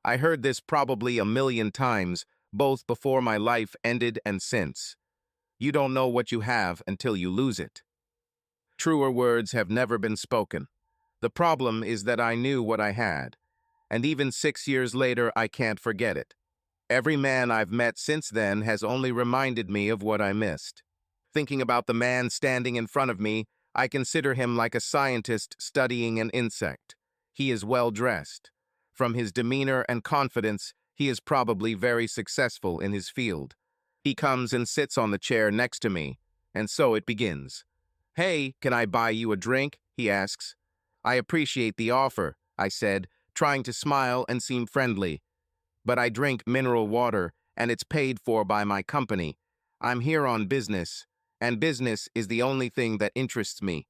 I heard this probably a million times, both before my life ended and since. You don't know what you have until you lose it. Truer words have never been spoken. The problem is that I knew what I had, and even 6 years later I can't forget it. Every man I've met since then has only reminded me of what I missed. Thinking about the man standing in front of me, I consider him like a scientist studying an insect. He is well dressed. From his demeanor and confidence, he is probably very successful in his field. He comes and sits on the chair next to me, and so it begins. "Hey, can I buy you a drink?" he asks. "I appreciate the offer," I said, trying to smile and seem friendly. "But I drink mineral water, and it's paid for by my company. I'm here on business, and business is the only thing that interests me."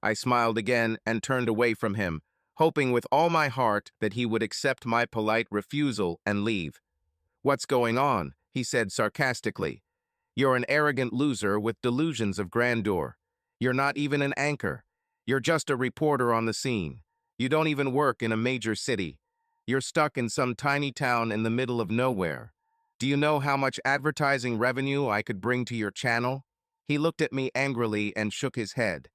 I smiled again and turned away from him, hoping with all my heart that he would accept my polite refusal and leave. "What's going on?" he said sarcastically. "You're an arrogant loser with delusions of grandeur. You're not even an anchor. You're just a reporter on the scene. You don't even work in a major city. You're stuck in some tiny town in the middle of nowhere. Do you know how much advertising revenue I could bring to your channel?" He looked at me angrily and shook his head.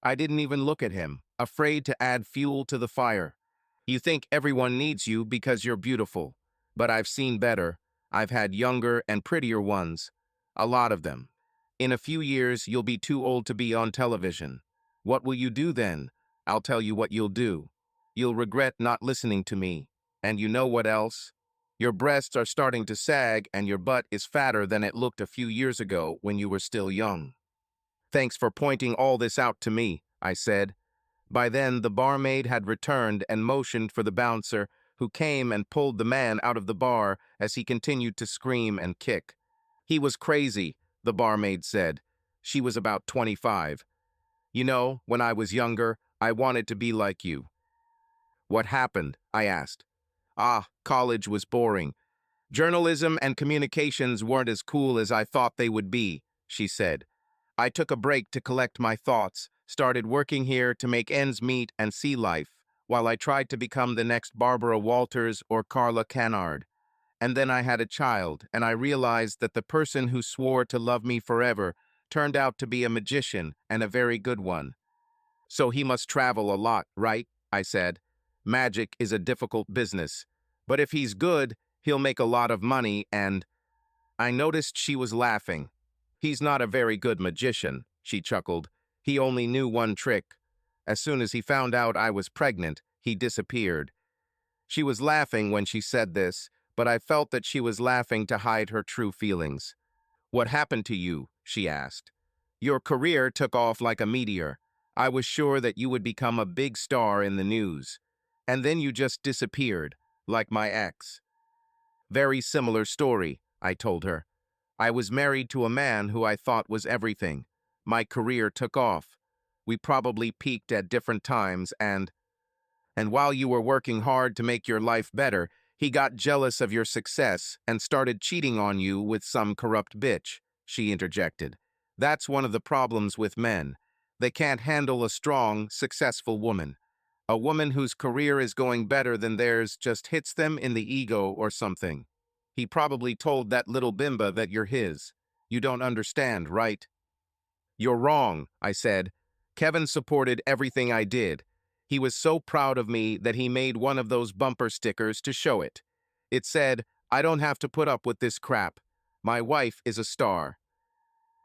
I didn't even look at him, afraid to add fuel to the fire. "You think everyone needs you because you're beautiful, but I've seen better. I've had younger and prettier ones. A lot of them. In a few years, you'll be too old to be on television. What will you do then? I'll tell you what you'll do. You'll regret not listening to me. And you know what else? Your breasts are starting to sag and your butt is fatter than it looked a few years ago when you were still young." "Thanks for pointing all this out to me," I said. By then, the barmaid had returned and motioned for the bouncer, who came and pulled the man out of the bar as he continued to scream and kick. "He was crazy," the barmaid said. She was about 25. "You know, when I was younger, I wanted to be like you." "What happened?" I asked. College was boring. Journalism and communications weren't as cool as I thought they would be," she said. "I took a break to collect my thoughts, started working here to make ends meet and see life, while I tried to become the next Barbara Walters or Carla Canard. And then I had a child, and I realized that the person who swore to love me forever turned out to be a magician and a very good one." "So he must travel a lot, right?" I said. "Magic is a difficult business. But if he's good, he'll make a lot of money and—" I noticed she was laughing. "He's not a very good magician," she chuckled. "He only knew one trick. As soon as he found out I was pregnant, he disappeared." She was laughing when she said this, but I felt that she was laughing to hide her true feelings. "What happened to you?" she asked. "Your career took off like a meteor. I was sure that you would become a big star in the news. And then you just disappeared, like my ex." "Very similar story," I told her. "I was married to a man who I thought was everything. My career took off. We probably peaked at different times and while you were working hard to make your life better, he got jealous of your success and started cheating on you with some corrupt bitch," she interjected. "That's one of the problems with men. They can't handle a strong, successful woman. A woman whose career is going better than theirs just hits them in the ego or something. He probably told that little bimba that you're his. You don't understand, right?" "You're wrong," I said. "Kevin supported everything I did. He was so proud of me that he made one of those bumper stickers to show it. It said, 'I don't have to put up with this crap. My wife is a star.'"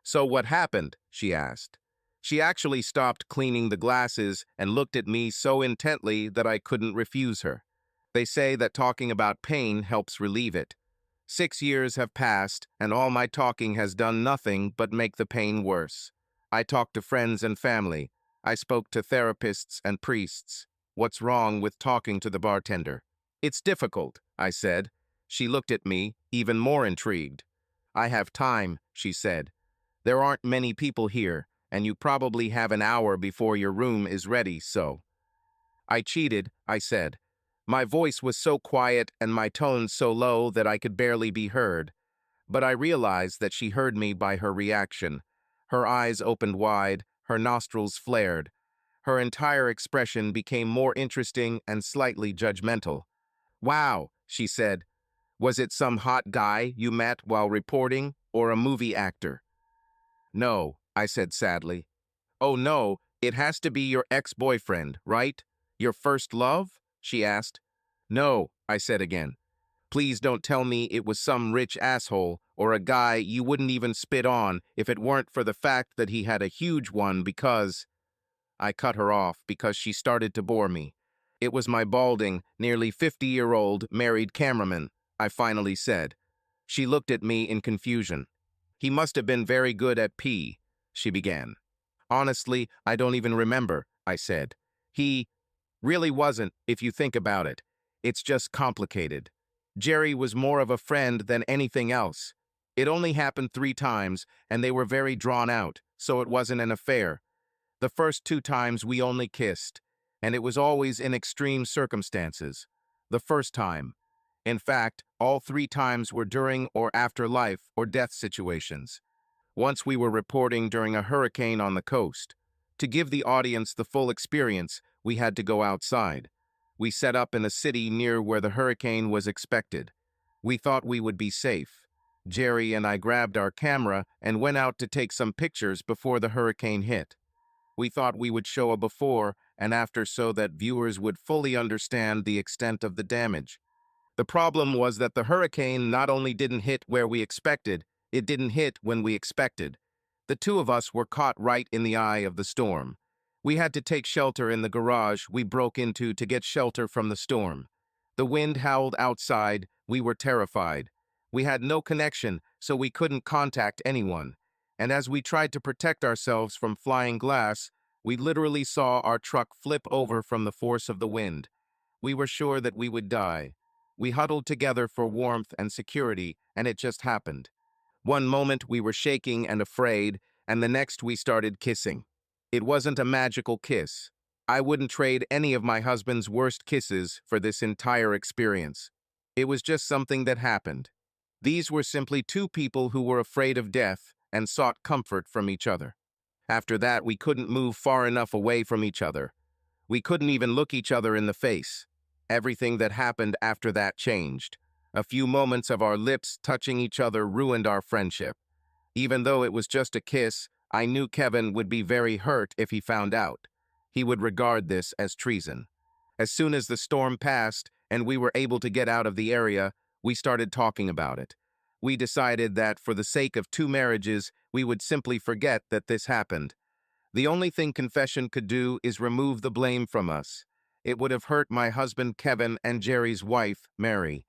"So what happened?" she asked. She actually stopped cleaning the glasses and looked at me so intently that I couldn't refuse her. They say that talking about pain helps relieve it. 6 years have passed, and all my talking has done nothing but make the pain worse. I talked to friends and family. I spoke to therapists and priests. What's wrong with talking to the bartender? "It's difficult," I said. She looked at me, even more intrigued. "I have time," she said. "There aren't many people here, and you probably have an hour before your room is ready, so—" "I cheated," I said. My voice was so quiet and my tone so low that I could barely be heard. But I realized that she heard me by her reaction. Her eyes opened wide, her nostrils flared. Her entire expression became more interesting and slightly judgmental. "Wow," she said. Was it some hot guy you met while reporting, or a movie actor? No, I said sadly. Oh no, it has to be your ex-boyfriend, right? Your first love? She asked. No, I said again. Please don't tell me it was some rich asshole or a guy you wouldn't even spit on if it weren't for the fact that he had a huge one because… I cut her off because she started to bore me. It was my balding, nearly 50-year-old married cameraman, I finally said. She looked at me in confusion. He must have been very good at pee, she began. Honestly, I don't even remember, I said. He really wasn't, if you think about it. It's just complicated. Jerry was more of a friend than anything else. It only happened 3 times, and they were very drawn out, so it wasn't an affair. The first 2 times we only kissed, and it was always in extreme circumstances. The first time. In fact, all 3 times were during or after life or death situations. Once we were reporting during a hurricane on the coast. To give the audience the full experience, we had to go outside. We set up in a city near where the hurricane was expected. We thought we would be safe. Jerry and I grabbed our camera and went out to take some pictures before the hurricane hit. We thought we would show a before and after so that viewers would fully understand the extent of the damage. The problem was that the hurricane not only didn't hit where we expected, it didn't hit when we expected. The 2 of us were caught right in the eye of the storm. We had to take shelter in the garage we broke into to get shelter from the storm. The wind howled outside, we were terrified. We had no connection, so we couldn't contact anyone. And as we tried to protect ourselves from flying glass, we literally saw our truck flip over from the force of the wind. We were sure that we would die. We huddled together for warmth and security, and it just happened. One moment we were shaking and afraid, and the next we started kissing. It wasn't a magical kiss. I wouldn't trade any of my husband's worst kisses for this entire experience. It was just something that happened. These were simply 2 people who were afraid of death and sought comfort from each other. After that, we couldn't move far enough away from each other. We couldn't even look each other in the face. Everything that happened after that changed. A few moments of our lips touching each other ruined our friendship. Even though it was just a kiss, I knew Kevin would be very hurt if he found out. He would regard this as treason. As soon as the storm passed and we were able to get out of the area, we started talking about it. We decided that for the sake of 2 marriages, we would simply forget that this happened. The only thing confession could do is remove the blame from us. It would have hurt my husband Kevin and Jerry's wife, Mary.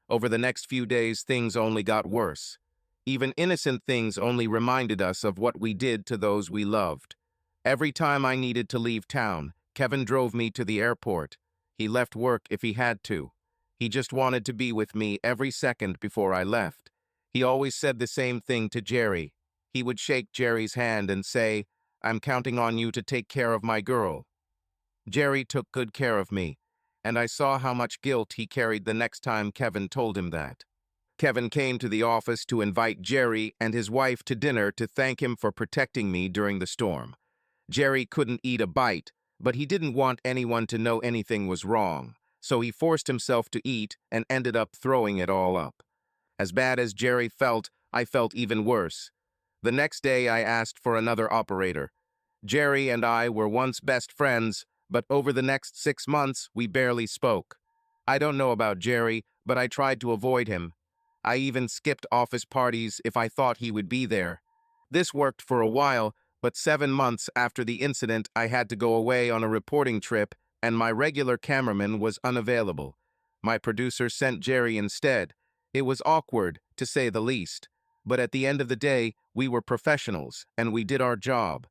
Over the next few days, things only got worse. Even innocent things only reminded us of what we did to those we loved. Every time I needed to leave town, Kevin drove me to the airport. He left work if he had to. He just wanted to be with me every second before I left. He always said the same thing to Jerry. He would shake Jerry's hand and say, "I'm counting on you to take care of my girl." Jerry took good care of me, and I saw how much guilt he carried the next time Kevin told him that. Kevin came to the office to invite Jerry and his wife to dinner to thank him for protecting me during the storm. Jerry couldn't eat a bite, but he didn't want anyone to know anything was wrong, so he forced himself to eat and ended up throwing it all up. As bad as Jerry felt, I felt even worse. The next day I asked for another operator. Jerry and I were once best friends, but over the next 6 months, we barely spoke. I don't know about Jerry, but I tried to avoid him. I even skipped office parties if I thought he would be there. This worked for a while, but 7 months after the incident, I had to go away on a reporting trip, and my regular cameraman was unavailable. My producer sent Jerry instead. It was awkward, to say the least. But at the end of the day, we were professionals, and we did our job.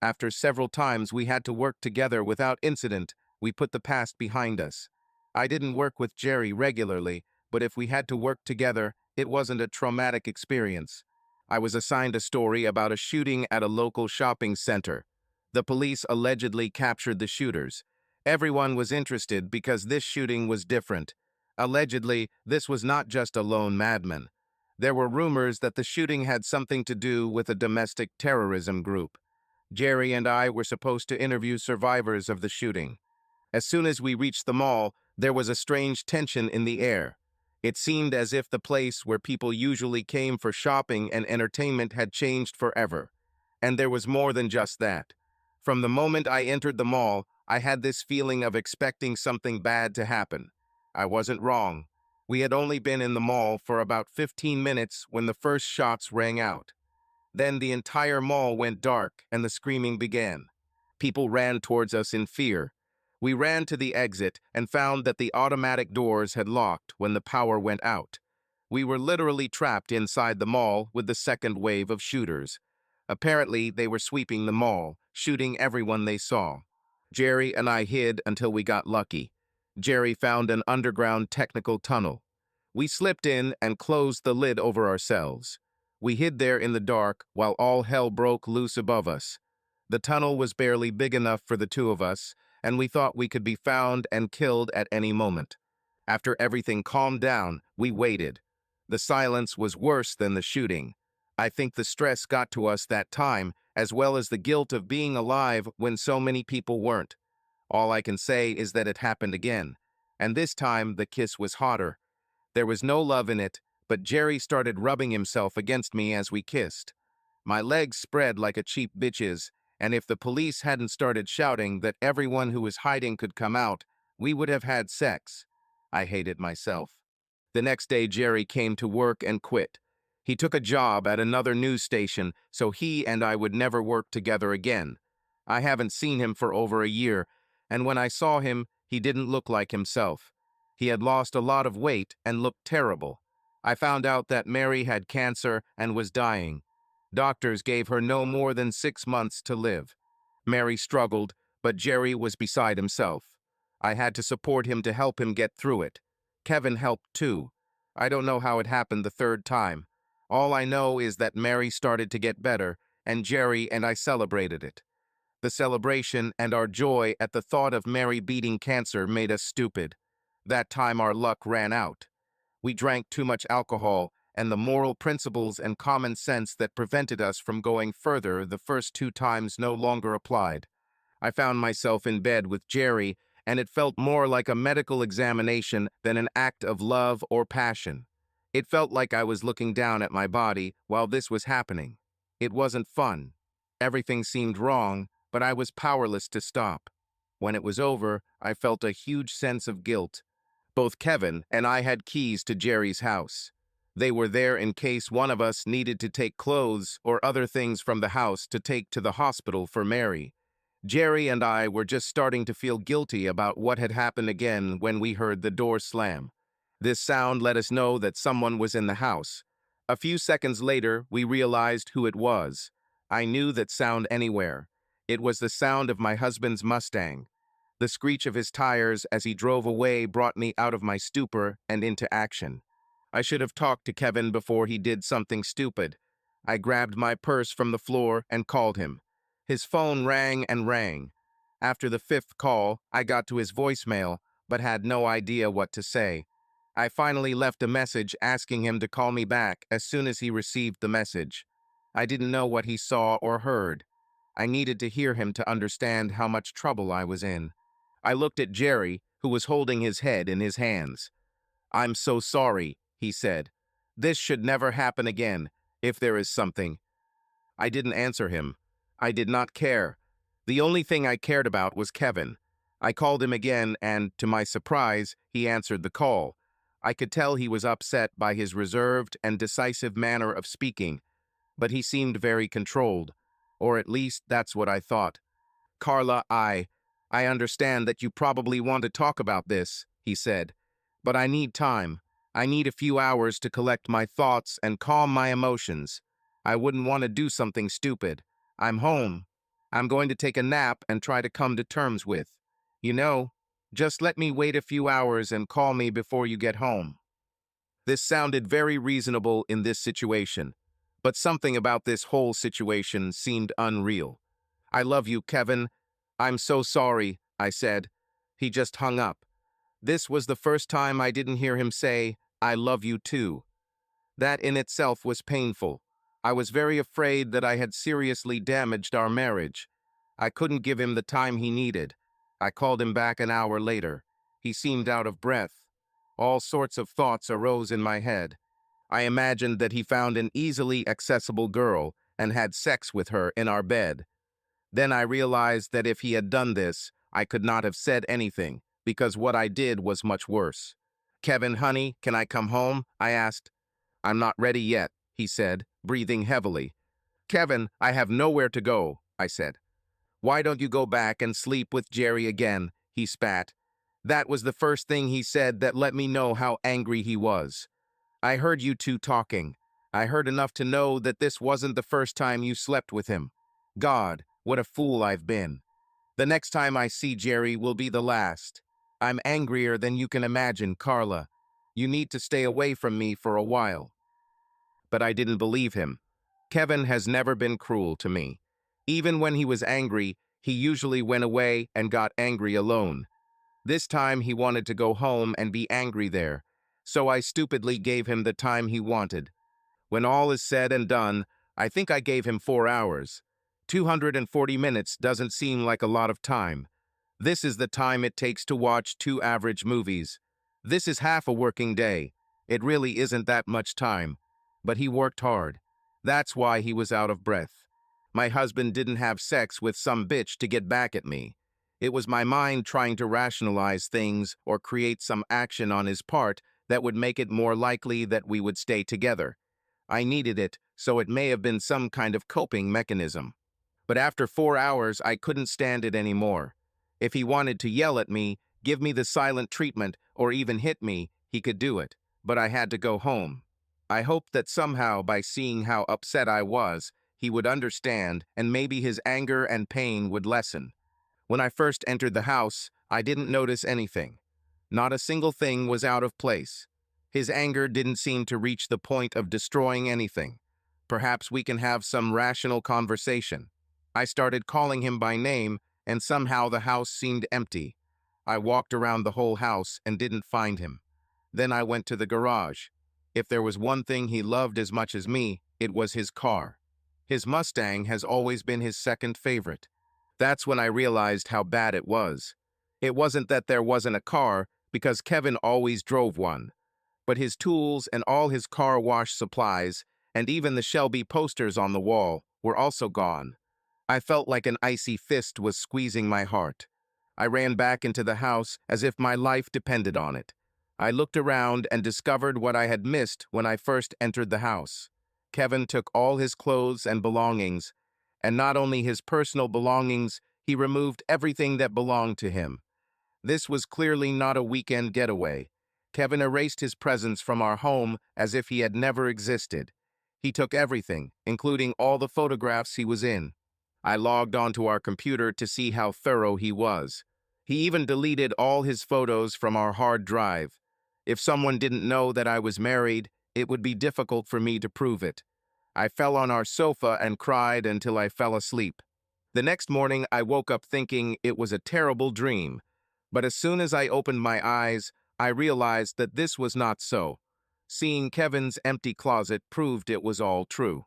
After several times we had to work together without incident, we put the past behind us. I didn't work with Jerry regularly, but if we had to work together, it wasn't a traumatic experience. I was assigned a story about a shooting at a local shopping center. The police allegedly captured the shooters. Everyone was interested because this shooting was different. Allegedly, this was not just a lone madman. There were rumors that the shooting had something to do with a domestic terrorism group. Jerry and I were supposed to interview survivors of the shooting. As soon as we reached the mall, there was a strange tension in the air. It seemed as if the place where people usually came for shopping and entertainment had changed forever. And there was more than just that. From the moment I entered the mall, I had this feeling of expecting something bad to happen. I wasn't wrong. We had only been in the mall for about 15 minutes when the first shots rang out. Then the entire mall went dark and the screaming began. People ran towards us in fear. We ran to the exit and found that the automatic doors had locked when the power went out. We were literally trapped inside the mall with the second wave of shooters. Apparently, they were sweeping the mall, shooting everyone they saw. Jerry and I hid until we got lucky. Jerry found an underground technical tunnel. We slipped in and closed the lid over ourselves. We hid there in the dark while all hell broke loose above us. The tunnel was barely big enough for the two of us, and we thought we could be found and killed at any moment. After everything calmed down, we waited. The silence was worse than the shooting. I think the stress got to us that time, as well as the guilt of being alive when so many people weren't. All I can say is that it happened again, and this time the kiss was hotter. There was no love in it, but Jerry started rubbing himself against me as we kissed. My legs spread like a cheap bitch's, and if the police hadn't started shouting that everyone who was hiding could come out, we would have had sex. I hated myself. The next day, Jerry came to work and quit. He took a job at another news station, so he and I would never work together again. I haven't seen him for over a year, and when I saw him, he didn't look like himself. He had lost a lot of weight and looked terrible. I found out that Mary had cancer and was dying. Doctors gave her no more than 6 months to live. Mary struggled, but Jerry was beside himself. I had to support him to help him get through it. Kevin helped too. I don't know how it happened the third time. All I know is that Mary started to get better, and Jerry and I celebrated it. The celebration and our joy at the thought of Mary beating cancer made us stupid. That time our luck ran out. We drank too much alcohol, and the moral principles and common sense that prevented us from going further the first 2 times no longer applied. I found myself in bed with Jerry, and it felt more like a medical examination than an act of love or passion. It felt like I was looking down at my body while this was happening. It wasn't fun. Everything seemed wrong, but I was powerless to stop. When it was over, I felt a huge sense of guilt. Both Kevin and I had keys to Jerry's house. They were there in case one of us needed to take clothes or other things from the house to take to the hospital for Mary. Jerry and I were just starting to feel guilty about what had happened again when we heard the door slam. This sound let us know that someone was in the house. A few seconds later, we realized who it was. I knew that sound anywhere. It was the sound of my husband's Mustang. The screech of his tires as he drove away brought me out of my stupor and into action. I should have talked to Kevin before he did something stupid. I grabbed my purse from the floor and called him. His phone rang and rang. After the 5th call, I got to his voicemail, but had no idea what to say. I finally left a message asking him to call me back as soon as he received the message. I didn't know what he saw or heard. I needed to hear him to understand how much trouble I was in. I looked at Jerry, who was holding his head in his hands. "I'm so sorry," he said. "This should never happen again, if there is something." I didn't answer him. I did not care. The only thing I cared about was Kevin. I called him again and, to my surprise, he answered the call. I could tell he was upset by his reserved and decisive manner of speaking, but he seemed very controlled, or at least that's what I thought. "Carla, I understand that you probably want to talk about this," he said, "but I need time. I need a few hours to collect my thoughts and calm my emotions. I wouldn't want to do something stupid. I'm home. I'm going to take a nap and try to come to terms with. You know, just let me wait a few hours and call me before you get home." This sounded very reasonable in this situation, but something about this whole situation seemed unreal. "I love you, Kevin. I'm so sorry," I said. He just hung up. This was the first time I didn't hear him say, "I love you too." That in itself was painful. I was very afraid that I had seriously damaged our marriage. I couldn't give him the time he needed. I called him back an hour later. He seemed out of breath. All sorts of thoughts arose in my head. I imagined that he found an easily accessible girl and had sex with her in our bed. Then I realized that if he had done this, I could not have said anything, because what I did was much worse. "Kevin, honey, can I come home?" I asked. "I'm not ready yet," he said, breathing heavily. "Kevin, I have nowhere to go," I said. "Why don't you go back and sleep with Jerry again?" he spat. That was the first thing he said that let me know how angry he was. "I heard you two talking. I heard enough to know that this wasn't the first time you slept with him. God, what a fool I've been. The next time I see Jerry will be the last. I'm angrier than you can imagine, Carla. You need to stay away from me for a while." But I didn't believe him. Kevin has never been cruel to me. Even when he was angry, he usually went away and got angry alone. This time he wanted to go home and be angry there, so I stupidly gave him the time he wanted. When all is said and done, I think I gave him 4 hours. 240 minutes doesn't seem like a lot of time. This is the time it takes to watch 2 average movies. This is half a working day. It really isn't that much time. But he worked hard. That's why he was out of breath. My husband didn't have sex with some bitch to get back at me. It was my mind trying to rationalize things or create some action on his part that would make it more likely that we would stay together. I needed it, so it may have been some kind of coping mechanism. But after 4 hours, I couldn't stand it anymore. If he wanted to yell at me, give me the silent treatment, or even hit me, he could do it. But I had to go home. I hoped that somehow, by seeing how upset I was, he would understand and maybe his anger and pain would lessen. When I first entered the house, I didn't notice anything. Not a single thing was out of place. His anger didn't seem to reach the point of destroying anything. Perhaps we can have some rational conversation. I started calling him by name, and somehow the house seemed empty. I walked around the whole house and didn't find him. Then I went to the garage. If there was one thing he loved as much as me, it was his car. His Mustang has always been his second favorite. That's when I realized how bad it was. It wasn't that there wasn't a car, because Kevin always drove one. But his tools and all his car wash supplies, and even the Shelby posters on the wall, were also gone. I felt like an icy fist was squeezing my heart. I ran back into the house as if my life depended on it. I looked around and discovered what I had missed when I first entered the house. Kevin took all his clothes and belongings, and not only his personal belongings, he removed everything that belonged to him. This was clearly not a weekend getaway. Kevin erased his presence from our home as if he had never existed. He took everything, including all the photographs he was in. I logged onto our computer to see how thorough he was. He even deleted all his photos from our hard drive. If someone didn't know that I was married, it would be difficult for me to prove it. I fell on our sofa and cried until I fell asleep. The next morning, I woke up thinking it was a terrible dream. But as soon as I opened my eyes, I realized that this was not so. Seeing Kevin's empty closet proved it was all true.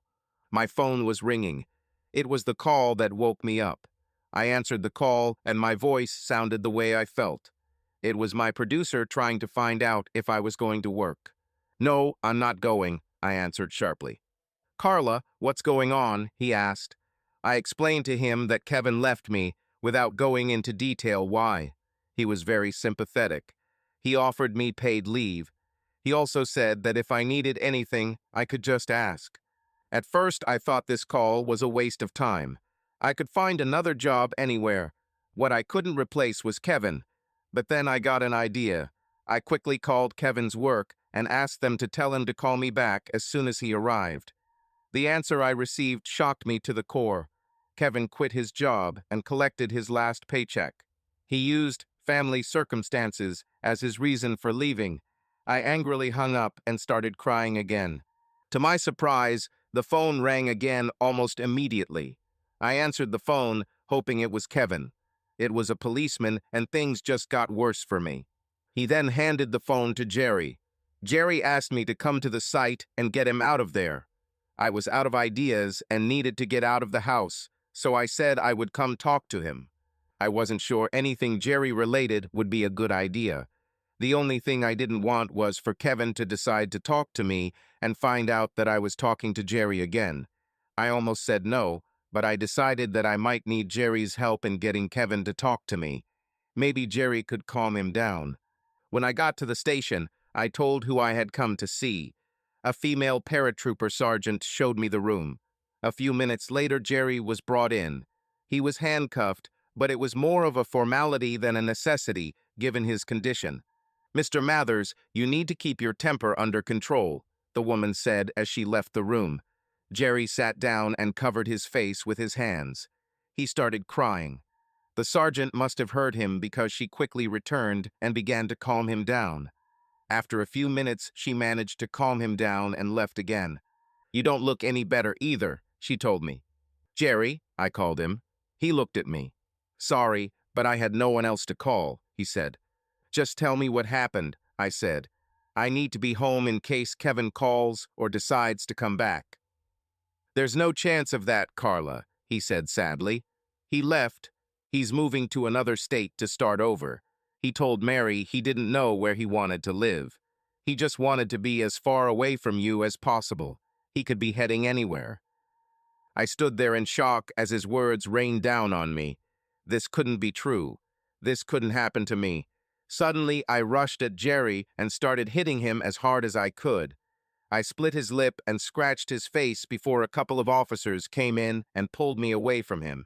My phone was ringing. It was the call that woke me up. I answered the call, and my voice sounded the way I felt. It was my producer trying to find out if I was going to work. "No, I'm not going," I answered sharply. "Carla, what's going on?" he asked. I explained to him that Kevin left me, without going into detail why. He was very sympathetic. He offered me paid leave. He also said that if I needed anything, I could just ask. At first, I thought this call was a waste of time. I could find another job anywhere. What I couldn't replace was Kevin. But then I got an idea. I quickly called Kevin's work and asked them to tell him to call me back as soon as he arrived. The answer I received shocked me to the core. Kevin quit his job and collected his last paycheck. He used family circumstances as his reason for leaving. I angrily hung up and started crying again. To my surprise, the phone rang again almost immediately. I answered the phone, hoping it was Kevin. It was a policeman, and things just got worse for me. He then handed the phone to Jerry. Jerry asked me to come to the site and get him out of there. I was out of ideas and needed to get out of the house, so I said I would come talk to him. I wasn't sure anything Jerry related would be a good idea. The only thing I didn't want was for Kevin to decide to talk to me and find out that I was talking to Jerry again. I almost said no, but I decided that I might need Jerry's help in getting Kevin to talk to me. Maybe Jerry could calm him down. When I got to the station, I told who I had come to see. A female paratrooper sergeant showed me the room. A few minutes later, Jerry was brought in. He was handcuffed, but it was more of a formality than a necessity, given his condition. "Mr. Mathers, you need to keep your temper under control," the woman said as she left the room. Jerry sat down and covered his face with his hands. He started crying. The sergeant must have heard him because she quickly returned and began to calm him down. After a few minutes, she managed to calm him down and left again. "You don't look any better either," she told me. "Jerry," I called him. He looked at me. "Sorry, but I had no one else to call," he said. "Just tell me what happened," I said. "I need to be home in case Kevin calls or decides to come back." "There's no chance of that, Carla," he said sadly. "He left. He's moving to another state to start over. He told Mary he didn't know where he wanted to live. He just wanted to be as far away from you as possible. He could be heading anywhere." I stood there in shock as his words rained down on me. This couldn't be true. This couldn't happen to me. Suddenly, I rushed at Jerry and started hitting him as hard as I could. I split his lip and scratched his face before a couple of officers came in and pulled me away from him.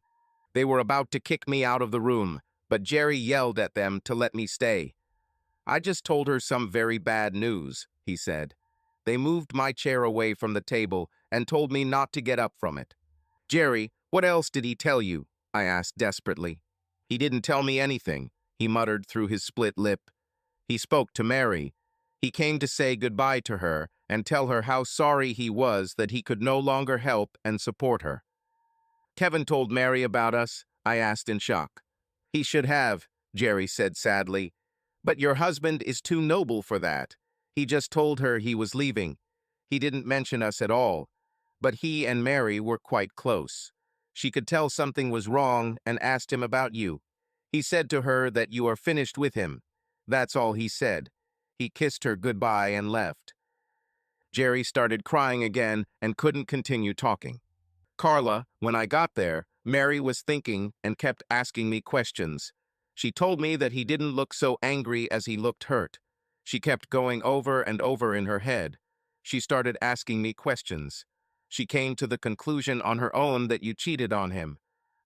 They were about to kick me out of the room, but Jerry yelled at them to let me stay. "I just told her some very bad news," he said. They moved my chair away from the table and told me not to get up from it. "Jerry, what else did he tell you?" I asked desperately. "He didn't tell me anything," he muttered through his split lip. "He spoke to Mary. He came to say goodbye to her and tell her how sorry he was that he could no longer help and support her." "Kevin told Mary about us?" I asked in shock. "He should have," Jerry said sadly. "But your husband is too noble for that. He just told her he was leaving. He didn't mention us at all. But he and Mary were quite close. She could tell something was wrong and asked him about you. He said to her that you are finished with him. That's all he said. He kissed her goodbye and left." Jerry started crying again and couldn't continue talking. "Carla, when I got there, Mary was thinking and kept asking me questions. She told me that he didn't look so angry as he looked hurt. She kept going over and over in her head. She started asking me questions. She came to the conclusion on her own that you cheated on him.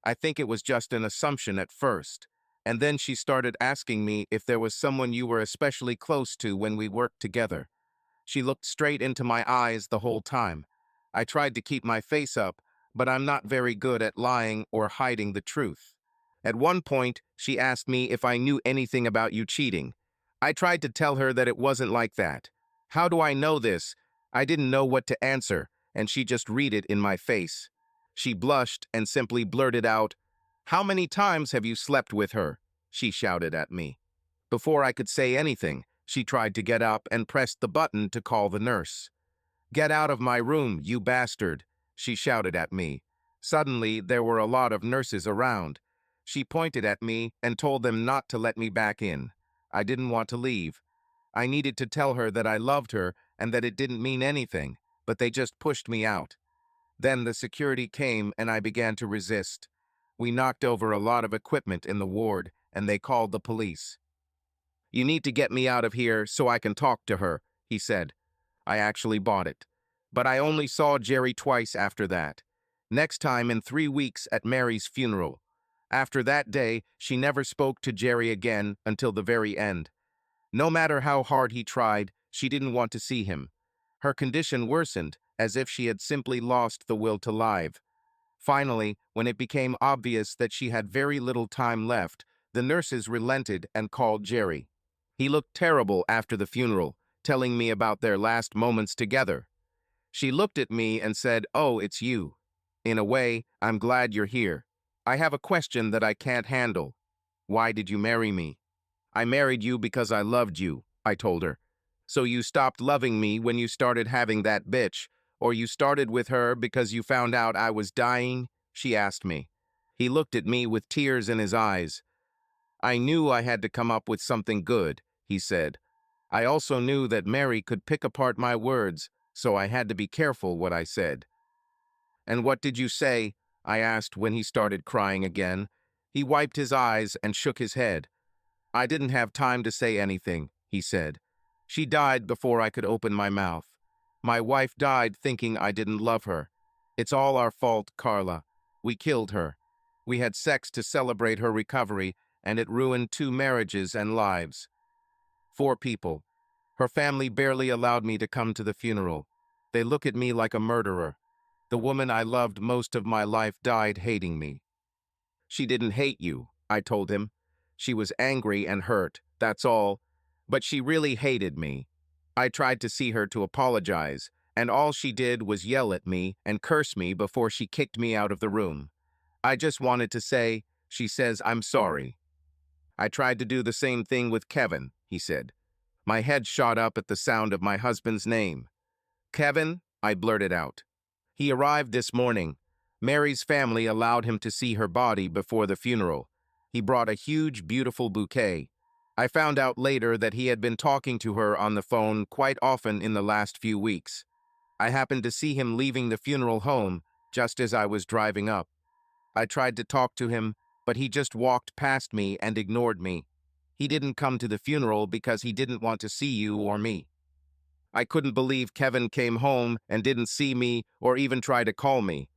I think it was just an assumption at first. And then she started asking me if there was someone you were especially close to when we worked together. She looked straight into my eyes the whole time. I tried to keep my face up, but I'm not very good at lying or hiding the truth. At one point, she asked me if I knew anything about you cheating. I tried to tell her that it wasn't like that. How do I know this? I didn't know what to answer, and she just read it in my face. She blushed and simply blurted out, "How many times have you slept with her?" she shouted at me. Before I could say anything, she tried to get up and pressed the button to call the nurse. "Get out of my room, you bastard," she shouted at me. Suddenly, there were a lot of nurses around. She pointed at me and told them not to let me back in. I didn't want to leave. I needed to tell her that I loved her and that it didn't mean anything, but they just pushed me out. Then the security came and I began to resist. We knocked over a lot of equipment in the ward and they called the police. "You need to get me out of here so I can talk to her," he said. I actually bought it. But I only saw Jerry twice after that. Next time in 3 weeks at Mary's funeral. After that day, she never spoke to Jerry again until the very end. No matter how hard he tried, she didn't want to see him. Her condition worsened, as if she had simply lost the will to live. Finally, when it became obvious that she had very little time left, the nurses relented and called Jerry. He looked terrible after the funeral, telling me about their last moments together. She looked at me and said, "Oh, it's you. In a way, I'm glad you're here. I have a question that I can't handle. Why did you marry me?" "I married you because I loved you," I told her. "So you stopped loving me when you started having that bitch, or you started with her because you found out I was dying?" she asked me. He looked at me with tears in his eyes. "I knew I had to come up with something good," he said. I also knew that Mary could pick apart my words, so I had to be careful what I said. "And what did you say?" I asked when he started crying again. He wiped his eyes and shook his head. "I didn't have time to say anything," he said. "She died before I could open my mouth. My wife died thinking I didn't love her. It's all our fault, Carla. We killed her. We had sex to celebrate her recovery, and it ruined 2 marriages and lives. 4 people. Her family barely allowed me to come to the funeral. They look at me like a murderer. The woman I loved most of my life died hating me." "She didn't hate you," I told him. "She was angry and hurt, that's all. But she really hated me. I tried to see her to apologize, and all she did was yell at me and curse me before she kicked me out of the room. I just wanted to say, she says, I'm sorry." "I tried to do the same thing with Kevin," he said. My head shot up at the sound of my husband's name. "Kevin?" I blurted out. "He arrived this morning. Mary's family allowed him to see her body before the funeral. He brought a huge, beautiful bouquet. I found out later that he had been talking to her on the phone quite often in the last few weeks. I happened to see him leaving the funeral home just as I was driving up. I tried to talk to him, but he just walked past me and ignored me. He didn't come to the funeral because he didn't want to see you or me." I couldn't believe Kevin came home and didn't see me or even try to call me.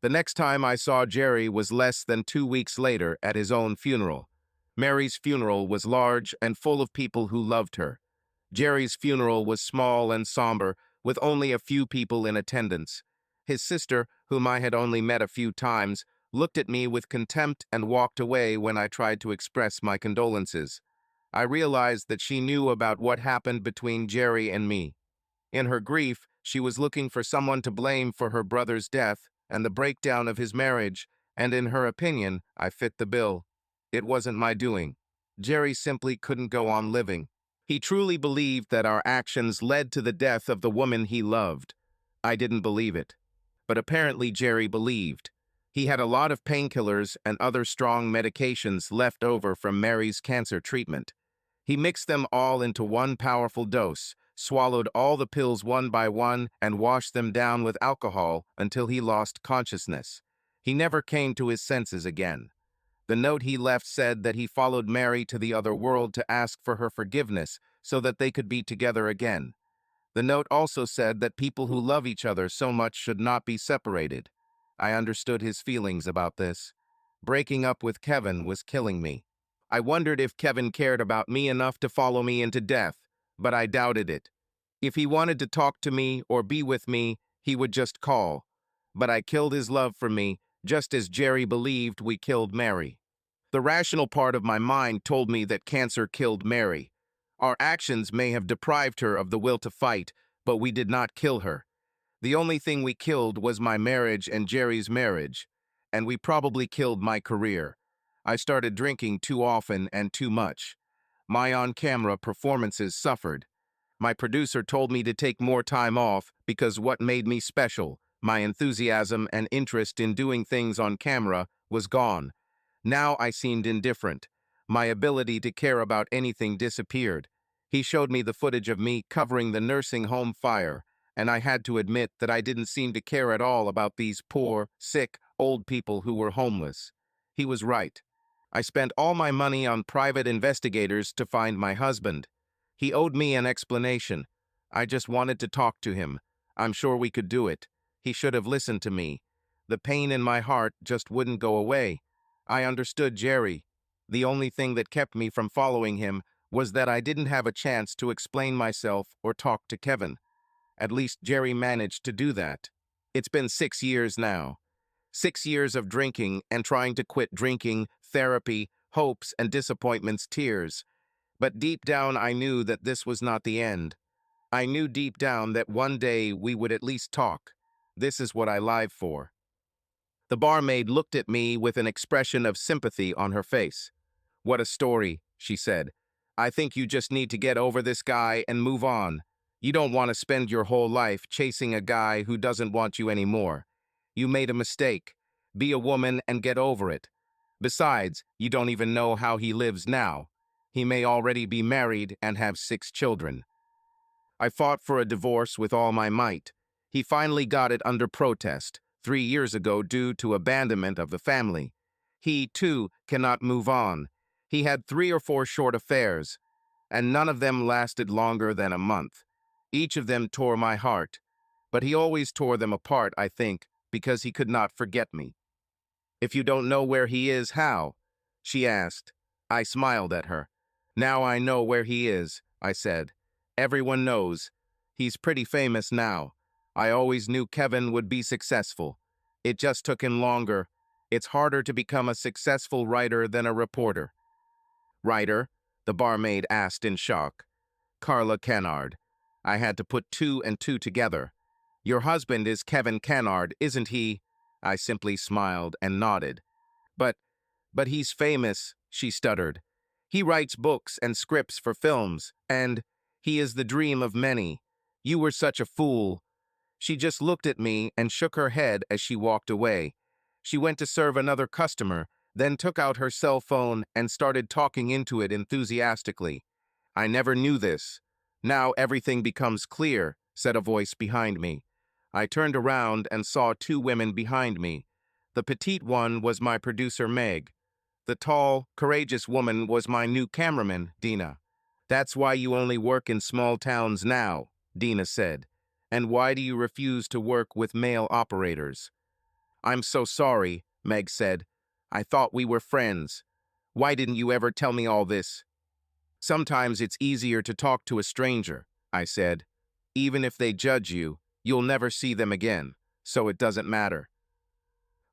The next time I saw Jerry was less than 2 weeks later at his own funeral. Mary's funeral was large and full of people who loved her. Jerry's funeral was small and somber, with only a few people in attendance. His sister, whom I had only met a few times, looked at me with contempt and walked away when I tried to express my condolences. I realized that she knew about what happened between Jerry and me. In her grief, she was looking for someone to blame for her brother's death and the breakdown of his marriage, and in her opinion, I fit the bill. It wasn't my doing. Jerry simply couldn't go on living. He truly believed that our actions led to the death of the woman he loved. I didn't believe it. But apparently Jerry believed. He had a lot of painkillers and other strong medications left over from Mary's cancer treatment. He mixed them all into one powerful dose, swallowed all the pills one by one, and washed them down with alcohol until he lost consciousness. He never came to his senses again. The note he left said that he followed Mary to the other world to ask for her forgiveness so that they could be together again. The note also said that people who love each other so much should not be separated. I understood his feelings about this. Breaking up with Kevin was killing me. I wondered if Kevin cared about me enough to follow me into death, but I doubted it. If he wanted to talk to me or be with me, he would just call. But I killed his love for me, just as Jerry believed we killed Mary. The rational part of my mind told me that cancer killed Mary. Our actions may have deprived her of the will to fight, but we did not kill her. The only thing we killed was my marriage and Jerry's marriage, and we probably killed my career. I started drinking too often and too much. My on-camera performances suffered. My producer told me to take more time off because what made me special, my enthusiasm and interest in doing things on camera, was gone. Now I seemed indifferent. My ability to care about anything disappeared. He showed me the footage of me covering the nursing home fire, and I had to admit that I didn't seem to care at all about these poor, sick, old people who were homeless. He was right. I spent all my money on private investigators to find my husband. He owed me an explanation. I just wanted to talk to him. I'm sure we could do it. He should have listened to me. The pain in my heart just wouldn't go away. I understood Jerry. The only thing that kept me from following him was that I didn't have a chance to explain myself or talk to Kevin. At least Jerry managed to do that. It's been 6 years now. 6 years of drinking and trying to quit drinking, therapy, hopes and disappointments, tears. But deep down I knew that this was not the end. I knew deep down that one day we would at least talk. This is what I live for. The barmaid looked at me with an expression of sympathy on her face. "What a story," she said. "I think you just need to get over this guy and move on. You don't want to spend your whole life chasing a guy who doesn't want you anymore. You made a mistake. Be a woman and get over it. Besides, you don't even know how he lives now. He may already be married and have 6 children. I fought for a divorce with all my might. He finally got it under protest 3 years ago due to abandonment of the family. He, too, cannot move on. He had 3 or 4 short affairs, and none of them lasted longer than a month. Each of them tore my heart, but he always tore them apart, I think, because he could not forget me. If you don't know where he is, how? She asked. I smiled at her. Now I know where he is, I said. Everyone knows. He's pretty famous now. I always knew Kevin would be successful. It just took him longer. It's harder to become a successful writer than a reporter. Writer? The barmaid asked in shock. Carla Kennard. I had to put 2 and 2 together. Your husband is Kevin Kennard, isn't he? I simply smiled and nodded. But he's famous, she stuttered. He writes books and scripts for films, and he is the dream of many. You were such a fool. She just looked at me and shook her head as she walked away. She went to serve another customer, then took out her cell phone and started talking into it enthusiastically. I never knew this. Now everything becomes clear, said a voice behind me. I turned around and saw 2 women behind me. The petite one was my producer, Meg. The tall, courageous woman was my new cameraman, Dina. That's why you only work in small towns now, Dina said. And why do you refuse to work with male operators? I'm so sorry, Meg said. I thought we were friends. Why didn't you ever tell me all this? Sometimes it's easier to talk to a stranger, I said. Even if they judge you, you'll never see them again, so it doesn't matter.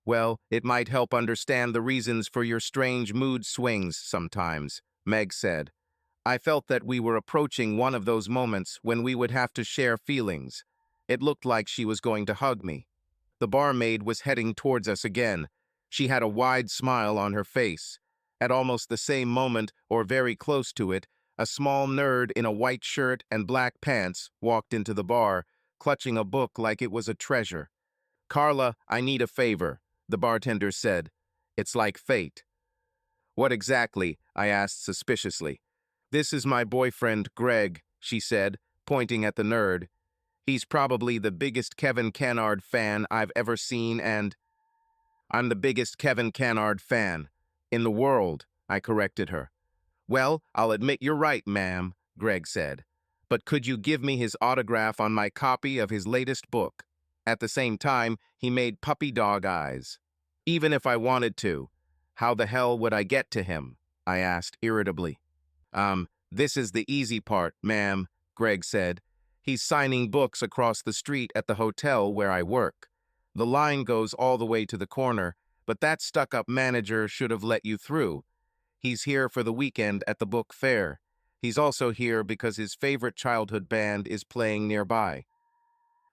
Well, it might help understand the reasons for your strange mood swings sometimes, Meg said. I felt that we were approaching one of those moments when we would have to share feelings. It looked like she was going to hug me. The barmaid was heading towards us again. She had a wide smile on her face. At almost the same moment, or very close to it, a small nerd in a white shirt and black pants walked into the bar, clutching a book like it was a treasure. Carla, I need a favor, the bartender said. It's like fate. What exactly? I asked suspiciously. This is my boyfriend, Greg, she said, pointing at the nerd. He's probably the biggest Kevin Kennard fan I've ever seen, and I'm the biggest Kevin Kennard fan in the world, I corrected her. Well, I'll admit you're right, ma'am, Greg said. But could you give me his autograph on my copy of his latest book? At the same time, he made puppy dog eyes. Even if I wanted to, how the hell would I get to him? I asked irritably. This is the easy part, ma'am, Greg said. He's signing books across the street at the hotel where I work. The line goes all the way to the corner, but that stuck-up manager should have let you through. He's here for the weekend at the book fair. He's also here because his favorite childhood band is playing nearby.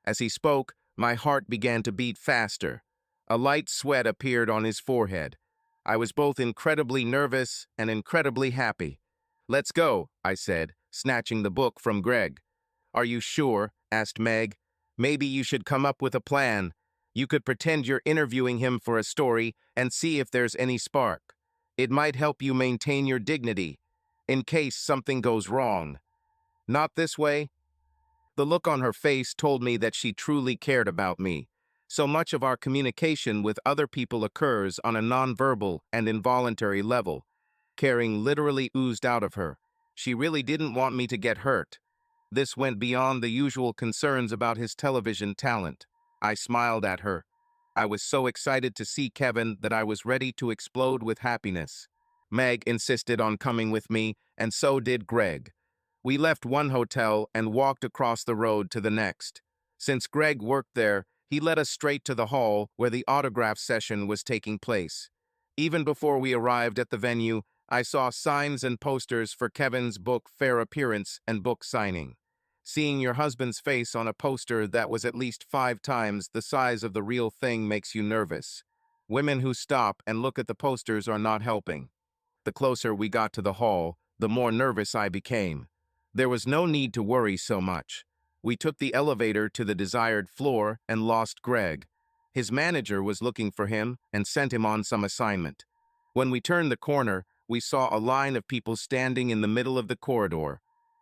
As he spoke, my heart began to beat faster. A light sweat appeared on his forehead. I was both incredibly nervous and incredibly happy. Let's go, I said, snatching the book from Greg. Are you sure? Asked Meg. Maybe you should come up with a plan. You could pretend you're interviewing him for a story and see if there's any spark. It might help you maintain your dignity, in case something goes wrong. Not this way? The look on her face told me that she truly cared about me. So much of our communication with other people occurs on a nonverbal and involuntary level. Caring literally oozed out of her. She really didn't want me to get hurt. This went beyond the usual concerns about his television talent. I smiled at her. I was so excited to see Kevin that I was ready to explode with happiness. Meg insisted on coming with me, and so did Greg. We left one hotel and walked across the road to the next. Since Greg worked there, he led us straight to the hall where the autograph session was taking place. Even before we arrived at the venue, I saw signs and posters for Kevin's book fair appearance and book signing. Seeing your husband's face on a poster that was at least 5 times the size of the real thing makes you nervous. Women who stop and look at the posters are not helping. The closer we got to the hall, the more nervous I became. There was no need to worry so much. We took the elevator to the desired floor and lost Greg. His manager was looking for him and sent him on some assignment. When we turned the corner, we saw a line of people standing in the middle of the corridor.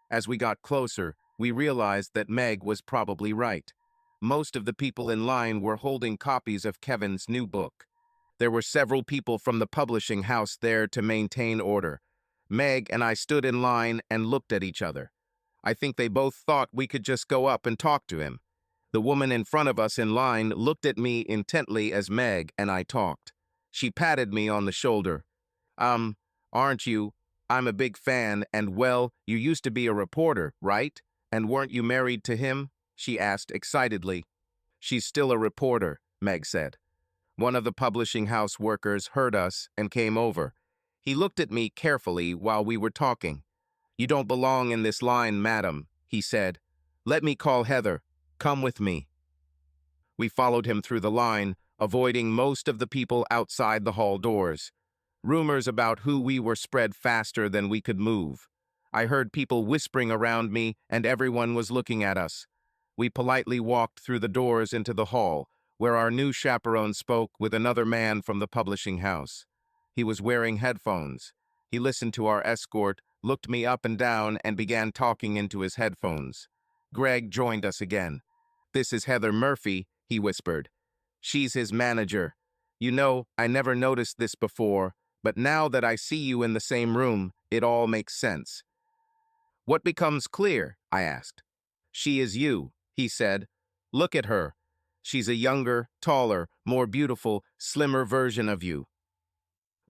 As we got closer, we realized that Meg was probably right. Most of the people in line were holding copies of Kevin's new book. There were several people from the publishing house there to maintain order. Meg and I stood in line and looked at each other. I think they both thought we could just go up and talk to him. The woman in front of us in line looked at me intently as Meg and I talked. She patted me on the shoulder. Um, aren't you? I'm a big fan, and well, you used to be a reporter, right? And weren't you married to him? She asked excitedly. She's still a reporter, Meg said. One of the publishing house workers heard us and came over. He looked at me carefully while we were talking. You don't belong in this line, madam, he said. Let me call Heather. Come with me. We followed him through the line, avoiding most of the people outside the hall doors. Rumors about who we were spread faster than we could move. I heard people whispering around me, and everyone was looking at us. We politely walked through the doors into the hall, where our new chaperone spoke with another man from the publishing house. He was wearing headphones. He listened to our escort, looked me up and down, and began talking into his headphones. Greg joined us again. This is Heather Murphy, he whispered. She's his manager. You know, I never noticed this before, but now that I see you in the same room, it all makes sense. What becomes clear? I asked. She is you, he said. Look at her. She's a younger, taller, more beautiful, slimmer version of you.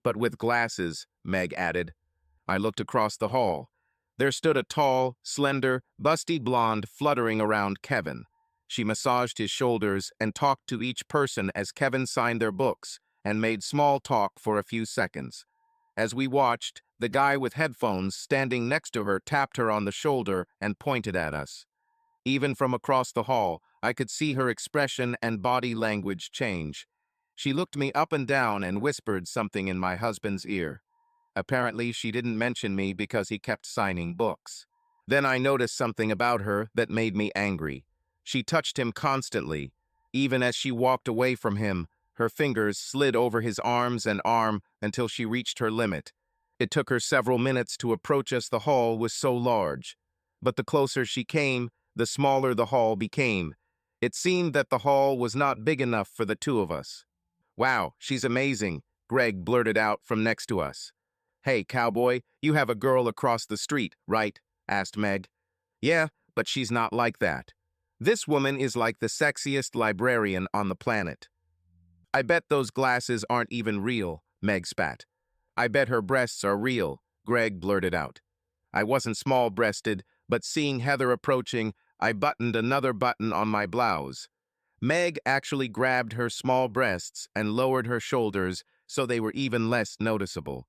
But with glasses, Meg added. I looked across the hall. There stood a tall, slender, busty blonde fluttering around Kevin. She massaged his shoulders and talked to each person as Kevin signed their books and made small talk for a few seconds. As we watched, the guy with headphones standing next to her tapped her on the shoulder and pointed at us. Even from across the hall, I could see her expression and body language change. She looked me up and down and whispered something in my husband's ear. Apparently, she didn't mention me because he kept signing books. Then I noticed something about her that made me angry. She touched him constantly. Even as she walked away from him, her fingers slid over his arms and arm until she reached her limit. It took her several minutes to approach us. The hall was so large. But the closer she came, the smaller the hall became. It seemed that the hall was not big enough for the two of us. Wow, she's amazing, Greg blurted out from next to us. Hey, cowboy, you have a girl across the street, right? Asked Meg. Yeah, but she's not like that. This woman is like the sexiest librarian on the planet. I bet those glasses aren't even real, Meg spat. I bet her breasts are real, Greg blurted out. I wasn't small-breasted, but seeing Heather approaching, I buttoned another button on my blouse. Meg actually grabbed her small breasts and lowered her shoulders so they were even less noticeable.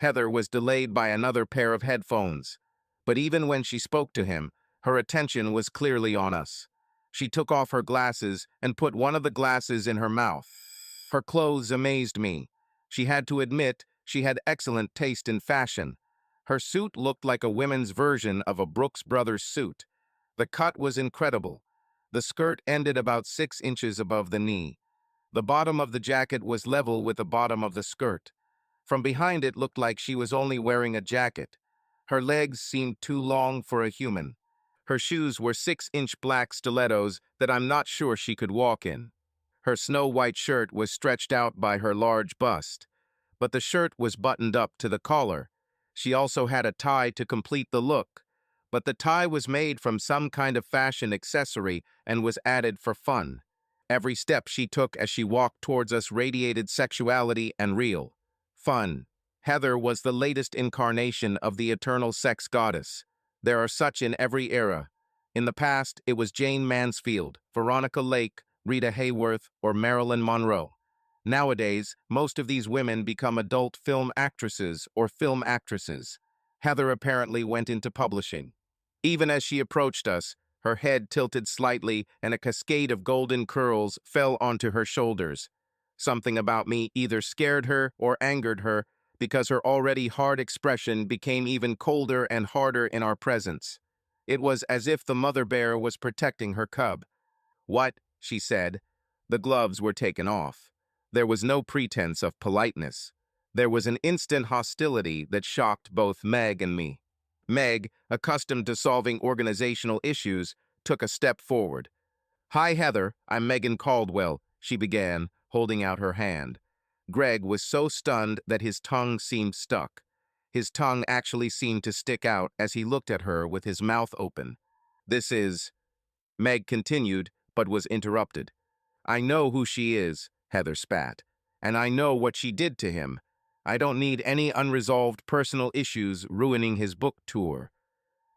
Heather was delayed by another pair of headphones. But even when she spoke to him, her attention was clearly on us. She took off her glasses and put one of the glasses in her mouth. Her clothes amazed me. She had to admit she had excellent taste in fashion. Her suit looked like a women's version of a Brooks Brothers suit. The cut was incredible. The skirt ended about 6 inches above the knee. The bottom of the jacket was level with the bottom of the skirt. From behind it looked like she was only wearing a jacket. Her legs seemed too long for a human. Her shoes were 6-inch black stilettos that I'm not sure she could walk in. Her snow-white shirt was stretched out by her large bust, but the shirt was buttoned up to the collar. She also had a tie to complete the look, but the tie was made from some kind of fashion accessory and was added for fun. Every step she took as she walked towards us radiated sexuality and real fun. Heather was the latest incarnation of the eternal sex goddess. There are such in every era. In the past, it was Jane Mansfield, Veronica Lake, Rita Hayworth, or Marilyn Monroe. Nowadays, most of these women become adult film actresses or film actresses. Heather apparently went into publishing. Even as she approached us, her head tilted slightly and a cascade of golden curls fell onto her shoulders. Something about me either scared her or angered her because her already hard expression became even colder and harder in our presence. It was as if the mother bear was protecting her cub. What? She said. The gloves were taken off. There was no pretense of politeness. There was an instant hostility that shocked both Meg and me. Meg, accustomed to solving organizational issues, took a step forward. "Hi, Heather, I'm Megan Caldwell," she began, holding out her hand. Greg was so stunned that his tongue seemed stuck. His tongue actually seemed to stick out as he looked at her with his mouth open. "This is—" Meg continued, but was interrupted. "I know who she is," Heather spat, "and I know what she did to him. I don't need any unresolved personal issues ruining his book tour."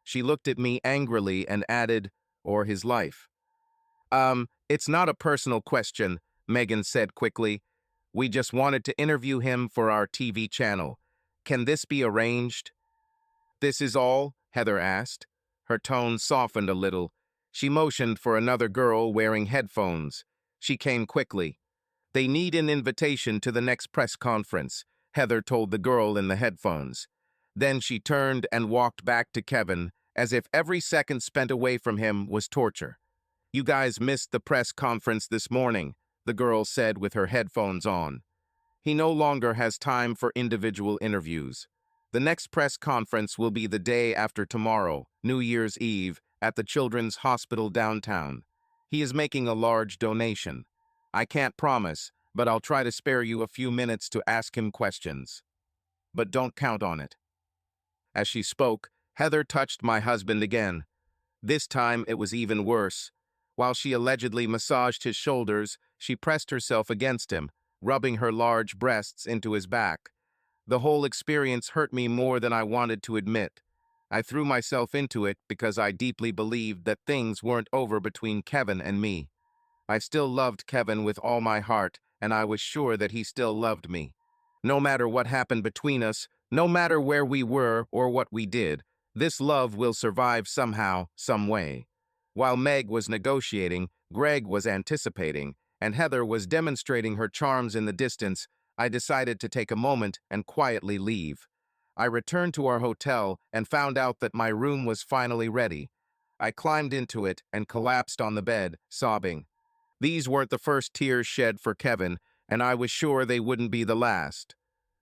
She looked at me angrily and added, "Or his life." It's not a personal question," Megan said quickly. "We just wanted to interview him for our TV channel. Can this be arranged?" "This is all?" Heather asked. Her tone softened a little. She motioned for another girl wearing headphones. She came quickly. "They need an invitation to the next press conference," Heather told the girl in the headphones. Then she turned and walked back to Kevin, as if every second spent away from him was torture. "You guys missed the press conference this morning," the girl said with her headphones on. "He no longer has time for individual interviews. The next press conference will be the day after tomorrow, New Year's Eve, at the Children's Hospital downtown. He is making a large donation. I can't promise, but I'll try to spare you a few minutes to ask him questions. But don't count on it." As she spoke, Heather touched my husband again. This time it was even worse. While she allegedly massaged his shoulders, she pressed herself against him, rubbing her large breasts into his back. The whole experience hurt me more than I wanted to admit. I threw myself into it because I deeply believed that things weren't over between Kevin and me. I still loved Kevin with all my heart, and I was sure that he still loved me. No matter what happened between us, no matter where we were or what we did, this love will survive somehow, some way. While Meg was negotiating, Greg was anticipating, and Heather was demonstrating her charms in the distance, I decided to take a moment and quietly leave. I returned to our hotel and found out that my room was finally ready. I climbed into it and collapsed on the bed, sobbing. These weren't the first tears shed for Kevin, and I was sure they wouldn't be the last.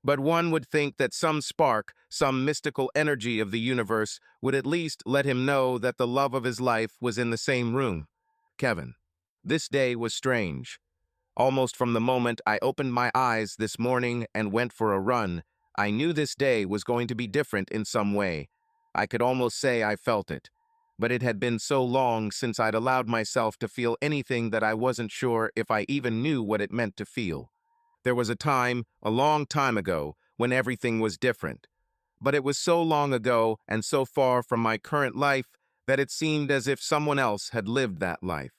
But one would think that some spark, some mystical energy of the universe would at least let him know that the love of his life was in the same room. Kevin. This day was strange. Almost from the moment I opened my eyes this morning and went for a run, I knew this day was going to be different in some way. I could almost say I felt it. But it had been so long since I'd allowed myself to feel anything that I wasn't sure if I even knew what it meant to feel. There was a time, a long time ago, when everything was different. But it was so long ago and so far from my current life that it seemed as if someone else had lived that life.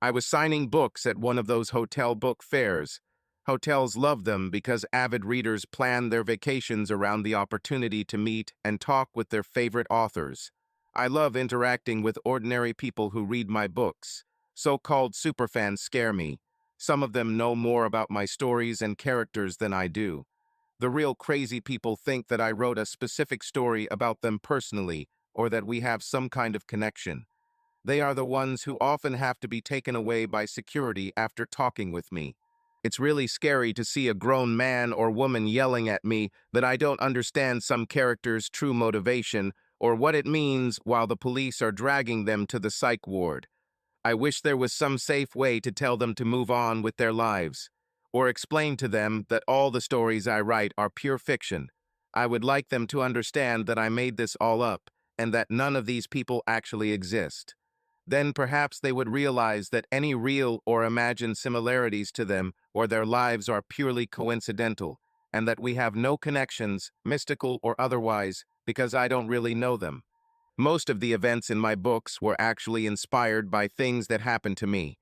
I was signing books at one of those hotel book fairs. Hotels love them because avid readers plan their vacations around the opportunity to meet and talk with their favorite authors. I love interacting with ordinary people who read my books. So-called superfans scare me. Some of them know more about my stories and characters than I do. The real crazy people think that I wrote a specific story about them personally, or that we have some kind of connection. They are the ones who often have to be taken away by security after talking with me. It's really scary to see a grown man or woman yelling at me that I don't understand some character's true motivation or what it means while the police are dragging them to the psych ward. I wish there was some safe way to tell them to move on with their lives, or explain to them that all the stories I write are pure fiction. I would like them to understand that I made this all up, and that none of these people actually exist. Then perhaps they would realize that any real or imagined similarities to them or their lives are purely coincidental, and that we have no connections, mystical or otherwise, because I don't really know them. Most of the events in my books were actually inspired by things that happened to me.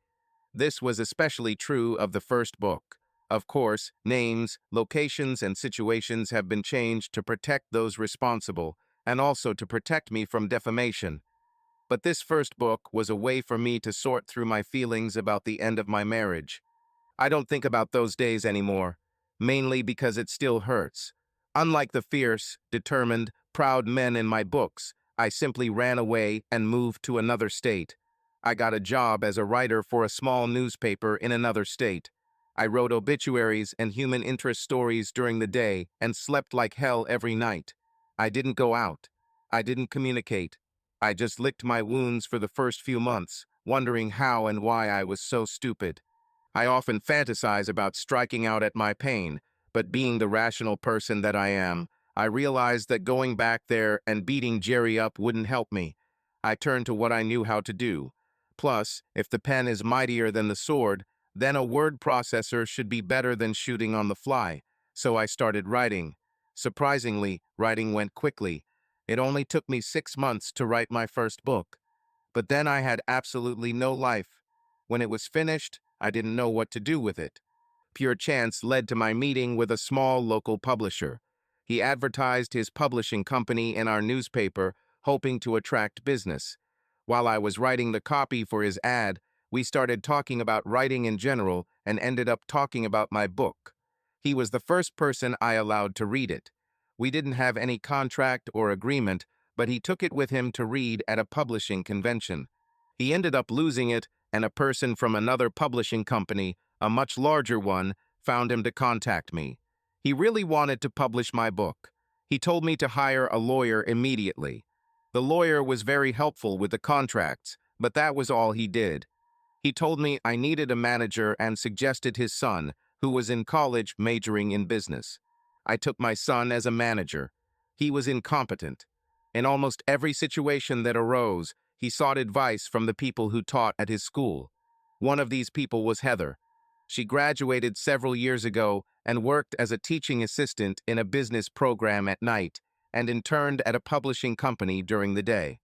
This was especially true of the first book. Of course, names, locations, and situations have been changed to protect those responsible, and also to protect me from defamation. But this first book was a way for me to sort through my feelings about the end of my marriage. I don't think about those days anymore, mainly because it still hurts. Unlike the fierce, determined, proud men in my books, I simply ran away and moved to another state. I got a job as a writer for a small newspaper in another state. I wrote obituaries and human interest stories during the day and slept like hell every night. I didn't go out. I didn't communicate. I just licked my wounds for the first few months, wondering how and why I was so stupid. I often fantasize about striking out at my pain, but being the rational person that I am, I realized that going back there and beating Jerry up wouldn't help me. I turned to what I knew how to do. Plus, if the pen is mightier than the sword, then a word processor should be better than shooting on the fly. So I started writing. Surprisingly, writing went quickly. It only took me 6 months to write my first book. But then I had absolutely no life. When it was finished, I didn't know what to do with it. Pure chance led to my meeting with a small local publisher. He advertised his publishing company in our newspaper, hoping to attract business. While I was writing the copy for his ad, we started talking about writing in general and ended up talking about my book. He was the first person I allowed to read it. We didn't have any contract or agreement, but he took it with him to read at a publishing convention. He ended up losing it, and a person from another publishing company, a much larger one, found him to contact me. He really wanted to publish my book. He told me to hire a lawyer immediately. The lawyer was very helpful with the contracts, but that was all he did. He told me I needed a manager and suggested his son, who was in college majoring in business. I took my son as a manager. He was incompetent. In almost every situation that arose, he sought advice from the people who taught at his school. One of these people was Heather. She graduated several years ago and worked as a teaching assistant in a business program at night and interned at a publishing company during the day.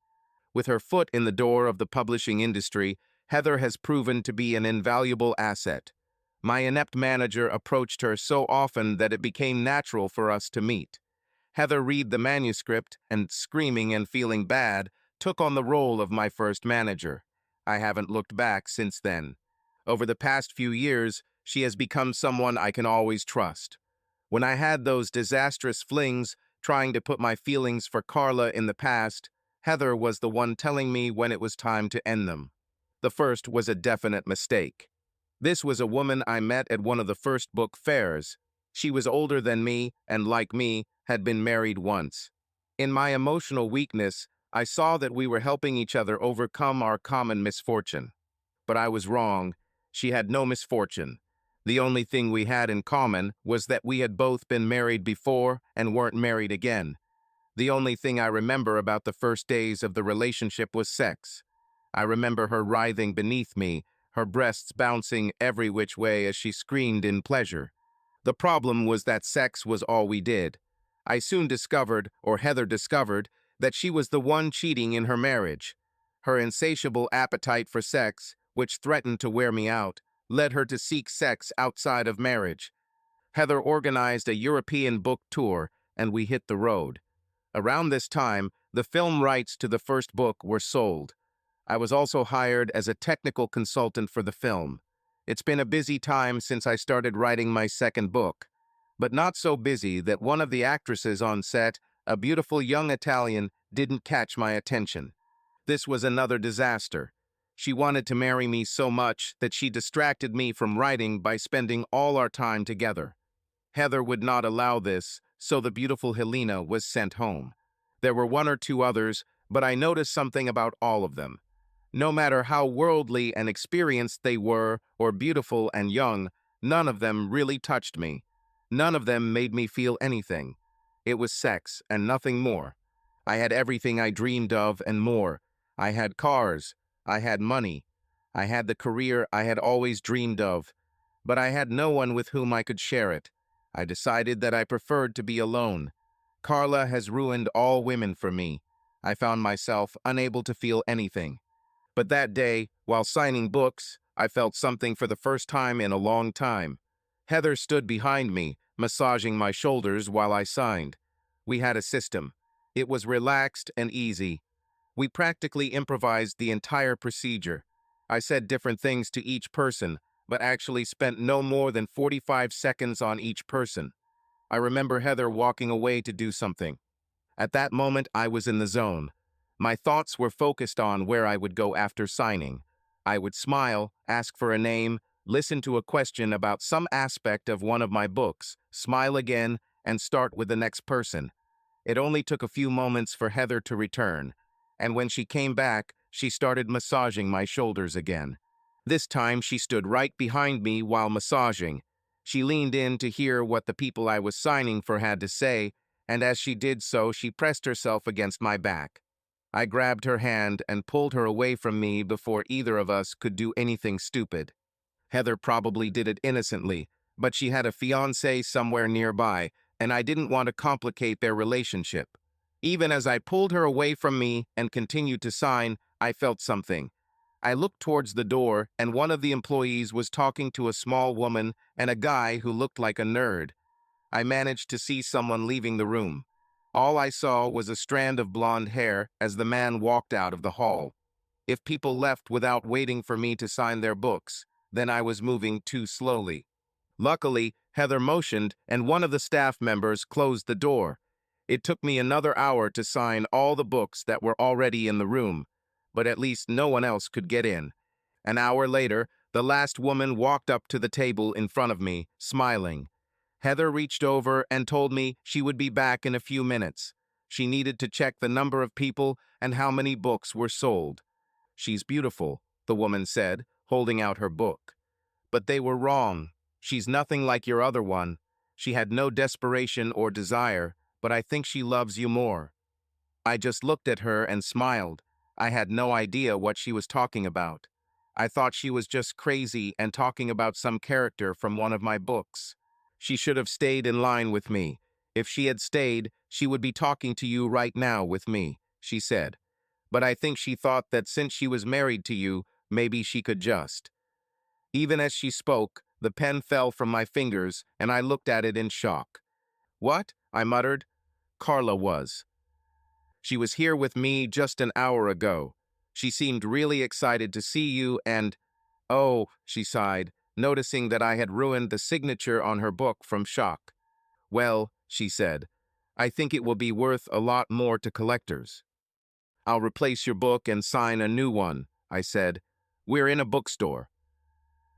With her foot in the door of the publishing industry, Heather has proven to be an invaluable asset. My inept manager approached her so often that it became natural for us to meet. Heather read the manuscript and, screaming and feeling bad, took on the role of my first manager. I haven't looked back since then. Over the past few years, she has become someone I can always trust. When I had those disastrous flings, trying to put my feelings for Carla in the past, Heather was the one telling me when it was time to end them. The first was a definite mistake. This was a woman I met at one of the first book fairs. She was older than me and, like me, had been married once. In my emotional weakness, I saw that we were helping each other overcome our common misfortune. But I was wrong. She had no misfortune. The only thing we had in common was that we had both been married before and weren't married again. The only thing I remember about the first days of the relationship was sex. I remember her writhing beneath me, her breasts bouncing every which way as she screamed in pleasure. The problem was that sex was all we did. I soon discovered, or Heather discovered, that she was the one cheating in her marriage. Her insatiable appetite for sex, which threatened to wear me out, led her to seek sex outside of marriage. Heather organized a European book tour, and we hit the road. Around this time, the film rights to the first book were sold. I was also hired as a technical consultant for the film. It's been a busy time since I started writing my second book, but not so busy that one of the actresses on set, a beautiful young Italian, didn't catch my attention. This was another disaster. She wanted to marry me so much that she distracted me from writing by spending all our time together. Heather would not allow this, so the beautiful Helena was sent home. There were one or two others, but I noticed something about all of them. No matter how worldly and experienced they were, or beautiful and young, none of them really touched me. None of them made me feel anything. It was sex and nothing more. I had everything I dreamed of and more. I had cars. I had money. I had the career I had always dreamed of. But I had no one with whom I could share it. I decided that I preferred to be alone. Carla has ruined all women for me. I found myself unable to feel anything. But that day, while signing books, I felt something for the first time in a long time. Heather stood behind me, massaging my shoulders while I signed. We had a system. It was relaxed and easy. We practically improvised the entire procedure. I said different things to each person, but actually spent no more than 45 seconds on each person. I remember Heather walking away to do something. At that moment, I was in the zone. My thoughts were focused on where I would go after signing. I would smile, ask for a name, listen to a question about some aspect of one of my books, smile again, and start with the next person. It only took a few moments for Heather to return, and when she came back, she started massaging my shoulders again. This time, she stood right behind me while massaging. She leaned in to hear what the people I was signing for had to say, and as she did so, she pressed herself against my back. I grabbed her hand and pulled her away from me before either of us could do anything stupid. Heather probably did it innocently, but she had a fiancé somewhere nearby, and I didn't want to complicate their relationship. Even as I pulled her away from me and continued to sign, I felt something. I looked towards the door, and one of the employees was talking to a small woman and a guy who looked like a nerd. I managed to see someone leaving the room. All I saw was a strand of blonde hair as the man walked out of the hall. If people left without waiting for me to sign their books, then I was moving too slowly. Luckily, Heather motioned, and one of the staff members closed the door. It took me another hour to sign all the books that were already in the room, but at least no one else could get in. An hour later, the last woman walked up to the table in front of me, smiling. Heather reached over and told me she would be back in a few minutes. She needed to check the number of people and how many books were sold. "She's beautiful," the woman said, holding out her book. "But they were wrong. She's nothing like your other one. She had no desperation or desire, but I think she loves you more." I just looked at her and smiled. I had no idea what she was talking about. I thought she was just crazy and talking about some character from one of my books. "She should have stayed in line with me. If she had stayed, she would be talking to you right now with me," she said. "But I think she thought that since she was married to you, maybe she could just." Even as she spoke, the pen fell from my fingers, and I looked at it in shock. "What?" I muttered. "Carla was. She was here with me just an hour ago. She seemed really excited to see you and—" "Oh," she sighed, noticing that I had ruined the signature on her book from shock. "Well," she said, "I think it will be worth a lot more to collectors." "I'll replace your book and sign a new one," I said. "We're in a bookstore."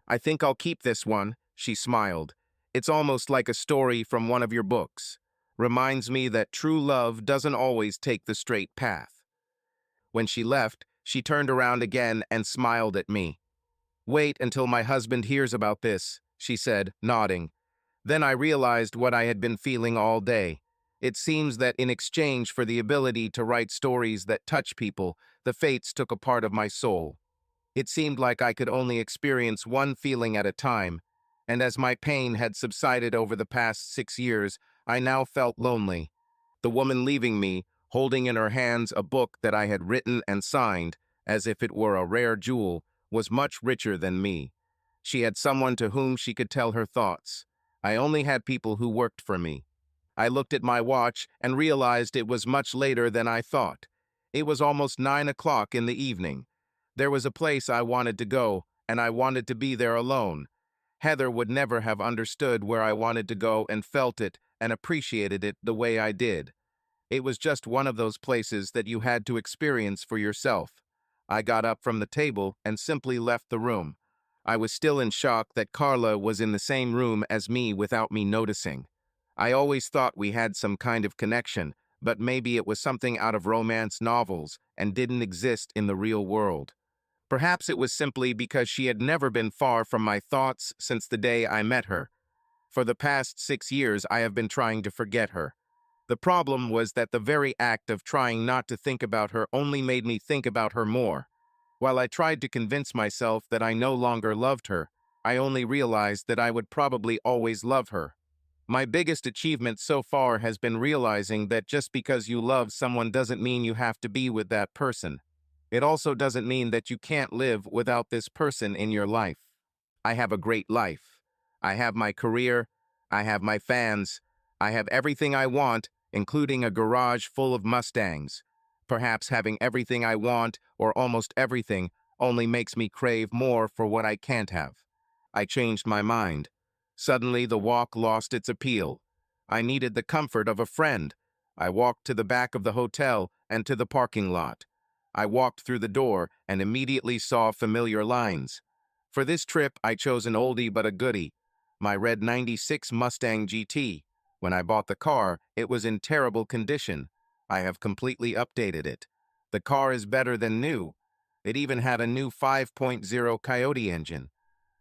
"I think I'll keep this one," she smiled. "It's almost like a story from one of your books. Reminds me that true love doesn't always take the straight path." When she left, she turned around again and smiled at me. "Wait until my husband hears about this," she said, nodding. Then I realized what I had been feeling all day. It seems that in exchange for the ability to write stories that touch people, the fates took a part of my soul. It seemed like I could only experience one feeling at a time, and as my pain had subsided over the past 6 years, I now felt lonely. The woman leaving me, holding in her hands a book that I had written and signed, as if it were a rare jewel, was much richer than me. She had someone to whom she could tell her thoughts. I only had people who worked for me. I looked at my watch and realized it was much later than I thought. It was almost 9 o'clock in the evening. There was a place I wanted to go, and I wanted to be there alone. Heather would never have understood where I wanted to go and felt it and appreciated it the way I did. It was just one of those places that you had to experience for yourself. I got up from the table and simply left the room. I was still in shock that Carla was in the same room as me without me noticing. I always thought we had some kind of connection, but maybe it was something out of romance novels and didn't exist in the real world. Perhaps it was simply because she had never been far from my thoughts since the day I met her. For the past 6 years, I have been trying to forget her. The problem was that the very act of trying not to think about her only made me think about her more. While I tried to convince myself that I no longer loved her, I only realized that I would probably always love her. My biggest achievement so far has been realizing that just because you love someone doesn't mean you have to be with that person. It also doesn't mean that you can't live without this person in your life. I have a great life. I have my career. I have my fans. I have everything I want, including a garage full of Mustangs. Perhaps having everything I want, or almost everything, only makes me crave more for what I can't have. I changed my mind. Suddenly, the walk lost its appeal. I needed the comfort of a friend. I walked to the back of the hotel and to the parking lot. I walked through the door and immediately saw familiar lines. For this trip, I chose an oldie but a goodie, my red '96 Mustang GT. When I bought the car, it was in terrible condition. I have completely updated it. The car is better than new. It even had a new 5.0 Coyote engine.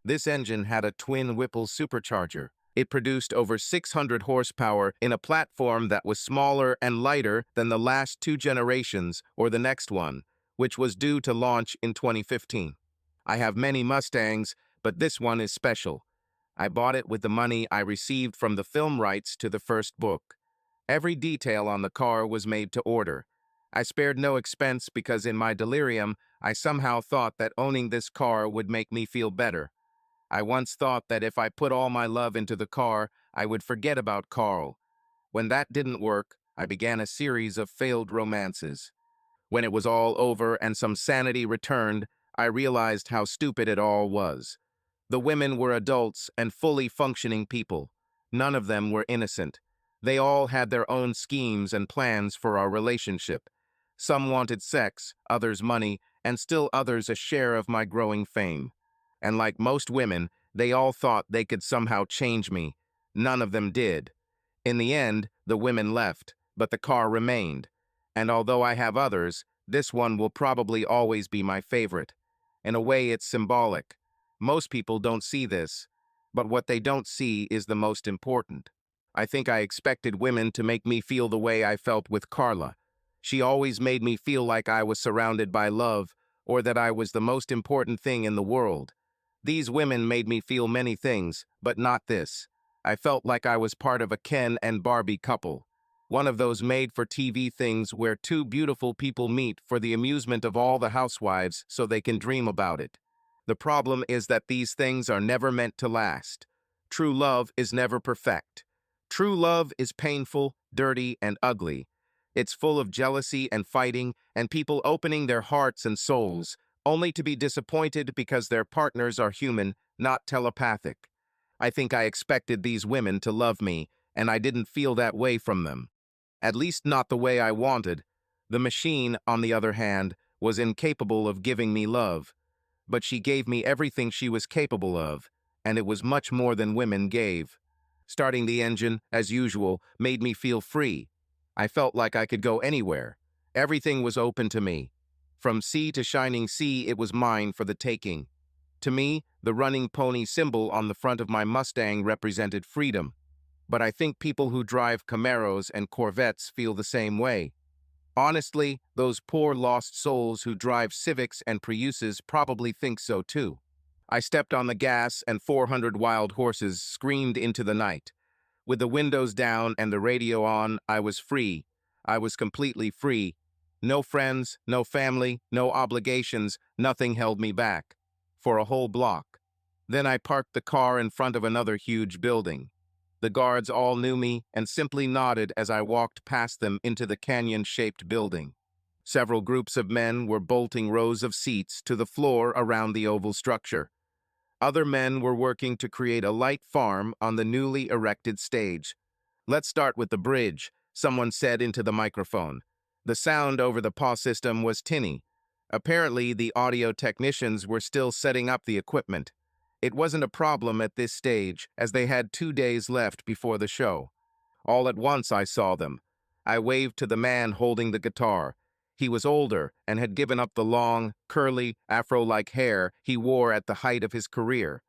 This engine had a twin Whipple supercharger. It produced over 600 horsepower in a platform that was smaller and lighter than the last two generations or the next one, which was due to launch in 2015. I have many Mustangs, but this one is special. I bought it with the money I received from the film rights to the first book. Every detail on the car was made to order. I spared no expense because in my delirium, I somehow thought that owning this car would make me feel better. I once thought that if I put all my love into the car, I would forget about Carl. When that didn't work, I began a series of failed romances. When it was all over and some sanity returned, I realized how stupid it all was. The women were adults and fully functioning people. None of them were innocent. They all had their own schemes and plans for our relationship. Some wanted sex, others money, and still others a share of my growing fame. And like most women, they all thought they could somehow change me. None of them did. In the end, the women left, but the car remained. And although I have others, this one will probably always be my favorite. In a way, it's symbolic. Most people don't see this, but what they don't see is the most important. I think I expected women to make me feel the way I felt with Carla. She always made me feel like I was surrounded by love, or that I was the most important thing in the world. These women made me feel many things, but not this. I felt like I was part of a Ken and Barbie couple. One of those made-for-TV things where two beautiful people meet for the amusement of all the housewives so they can dream about it. The problem is that these things are never meant to last. True love is never perfect. True love is painful, dirty, and ugly. It's full of jealousy and fighting and people opening their hearts and souls, only to be disappointed because their partners are human, not telepathic. I think I expected these women to love me, and I didn't feel that way from them. At least not the way I wanted. The machine, on the other hand, was incapable of giving me love. But she gave me everything she was capable of, and it was much more than women gave. Starting the engine, as usual, made me feel free. I felt like I could go anywhere. Everything was open to me. From sea to shining sea, it was mine for the taking. To me, the running pony symbol on the front of my Mustang represented freedom. But I think people who drive Camaros and Corvettes feel the same way. Honestly, those poor lost souls who drive Civics and Priuses probably think so too. I stepped on the gas and 400 wild horses screamed into the night. With the windows down and the radio on, I was free. I was completely free. No friends, no family, no obligations, nothing held me back. For a whole block. Then I parked the car in front of another huge building. The guards all knew me and simply nodded as I walked past them into the canyon-shaped building. Several groups of men were bolting rows of seats to the floor around the oval structure. Other men were working to create a light farm on the newly erected stage. "Let's start with the bridge," someone said into the microphone. The sound over the PA system was tinny. Apparently, the audio technicians were still setting up the equipment. It wasn't a problem at this stage, as they had 2 days left before the show. All at once I saw them. I waved to the man holding the guitar. He was older and had given up the long, curly, afro-like hair he wore at the height of his career.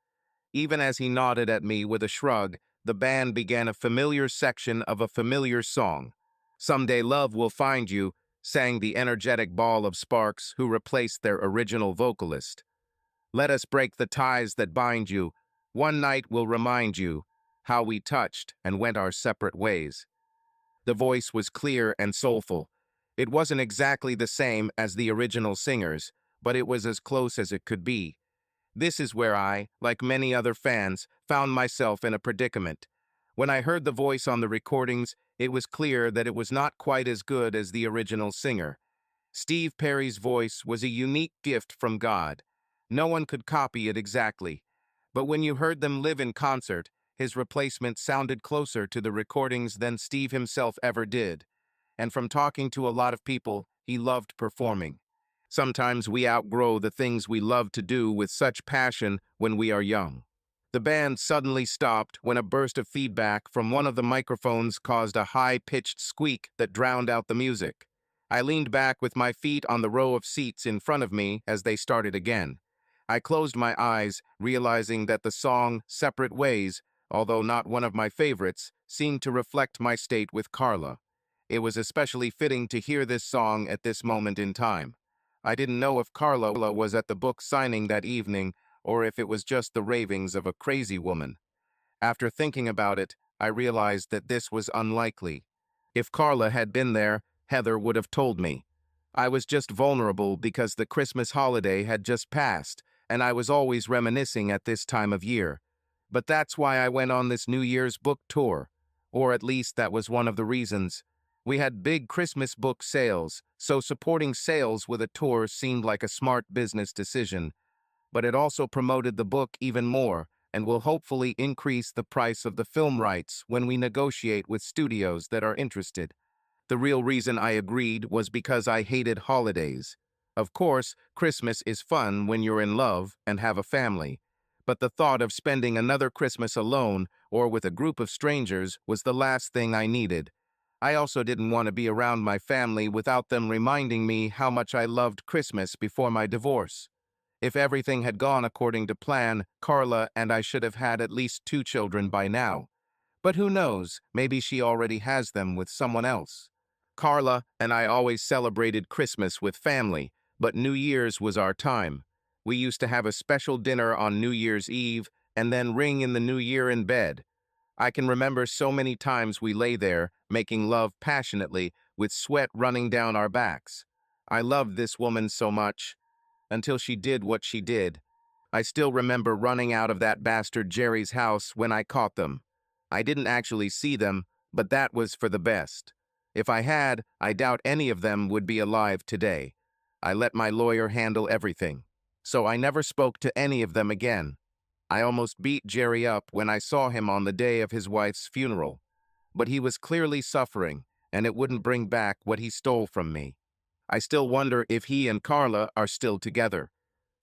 Even as he nodded at me with a shrug, the band began a familiar section of a familiar song. "Someday Love Will Find You," sang the energetic ball of sparks who replaced their original vocalist. "Let us break the ties that bind you. One night will remind you how we touched and went our separate ways." The voice was clear and soulful. It wasn't exactly the same as the original singers, but it was as close as it could be. This is where I, like many other fans, found myself in a predicament. When I heard the voice on the recordings, it was clear that it was not quite as good as the original singer. Steve Perry's voice was a unique gift from God. No one could copy it exactly. But when you heard them live in concert, his replacement sounded closer to the recordings than Steve himself ever did. And from talking to a lot of people, he loved performing. Sometimes we outgrow the things we love to do with such passion when we are young. The band suddenly stopped when a burst of feedback from one of the microphones caused a high-pitched squeak that drowned out the music. I leaned back with my feet on the row of seats in front of me as they started again. I closed my eyes, realizing that the song Separate Ways, although not one of my favorites, seemed to reflect my state with Carla. It was especially fitting to hear this song at this moment in time. I didn't know if Carla was at the book signing that evening or if it was just the ravings of a crazy woman. After thinking about it, I realized that this was unlikely. If Carla had been there, Heather would have told me. I was just vulnerable because the Christmas holiday had just passed, and I was always reminiscing at this time of year. But that's why I went on this New Year's book tour. Or at least that was one of the reasons. We had big Christmas book sales, so supporting sales with a tour seemed like a smart business decision. But it also promoted the book even more and will hopefully increase the price of the film rights when we negotiate with studios that are interested. The real reason I agreed was because I hated holidays. Of course, Christmas is fun when you're in love and have a family, but the thought of spending another Christmas alone or with a group of strangers was the last thing I needed. I also didn't want to be around my family without them reminding me how much I loved Christmas before my divorce. If everything had gone according to plan, Carla and I should have had at least 2 children by now. But who knows, maybe she already has them with someone else. Carla and I always celebrated Christmas with family, but New Year's was our time. We used to have a special dinner on New Year's Eve and then ring in the New Year in bed. I can remember so many times we lay there, making love passionately, with sweat running down our backs. I loved this woman so much, until she did what she did. I still remember running out of that bastard Jerry's house when I caught them. I didn't actually see them, but that was for the best. If I had, I doubt any of them would be alive today. I let my lawyer handle everything, so I never spoke to any of them again. I almost beat Jerry up when I saw him on the day of his wife's funeral, but he was clearly suffering, and it wouldn't bring back what he stole from me. I still wonder if he and Carla are still together.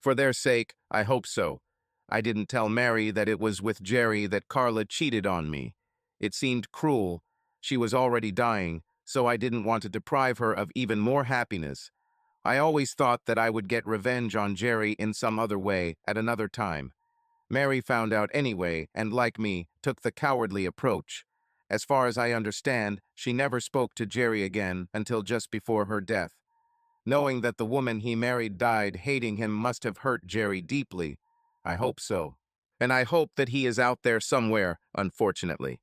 For their sake, I hope so. I didn't tell Mary that it was with Jerry that Carla cheated on me. It seemed cruel. She was already dying, so I didn't want to deprive her of even more happiness. I always thought that I would get revenge on Jerry in some other way at another time. Mary found out anyway, and like me, took the cowardly approach. As far as I understand, she never spoke to Jerry again until just before her death. Knowing that the woman he married died hating him must have hurt Jerry deeply. I hope so. And I hope that he is out there somewhere, unfortunately.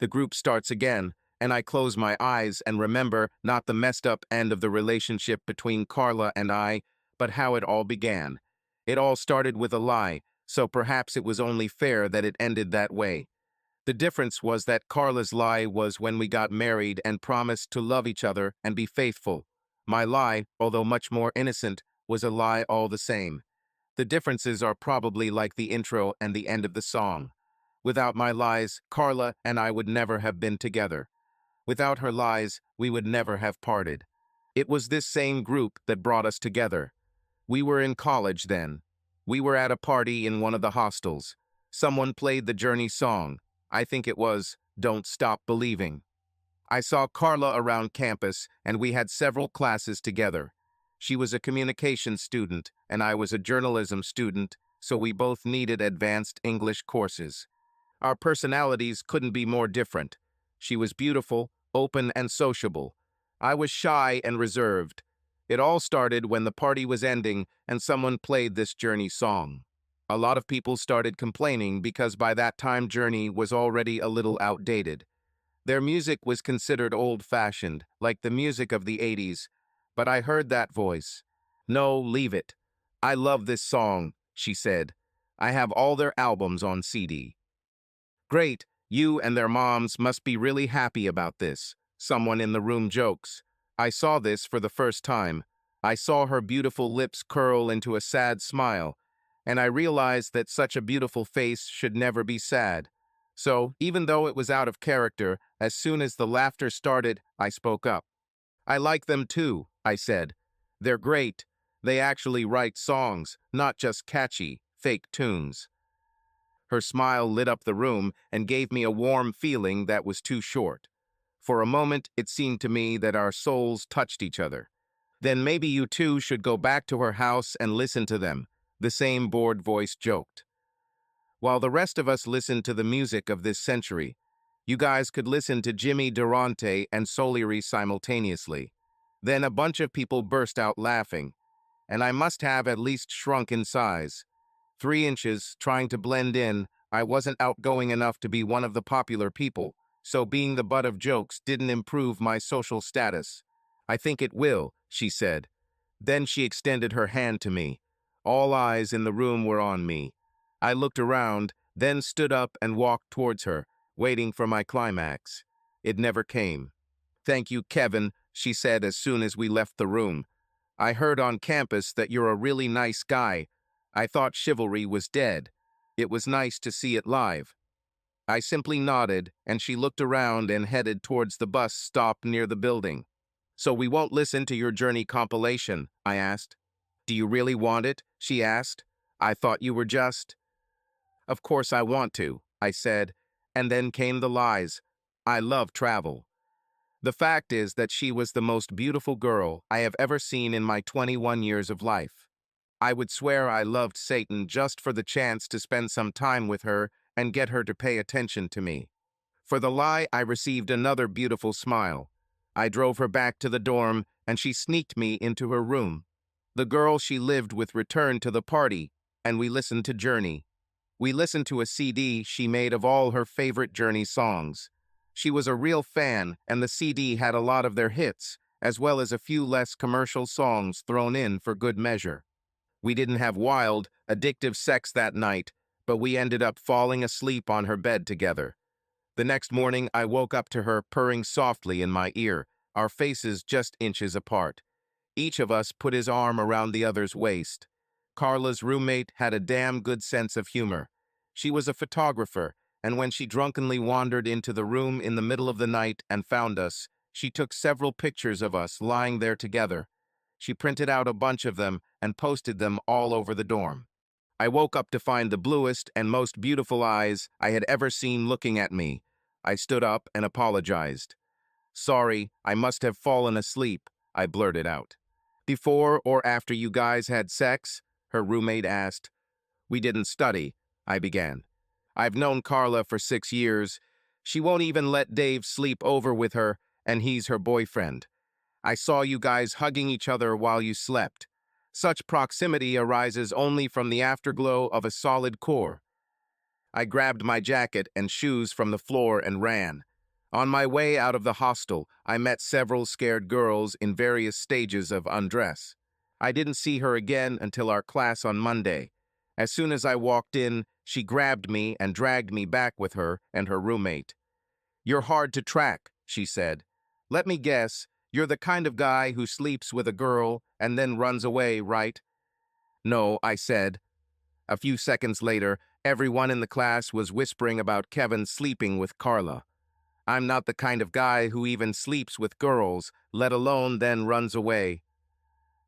The group starts again, and I close my eyes and remember not the messed up end of the relationship between Carla and I, but how it all began. It all started with a lie, so perhaps it was only fair that it ended that way. The difference was that Carla's lie was when we got married and promised to love each other and be faithful. My lie, although much more innocent, was a lie all the same. The differences are probably like the intro and the end of the song. Without my lies, Carla and I would never have been together. Without her lies, we would never have parted. It was this same group that brought us together. We were in college then. We were at a party in one of the hostels. Someone played the Journey song. I think it was Don't Stop Believing. I saw Carla around campus, and we had several classes together. She was a communications student, and I was a journalism student, so we both needed advanced English courses. Our personalities couldn't be more different. She was beautiful, open, and sociable. I was shy and reserved. It all started when the party was ending and someone played this Journey song. A lot of people started complaining because by that time Journey was already a little outdated. Their music was considered old-fashioned, like the music of the 80s, but I heard that voice. "No, leave it. I love this song," she said. "I have all their albums on CD." "Great, you and their moms must be really happy about this," someone in the room jokes. I saw this for the first time. I saw her beautiful lips curl into a sad smile, and I realized that such a beautiful face should never be sad. So, even though it was out of character, as soon as the laughter started, I spoke up. "I like them too," I said. "They're great. They actually write songs, not just catchy, fake tunes. Her smile lit up the room and gave me a warm feeling that was too short. For a moment, it seemed to me that our souls touched each other. Then maybe you two should go back to her house and listen to them, the same bored voice joked. While the rest of us listened to the music of this century, you guys could listen to Jimmy Durante and Solieri simultaneously. Then a bunch of people burst out laughing, and I must have at least shrunk in size. 3 inches, trying to blend in, I wasn't outgoing enough to be one of the popular people, so being the butt of jokes didn't improve my social status. I think it will, she said. Then she extended her hand to me. All eyes in the room were on me. I looked around, then stood up and walked towards her, waiting for my climax. It never came. "Thank you, Kevin," she said as soon as we left the room. "I heard on campus that you're a really nice guy. I thought chivalry was dead. It was nice to see it live." I simply nodded, and she looked around and headed towards the bus stop near the building. "So we won't listen to your journey compilation?" I asked. "Do you really want it?" she asked. "I thought you were just—" "Of course I want to," I said, and then came the lies. I love travel. The fact is that she was the most beautiful girl I have ever seen in my 21 years of life. I would swear I loved Satan just for the chance to spend some time with her and get her to pay attention to me. For the lie, I received another beautiful smile. I drove her back to the dorm, and she sneaked me into her room. The girl she lived with returned to the party, and we listened to Journey. We listened to a CD she made of all her favorite Journey songs. She was a real fan, and the CD had a lot of their hits, as well as a few less commercial songs thrown in for good measure. We didn't have wild, addictive sex that night, but we ended up falling asleep on her bed together. The next morning, I woke up to her purring softly in my ear, our faces just inches apart. Each of us put his arm around the other's waist. Carla's roommate had a damn good sense of humor. She was a photographer, and when she drunkenly wandered into the room in the middle of the night and found us, she took several pictures of us lying there together. She printed out a bunch of them and posted them all over the dorm. I woke up to find the bluest and most beautiful eyes I had ever seen looking at me. I stood up and apologized. "Sorry, I must have fallen asleep," I blurted out. "Before or after you guys had sex?" her roommate asked. "We didn't study," I began. "I've known Carla for 6 years. She won't even let Dave sleep over with her, and he's her boyfriend. I saw you guys hugging each other while you slept. Such proximity arises only from the afterglow of a solid core." I grabbed my jacket and shoes from the floor and ran. On my way out of the hostel, I met several scared girls in various stages of undress. I didn't see her again until our class on Monday. As soon as I walked in, she grabbed me and dragged me back with her and her roommate. "You're hard to track," she said. "Let me guess, you're the kind of guy who sleeps with a girl and then runs away, right?" "No," I said. A few seconds later, everyone in the class was whispering about Kevin sleeping with Carla. I'm not the kind of guy who even sleeps with girls, let alone then runs away.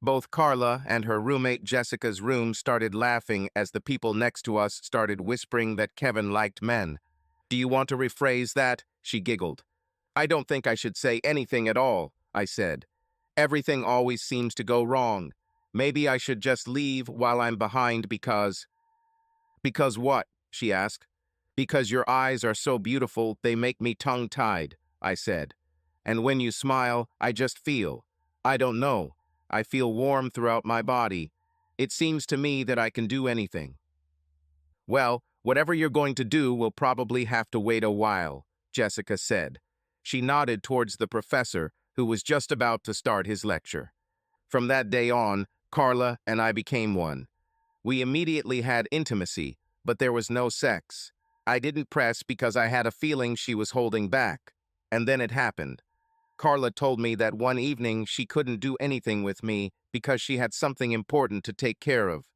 Both Carla and her roommate Jessica's room started laughing as the people next to us started whispering that Kevin liked men. "Do you want to rephrase that?" she giggled. "I don't think I should say anything at all," I said. "Everything always seems to go wrong. Maybe I should just leave while I'm behind because—" "Because what?" she asked. "Because your eyes are so beautiful they make me tongue-tied," I said. "And when you smile, I just feel. I don't know. I feel warm throughout my body. It seems to me that I can do anything." "Well, whatever you're going to do will probably have to wait a while," Jessica said. She nodded towards the professor, who was just about to start his lecture. From that day on, Carla and I became one. We immediately had intimacy, but there was no sex. I didn't press because I had a feeling she was holding back. And then it happened. Carla told me that one evening she couldn't do anything with me because she had something important to take care of.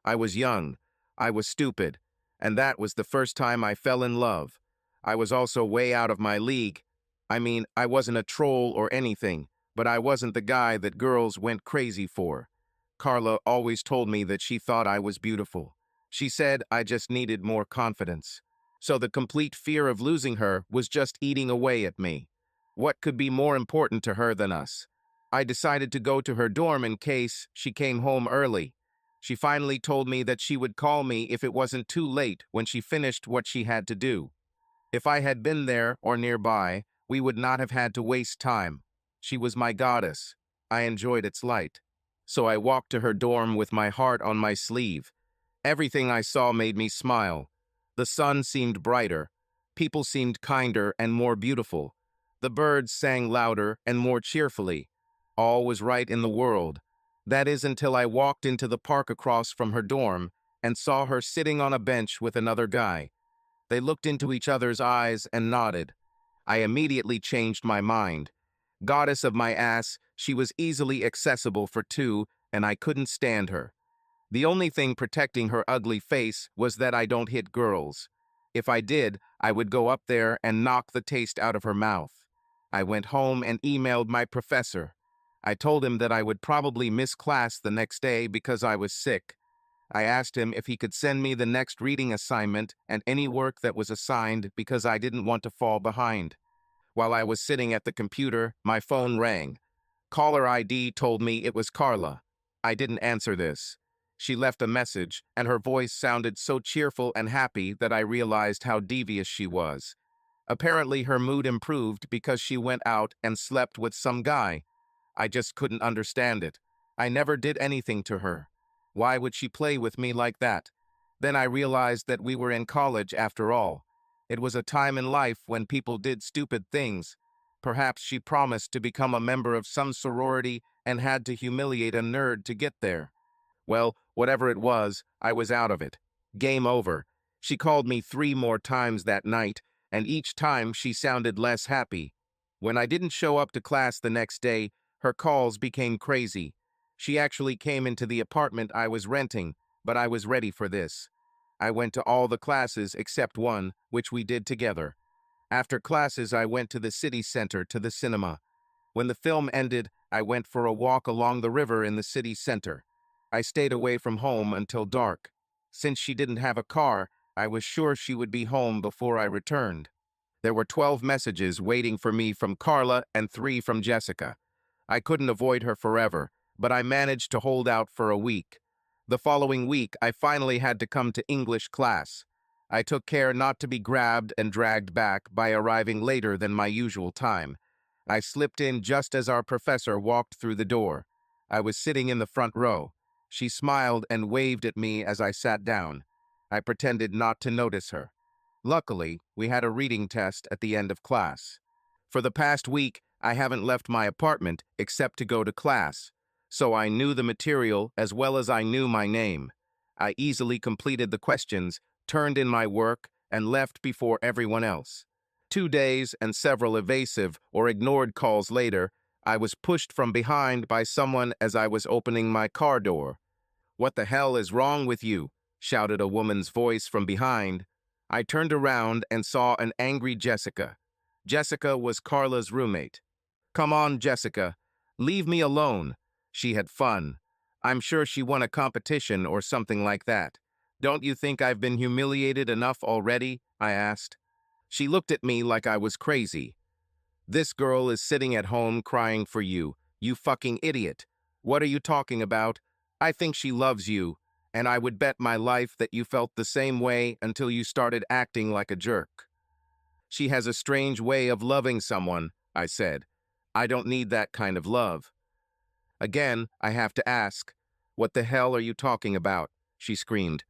I was young. I was stupid. And that was the first time I fell in love. I was also way out of my league. I mean, I wasn't a troll or anything, but I wasn't the guy that girls went crazy for. Carla always told me that she thought I was beautiful. She said I just needed more confidence. So the complete fear of losing her was just eating away at me. What could be more important to her than us? I decided to go to her dorm in case she came home early. She finally told me that she would call me if it wasn't too late when she finished what she had to do. If I had been there or nearby, we would not have had to waste time. She was my goddess. I enjoyed its light. So I walked to her dorm with my heart on my sleeve. Everything I saw made me smile. The sun seemed brighter. People seemed kinder and more beautiful. The birds sang louder and more cheerfully. All was right in the world. That is until I walked into the park across from her dorm and saw her sitting on a bench with another guy. They looked into each other's eyes and nodded. I immediately changed my mind. Goddess of my ass, she was easily accessible for two, and I couldn't stand her. The only thing protecting her ugly face was that I don't hit girls. If I did, I would go up there and knock the taste out of her mouth. I went home and emailed my professor. I told him that I would probably miss class the next day because I was sick. I asked him if he could send me the next reading assignment and any work that was assigned because I didn't want to fall behind. While I was sitting at the computer, my phone rang. Caller ID told me it was Carla. I didn't answer this. She left a message, and her voice sounded so cheerful and happy that I realized how devious she was. Apparently, her mood improved because she went out and slept with some guy. I just couldn't understand it. I never did anything to her. Why would she play with me like that? Then I realized that we were in college after all. It was a time in life when people did stupid things. Perhaps she promised to become a member of some sorority and had to humiliate a nerd to get there. Well, whatever it was, I was out of it. Game over. She called me 3 more times that night, and each time she sounded less happy. When I didn't show up to class the next day, her calls became crazy. She actually came into the apartment I was renting, but I was ready for this. I went to all the classes except one, which we did together. After classes, I went to the city center to the cinema. When the film ended, I went for a walk along the river in the city center. I stayed away from home until dark. Since she didn't have a car, I was sure she would be home before I returned. There were 12 messages waiting for me from Carla and 3 from Jessica. I couldn't avoid her forever, but I managed to hold out for a week. The following week, I finally had to come to English class. I took care not to be grabbed and dragged back by arriving later than my usual time. I slipped in just as our professor walked through the door. I was sitting in the front row. She smiled and waved at me as I sat down. I pretended not to notice her. Luckily, we had a reading test at the end of class. For the past week, I haven't left my apartment except to go to class, so I knew the material as well as I knew my name. I easily completed the questions, turned in my work, and left before everyone else. 2 days and several evasive or ignored calls later, I was pushed from behind by someone as I was opening my car door. "What the hell is wrong with you?" shouted a woman's voice from behind. I turned around and saw an angry Jessica. Jessica was Carla's roommate. "Come on, Jessica. Leave me alone." She had fun. I'm sure she won a competition or something like that. "Don't you think I've been humiliated enough already?" I asked. She looked at me like I was crazy. "This girl is sitting at home crying for you, you fucking idiot. What are you talking about? I think she loves you, and I would bet my life that you felt the same way until you started acting like a jerk." "She has a strange way of loving someone," I said. "I don't need that kind of love." Again, I have to ask, "What the hell are you talking about?" she screamed.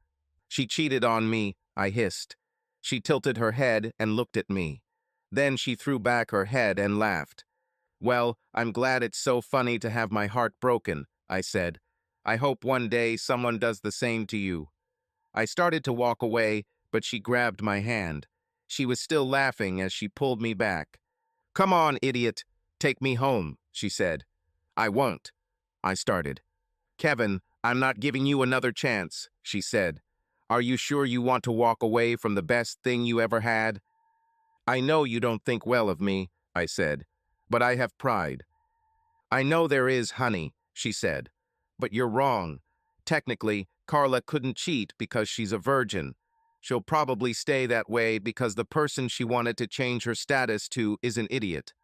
"She cheated on me," I hissed. She tilted her head and looked at me. Then she threw back her head and laughed. "Well, I'm glad it's so funny to have my heart broken," I said. "I hope one day someone does the same to you." I started to walk away, but she grabbed my hand. She was still laughing as she pulled me back. "Come on, idiot. Take me home," she said. "I won't," I started. "Kevin, I'm not giving you another chance," she said. "Are you sure you want to walk away from the best thing you ever had?" "I know you don't think well of me," I said, "but I have pride." "I know there is, honey," she said. But you're wrong. Technically, Carla couldn't cheat because she's a virgin. She'll probably stay that way because the person she wanted to change her status to is an idiot.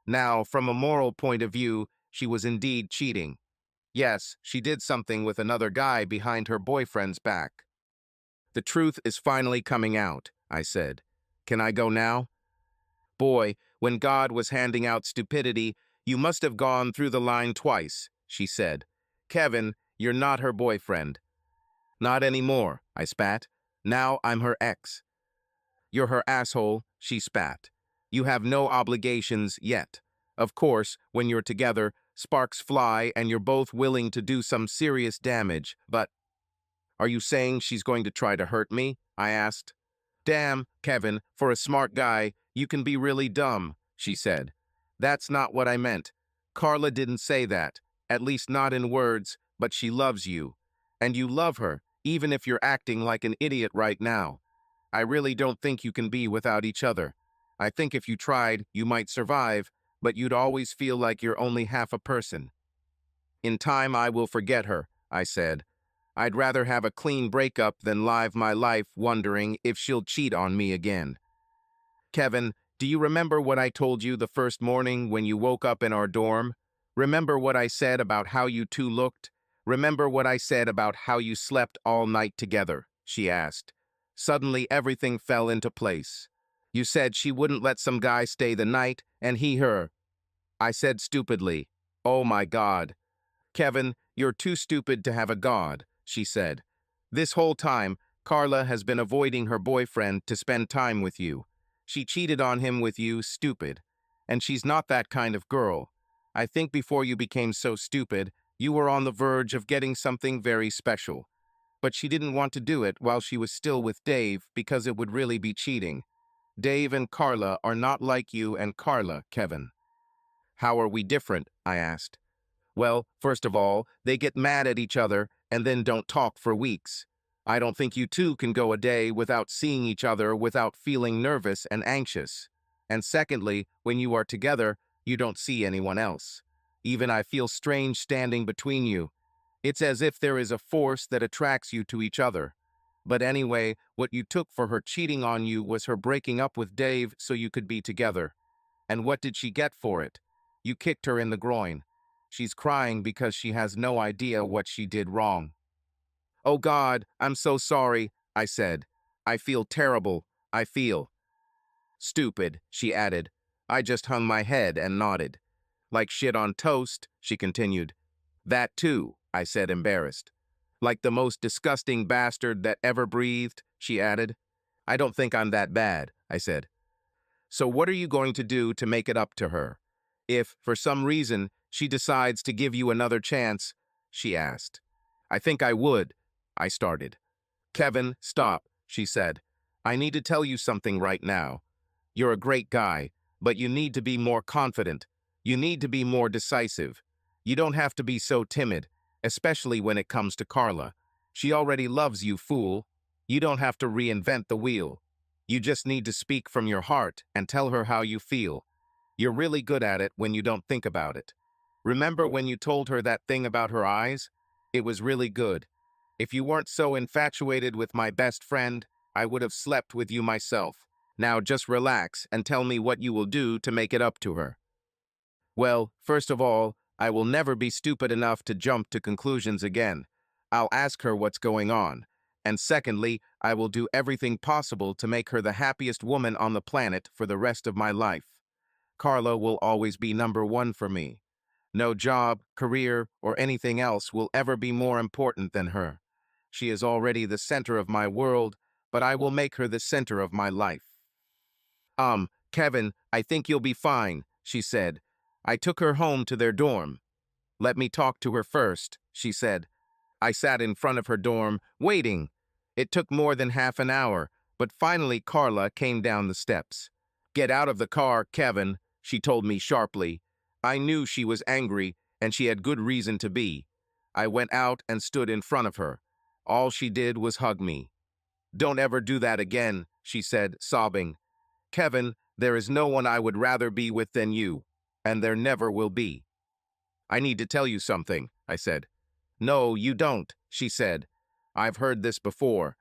Now, from a moral point of view, she was indeed cheating. Yes, she did something with another guy behind her boyfriend's back. The truth is finally coming out, I said. Can I go now? Boy, when God was handing out stupidity, you must have gone through the line twice, she said. Kevin, you're not her boyfriend. Not anymore, I spat. Now I'm her ex. You're her asshole, she spat. You have no obligations yet. Of course, when you're together, sparks fly and you're both willing to do some serious damage, but are you saying she's going to try to hurt me? I asked. Damn, Kevin, for a smart guy, you can be really dumb, she said. That's not what I meant. Carla didn't say that, at least not in words, but she loves you. And you love her, even if you're acting like an idiot right now. I really don't think you can be without each other. I think if you tried, you might survive, but you'd always feel like you're only half a person. In time, I will forget her, I said. I'd rather have a clean breakup than live my life wondering if she'll cheat on me again. Kevin, do you remember what I told you the first morning when you woke up in our dorm? Remember what I said about how you two looked? Remember what I said about how you slept all night together? She asked. Suddenly everything fell into place. You said she wouldn't let some guy stay the night, and he her. I said stupidly, "Oh my God." Kevin, you're too stupid to have a god, she said. This whole time, Carla has been avoiding her boyfriend to spend time with you. She cheated on him with you, stupid. And she's not that kind of girl. I think before you became so stupid, you were on the verge of getting something very special. But she didn't want to do it while she was still with Dave because it would really be cheating. Dave and Carla are not like you and Carla, Kevin. How are we different? I asked. Well, first of all, they get mad at each other and then don't talk for weeks. I don't think you two can go a day without seeing each other without feeling nervous and anxious. And secondly, when you are together, you don't see anyone else. Even I feel strange standing between you. It's as if there is a force that attracts you to each other. But anyway, what you took for her cheating on you was her breaking up with Dave so you could be together. And what did she get for it? You kicked her in the groin. She's crying because she has no idea what she did wrong. Oh God, I'm so sorry, I said. I feel terrible. I feel stupid, she added. I just hung my head and nodded. Like shit on toast, she continued. That too, I said, embarrassed. Like the most disgusting bastard that ever breathed, she added. I don't think I'm that bad, I said. So what are you going to do to make it up to her? If, for some reason, she decides to give you another chance, she asked. I think I would, I started. Kevin, stop, she said. I need to tell you something right now. You're a great guy, but you need to be more confident. You need to be more decisive. You don't have to be so timid, especially when it comes to Carla. She already loves you, fool. You don't have to reinvent the wheel. You just need to speak from your heart and tell her how you feel. You're really good at it when you don't think about it. Remember when you told her that thing about her eyes? It was really good. If you weren't so infatuated with my best friend, I would have slept with you myself. Now just relax and tell me what you will do to make it up to her. Well, first of all, I will never be stupid enough to jump to conclusions again. I'll ask her what's going on. And secondly, I will do everything possible to make her the happiest woman on the planet for the rest of my life. Carla will always be number one for me. No job, career, or anything else will ever be more important than her. She is already the center of my world, but I will make her the center of my life. Kevin, I think you'll be fine, she said. I took her home to their dorm. Let me talk to her first, she said. I sat in front of her dorm, waiting. It took more than half an hour, but finally Carla came down the steps. Get out of the car, Kevin, she told me sharply. I knew she was angry, and she had good reason to be. I went out and stood in front of her. All she did was hug me. Don't ever do that again, she said, sobbing. Kevin, there is no one I would rather be with than you, and there never will be. I need to tell you something, I said. No, you don't, she said. I've heard this before.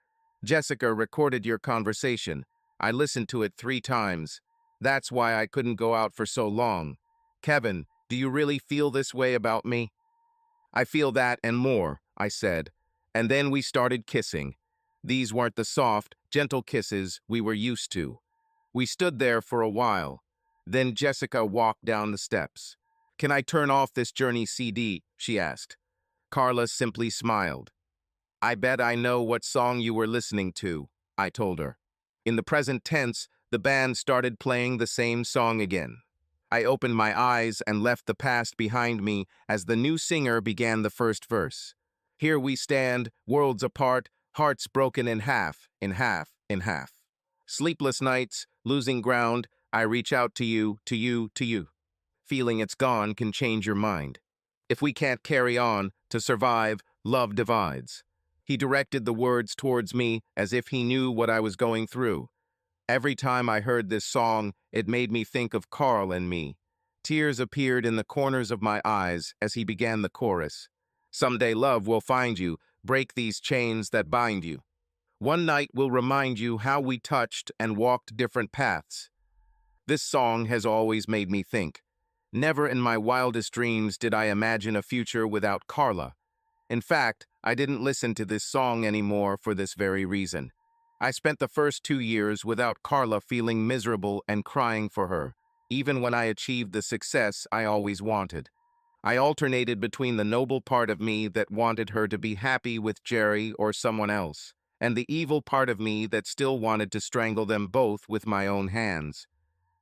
Jessica recorded your conversation. I listened to it 3 times. That's why I couldn't go out for so long. Kevin, do you really feel this way about me? I feel that and more, I said. And then we started kissing. These weren't the soft, gentle kisses we were used to. We stood there for a while. Then Jessica walked down the steps. Can I turn off this Journey CD? She asked. Carla simply smiled. I bet I know what song you were listening to, I told her. In the present tense, the band started playing the same song again. I opened my eyes and left the past behind me as the new singer began the first verse. Here we stand, worlds apart, hearts broken in half, in half, in half. Sleepless nights, losing ground, I reach out to you, to you, to you. Feeling it's gone can change your mind. If we can't carry on, to survive, love divides. He directed the words towards me as if he knew what I was going through. Every time I heard this song, it made me think of Carl and me. Tears appeared in the corners of my eyes as he began the chorus. Someday love will find you, break these chains that bind you. One night will remind you how we touched and walked different paths. This song has always made me think. Never in my wildest dreams did I imagine a future without Carla. In fact, I didn't listen to this song anymore for this very reason. I spent the first 2 years without Carla feeling miserable and crying for her, even when I achieved the success I always wanted. I alternated between the noble part of me that wanted her to be happy with Jerry or someone else, and the evil part of me that still wanted to strangle them both with my own hands.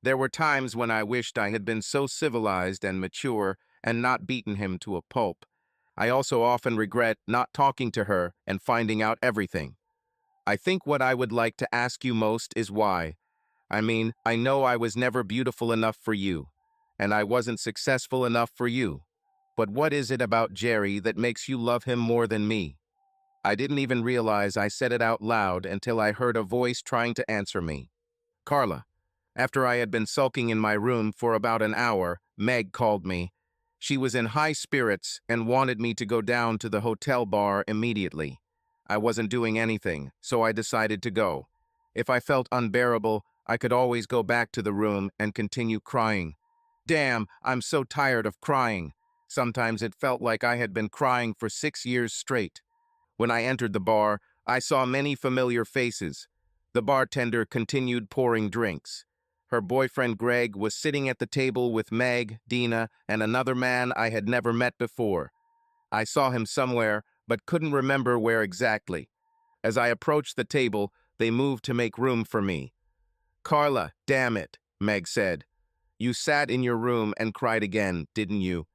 There were times when I wished I had been so civilized and mature and not beaten him to a pulp. I also often regret not talking to her and finding out everything. I think what I would like to ask you most is why. I mean, I know I was never beautiful enough for you, and I wasn't successful enough for you. But what is it about Jerry that makes you love him more than me? I didn't even realize I said it out loud until I heard a voice trying to answer me. Carla. After I had been sulking in my room for about an hour, Meg called me. She was in high spirits and wanted me to go down to the hotel bar immediately. I wasn't doing anything, so I decided to go. If I felt unbearable, I could always go back to the room and continue crying. Damn, I'm so tired of crying. Sometimes it felt like I had been crying for 6 years straight. When I entered the bar, I saw many familiar faces. The bartender continued pouring drinks. Her boyfriend Greg was sitting at the table with Meg, Dina, and another man I had never met before. I saw him somewhere, but couldn't remember where exactly. As I approached the table, they moved to make room for me. Carla, damn it, Meg said. You sat in your room and cried again, didn't you?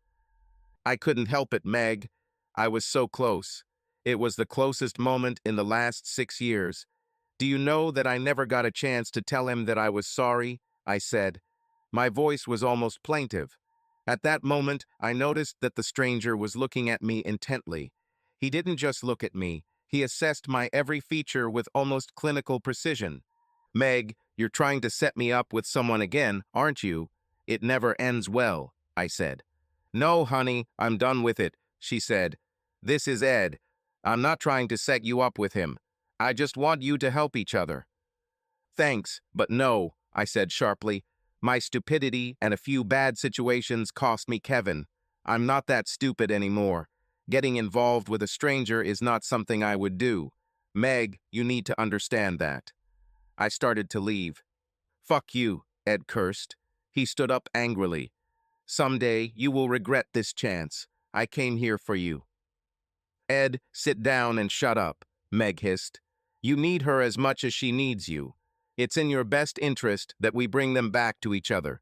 I couldn't help it, Meg. I was so close. It was the closest moment in the last 6 years. Do you know that I never got a chance to tell him that I was sorry? I said. My voice was almost plaintive. At that moment, I noticed that the stranger was looking at me intently. He didn't just look at me. He assessed my every feature with almost clinical precision. Meg, you're trying to set me up with someone again, aren't you? It never ends well, I said. No, honey, I'm done with it, she said. This is Ed. I'm not trying to set you up with him. I just want you to help each other. Thanks, but no, I said sharply. My stupidity and a few bad situations cost me Kevin. I'm not that stupid anymore. Getting involved with a stranger is not something I would do. Meg, you need to understand that. I started to leave. Fuck you, Ed cursed. He stood up angrily. Someday you will regret this chance. I came here for you. Ed, sit down and shut up, Meg hissed. You need her as much as she needs you. It's in your best interest that we bring them back to each other.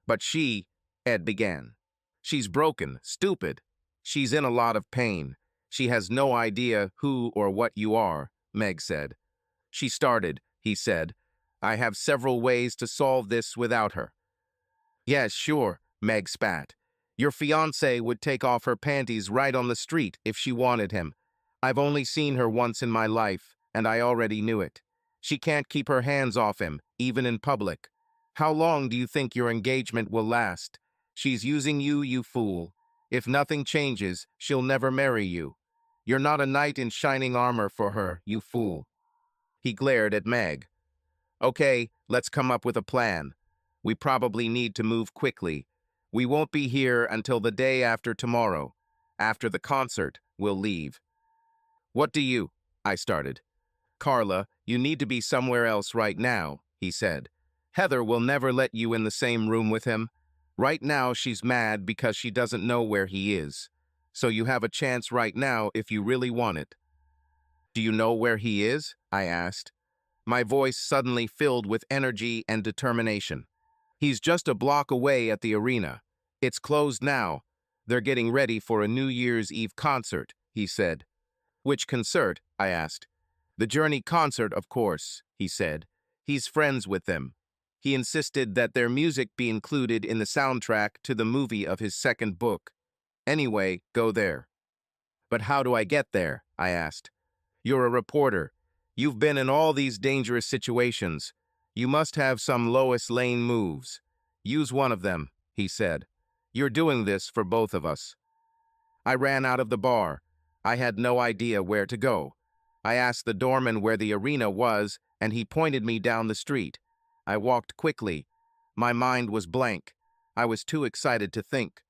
But she, Ed began. She's broken, stupid. She's in a lot of pain. She has no idea who or what you are, Meg said. She started, he said. I have several ways to solve this without her. Yes, sure, Meg spat. Your fiancée would take off her panties right on the street if she wanted him. I've only seen her once in my life, and I already knew it. She can't keep her hands off him, even in public. How long do you think your engagement will last? She's using you, you fool. If nothing changes, she'll never marry you. You're not a knight in shining armor for her, you fool. He glared at Meg. Okay, let's come up with a plan. We probably need to move quickly. We won't be here until the day after tomorrow. After the concert, we'll leave. What do you? I started. Carla, you need to be somewhere else right now, he said. Heather will never let you in the same room with him. Right now, she's mad because she doesn't know where he is. So you have a chance right now if you really want it. Do you know where he is? I asked. My voice suddenly filled with energy and determination. He's just a block away at the arena. It's closed now. They're getting ready for a New Year's Eve concert, he said. Which concert? I asked. The Journey concert, of course, he said. He's friends with them. He insisted that their music be included in the soundtrack to the movie of his second book. Anyway, go there. But how do I get there? I asked. You're a reporter. You've been in all these dangerous situations. You must have some Lois Lane moves. Use one of them, he said. You're doing this for both of us. I ran out of the bar. I had no idea where to go. I asked the doorman where the arena was, and he pointed me down the street. I walked quickly. My mind was blank. I was too excited to think.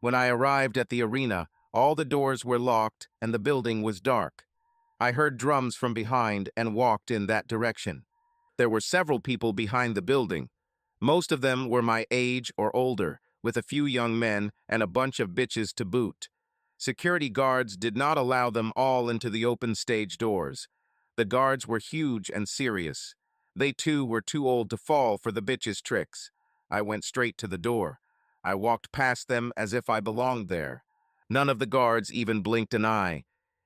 When I arrived at the arena, all the doors were locked and the building was dark. I heard drums from behind and walked in that direction. There were several people behind the building. Most of them were my age or older, with a few young men and a bunch of bitches to boot. Security guards did not allow them all into the open stage doors. The guards were huge and serious. They too were too old to fall for the bitches' tricks. I went straight to the door. I walked past them as if I belonged there. None of the guards even blinked an eye.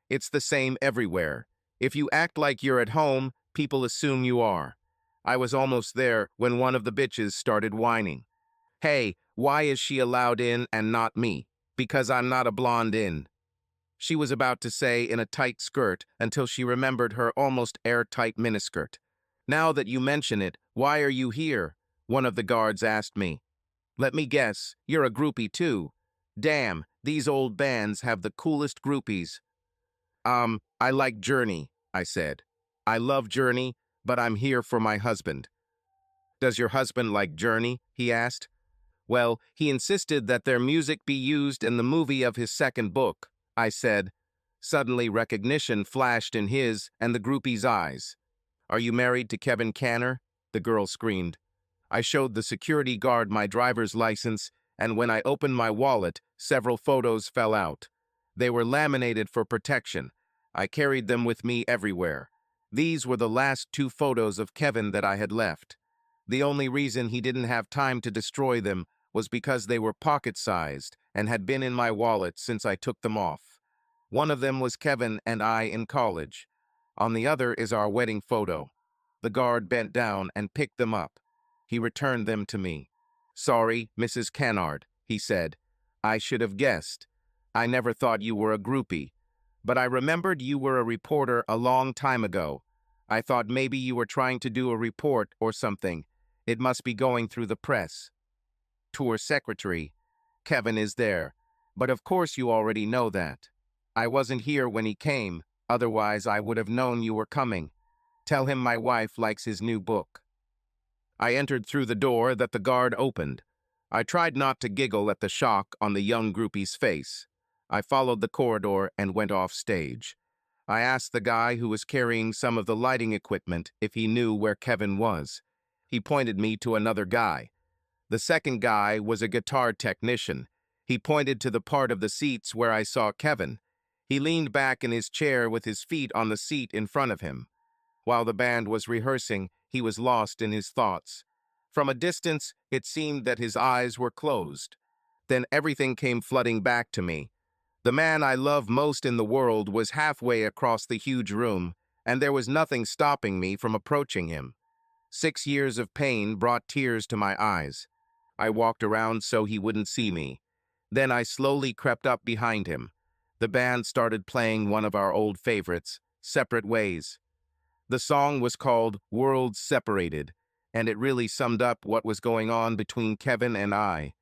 It's the same everywhere. If you act like you're at home, people assume you are. I was almost there when one of the bitches started whining. Hey, why is she allowed in and not me? Because I'm not a blonde in. She was about to say in a tight skirt until she remembered her almost airtight miniskirt. Now that you mention it, why are you here? One of the guards asked me. Let me guess, you're a groupie too. Damn, these old bands have the coolest groupies. I like Journey, I said. I love Journey, but I'm here for my husband. Does your husband like Journey? He asked. Well, he insisted that their music be used in the movie of his second book, I said. Suddenly recognition flashed in his and the groupie's eyes. Are you married to Kevin Canner? The girl screamed. I showed the security guard my driver's license, and when I opened my wallet, several photos fell out. They were laminated for protection. I carried them with me everywhere. These were the last 2 photos of Kevin that I had left. The only reason he didn't have time to destroy them was because they were pocket-sized and had been in my wallet since I took them off. One of them was Kevin and I in college. On the other is our wedding photo. The guard bent down and picked them up. He returned them to me. Sorry, Mrs. Kennard, he said. I should have guessed. I never thought you were a groupie. But I remembered you were a reporter a long time ago. I thought maybe you were trying to do a report or something. It must be going through the press. Tour secretary. Kevin is there. But of course you already know that. I wasn't here when he came, otherwise I would have known you were coming. Tell him my wife likes his new book. I entered through the door that the guard opened. I tried not to giggle at the shock on the young groupie's face. I followed the corridor and went off stage. I asked the guy who was carrying some of the lighting equipment if he knew where Kevin was. He pointed me to another guy. The second guy was a guitar technician. He pointed to the part of the seats where I saw Kevin. He leaned back in his chair with his feet on the seat in front of him. While the band was rehearsing, he was lost in his thoughts. From a distance, it seemed that his eyes were closed. Then everything came flooding back to me. The man I love most in the world was halfway across the huge room, and there was nothing stopping me from approaching him. 6 years of pain brought tears to my eyes. I walked around so he wouldn't see me. Then I slowly crept up behind him. The band started playing one of our old favorites, Separate Ways. The song was called Worlds Separated, and it really summed up what was going on between Kevin and I.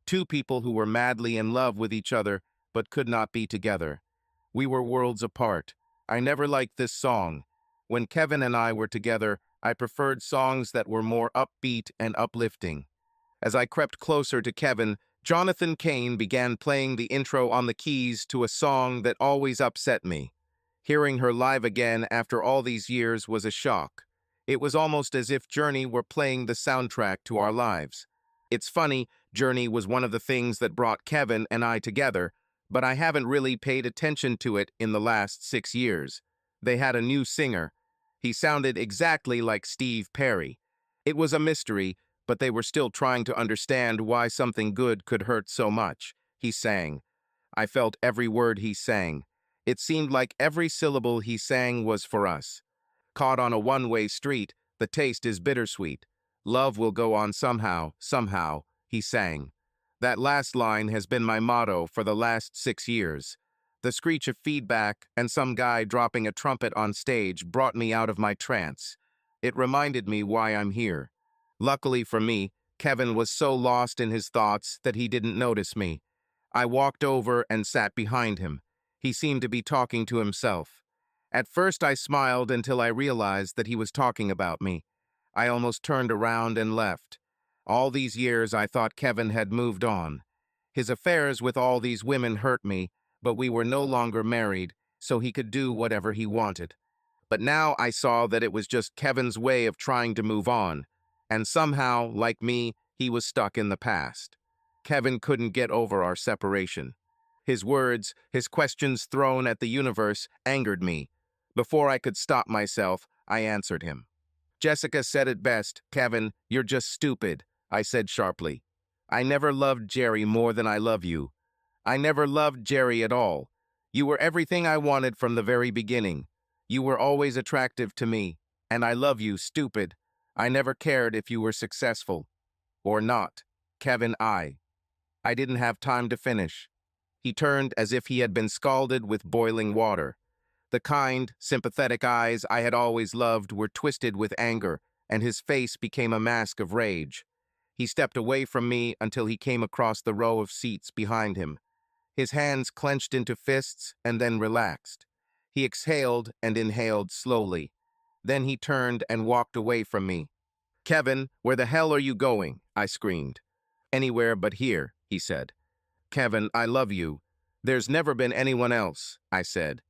Two people who were madly in love with each other but could not be together. We were worlds apart. I never liked this song. When Kevin and I were together, I preferred songs that were more upbeat and uplifting. As I crept closer to Kevin, Jonathan Cain began playing the intro on the keys to a song that always upset me. Hearing her live again after all these years was a shock. It was almost as if Journey were playing the soundtrack to our lives. It's funny, Journey was one of the things that brought Kevin and I together, but I haven't really paid attention to it in the last 6 years. They had a new singer. He sounded exactly like Steve Perry. It was a mystery, but they were still trying to understand why something good could hurt so much. He sang. I felt every word he sang. It seemed like every syllable he sang was for us. Caught on a one-way street, the taste is bittersweet. Love will go on somehow, somehow, he sang. That last line has been my motto for the last 6 years. The screech of feedback and some guy dropping a trumpet on stage brought me out of my trance. It reminded me why I'm here. Luckily for me, Kevin was so lost in his thoughts that he didn't notice me. I walked over and sat behind him. He seemed to be talking to himself. At first I smiled until I realized that he was talking about me. I almost turned around and left. All these years I thought Kevin had moved on. His affairs with all these women hurt me, but we were no longer married, so he could do whatever he wanted. But now I saw that it was just Kevin's way of trying to move on, and somehow, like me, he was stuck in the past. Kevin couldn't get over our separation. His words, his questions thrown at the universe, angered me. Before I could stop myself, I answered him. Jessica said it best, Kevin, you're just stupid, I said sharply. I never loved Jerry more than I love you. I never loved Jerry at all. You were everything I wanted from the very beginning. You were always attractive to me, and I love you, stupid. I never cared if you were successful. Or not. Kevin, I didn't have time to finish. He turned as if he had been scalded with boiling water. The kind, sympathetic eyes I had always loved were twisted with anger, and his face became a mask of rage. He stepped away from me until he came across the row of seats behind him. His hands clenched into fists and then relaxed. He exhaled and inhaled slowly. Then he turned and walked away from me. Kevin, where the hell are you going? I screamed. Anywhere but here, he said. Kevin, I love you. There's never been anyone else, I said.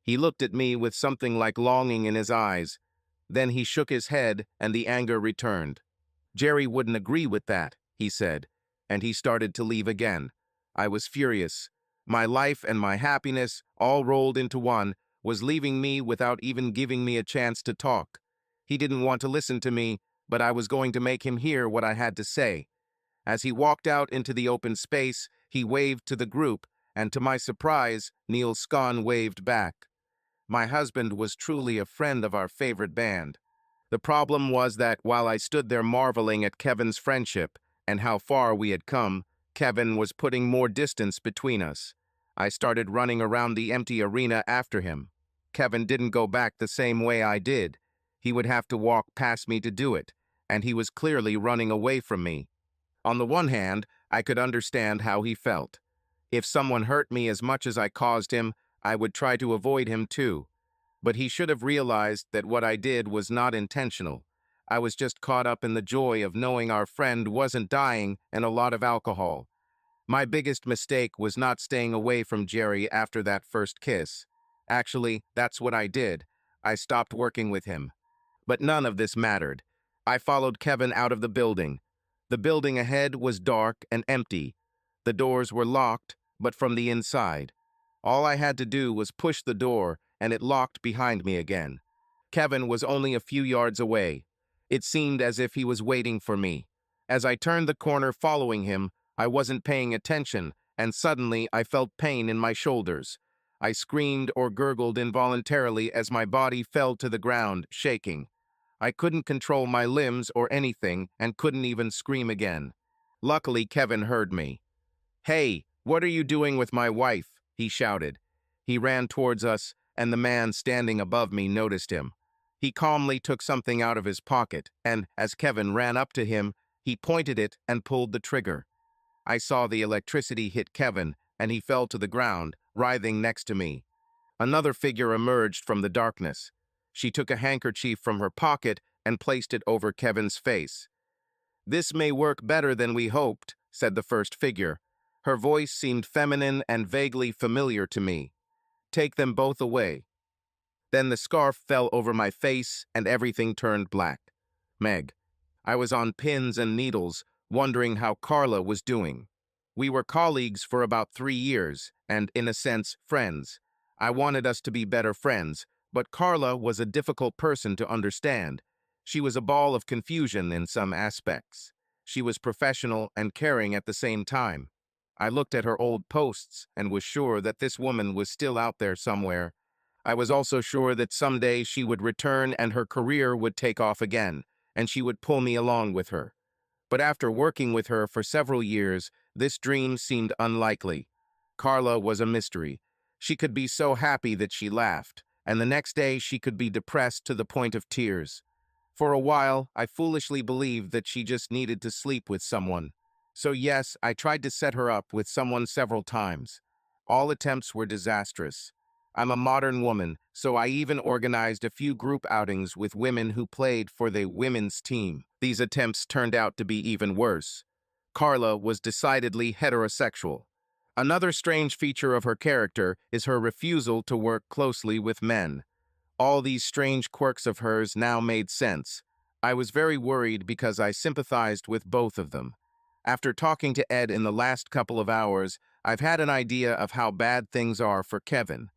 He looked at me with something like longing in his eyes. Then he shook his head and the anger returned. Jerry wouldn't agree with that, he said, and he started to leave again. I was furious. My life and my happiness, all rolled into one, was leaving me without even giving me a chance to talk. He didn't want to listen to me, but I was going to make him hear what I had to say. As he walked out into the open space, he waved to the group, and to my surprise, Neil Scon waved back. My husband was truly a friend of our favorite band. The problem was that while I stood there marveling at Kevin's friendship and how far we had come, Kevin was putting more distance between us. I started running around the empty arena after him. Kevin didn't go back the same way I did. He would have to walk past me to do it, and he was clearly running away from me. On the one hand, I could understand how he felt. If someone hurt me as much as I caused him, I would try to avoid him too. But he should have realized that what I did was not intentional. I was just caught up in the joy of knowing our friend wasn't dying and a lot of alcohol. My biggest mistake was not staying away from Jerry after that first kiss. Actually, that's what I did. I stopped working with him. But none of this mattered. I followed Kevin out of the building. The building ahead was dark and empty. The doors were locked, but from the inside. All I had to do was push the door, and it locked behind me again. Kevin was only a few yards away. It seemed as if he was waiting for me. As I turned the corner following him, I wasn't paying attention, and suddenly I felt pain in my shoulders. I screamed or gurgled involuntarily as my body fell to the ground, shaking. I couldn't control my limbs or anything and couldn't even scream again. Luckily, Kevin heard me. "Hey, what are you doing with my wife?" he shouted. He ran towards us, and the man standing above me noticed him. He calmly took something out of his pocket, and as Kevin ran up to him, he pointed it and pulled the trigger. I saw the electricity hit Kevin, and he fell to the ground, writhing next to me. Another figure emerged from the darkness. She took a handkerchief from her pocket and placed it over Kevin's face. "This may work better than we hoped," said the first figure. Her voice seemed feminine and vaguely familiar to me. "Take them both away." Then the scarf fell over my face and everything turned black. Meg. I was on pins and needles, wondering how Carla was doing. We were colleagues for about 3 years, and, in a sense, friends. I wanted us to be better friends, but Carla was a difficult person to understand. She was a ball of confusion in some aspects. She was professional and caring at the same time. I looked at her old posts and was sure that this woman was still out there somewhere. I was also sure that someday she would return and her career would take off again, and she would pull me along with her. But after working with her for several years, this dream seemed unlikely. Carla was a mystery. She could be so happy that she laughed, and the next day she could be depressed to the point of tears. For a while, I foolishly believed that she just needed to sleep with someone. So yes, I tried to set her up with someone several times. All attempts were disastrous. I'm a modern woman, so I even organized a few group outings with women who played for the women's team. These attempts turned out to be even worse. Carla was decidedly heterosexual. Another strange feature of her character is her refusal to work closely with men. All these strange quirks of hers now made sense. I was very worried because I sympathized with both of them. After talking to Ed in the last couple of hours, I've had an idea of how bad things are for Kevin.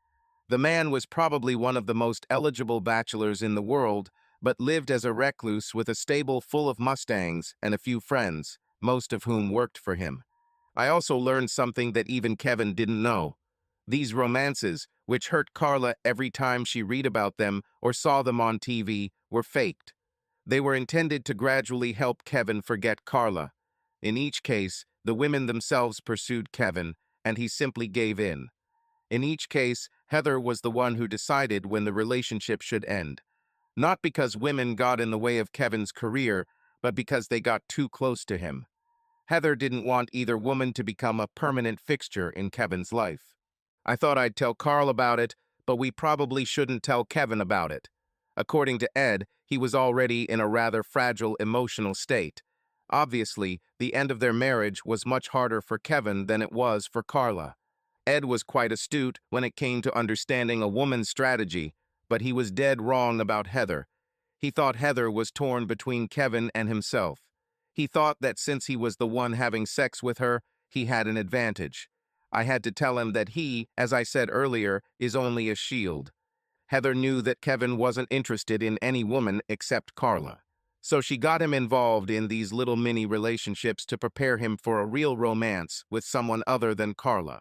The man was probably one of the most eligible bachelors in the world, but lived as a recluse with a stable full of Mustangs and a few friends, most of whom worked for him. I also learned something that even Kevin didn't know. These romances, which hurt Carla every time she read about them or saw them on TV, were faked. They were intended to gradually help Kevin forget Carla. In each case, the women themselves pursued Kevin, and he simply gave in. In each case, Heather was the one who decided when the relationship should end. Not because women got in the way of Kevin's career, but because they got too close to him. Heather didn't want either woman to become a permanent fixture in Kevin's life. I thought I'd tell Carl about it, but we probably shouldn't tell Kevin about it. According to Ed, he was already in a rather fragile emotional state. Obviously, the end of their marriage was much harder for Kevin than it was for Carla. Ed was quite astute when it came to understanding a woman's strategy, but he was dead wrong about Heather. He thought Heather was torn between Kevin and himself. He thought that since he was the one having sex with her, he had an advantage. I had to tell him that he, as I said earlier, is only a shield. Heather knew that Kevin wasn't interested in any woman except Carla. So she got him involved in these little mini relationships to prepare him for a real romance with someone other than Carla.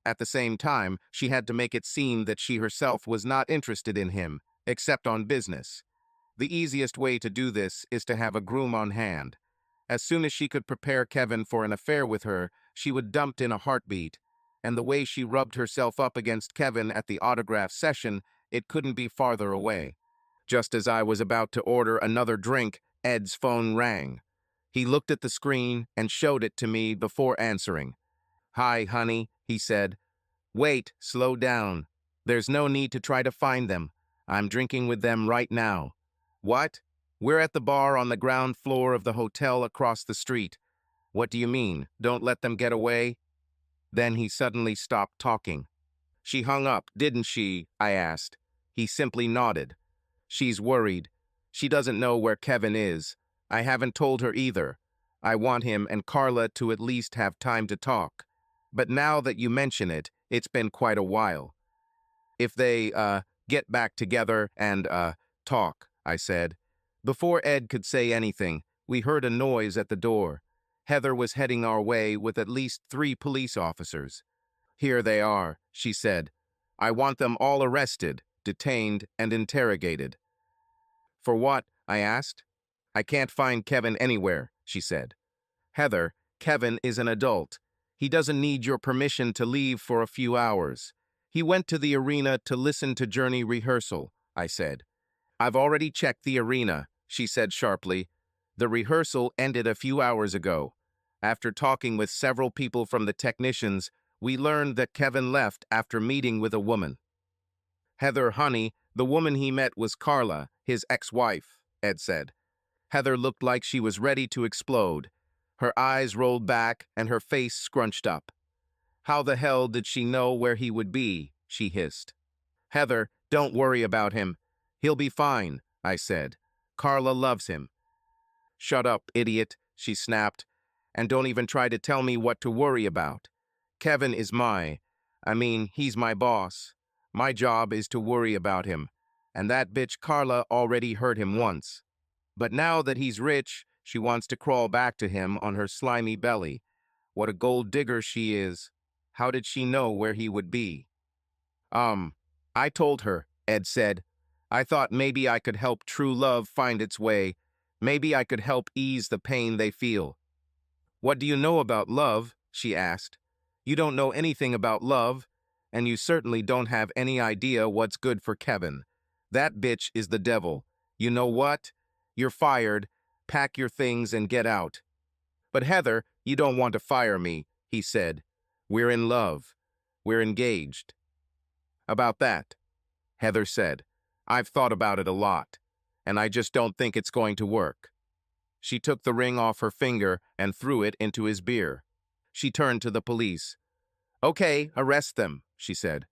At the same time, she had to make it seem that she herself was not interested in him, except on business. The easiest way to do this is to have a groom on hand. As soon as she could prepare Kevin for an affair with her, she would dump in a heartbeat. And the way she rubbed herself up against Kevin at the autograph session, it couldn't be farther away. Just as I was about to order another drink, Ed's phone rang. He looked at the screen and showed it to me before answering. "Hi, honey," he said. "Wait, slow down. There's no need to try to find them. I'm drinking with them right now." "What?" "We're at the bar on the ground floor of the hotel across the street." "What do you mean? Don't let them get away?" Then he suddenly stopped talking. "She hung up, didn't she?" I asked. He simply nodded. "She's worried. She doesn't know where Kevin is. I haven't told her either. I want him and Carla to at least have time to talk. But now that you mention it, it's been quite a while. If they, get back together and, talk," I said. Before Ed could say anything, we heard a noise at the door. Heather was heading our way with at least 3 police officers. "Here they are," she said. "I want them all arrested, detained, and interrogated." "For what?" I asked. "I can't find Kevin anywhere," she said. "Heather, Kevin is an adult. He doesn't need your permission to leave for a few hours. He went to the arena to listen to Journey rehearsal," I said. "I've already checked the arena," she said sharply. "The rehearsal ended a few hours ago. After talking with several people from the technicians, we learned that Kevin left after meeting with a woman. Heather, honey, the woman he met was Carla, his ex-wife, Ed said. Heather looked like she was ready to explode. Her eyes rolled back and her face scrunched up. How the hell did she know where he would be? She hissed. Heather, don't worry about him. He'll be fine, I said. Carla loves him. Shut up, idiot, she snapped. And don't even try to tell me what to worry about. Kevin is he's my boss. My job is to worry about him. And that bitch Carla already hurt him once. But now that he's rich, she wants to crawl back to him on her slimy belly. What a gold digger she is. How did she know where he would be? I told her, Ed said. I thought maybe I could help true love find its way. Maybe I could help ease the pain they feel. What do you know about love? She asked. You don't know anything about love, and you certainly don't have any idea what's good for Kevin. That bitch is the devil. You know what? You're fired. Pack your things and get out. But Heather, you don't want to fire me, he said. We're in love. We're engaged. About that, Heather said. I've thought about it a lot, and I just don't think it's going to work. She took the ring off her finger and threw it into his beer. She turned to the police. Okay, arrest them, she said.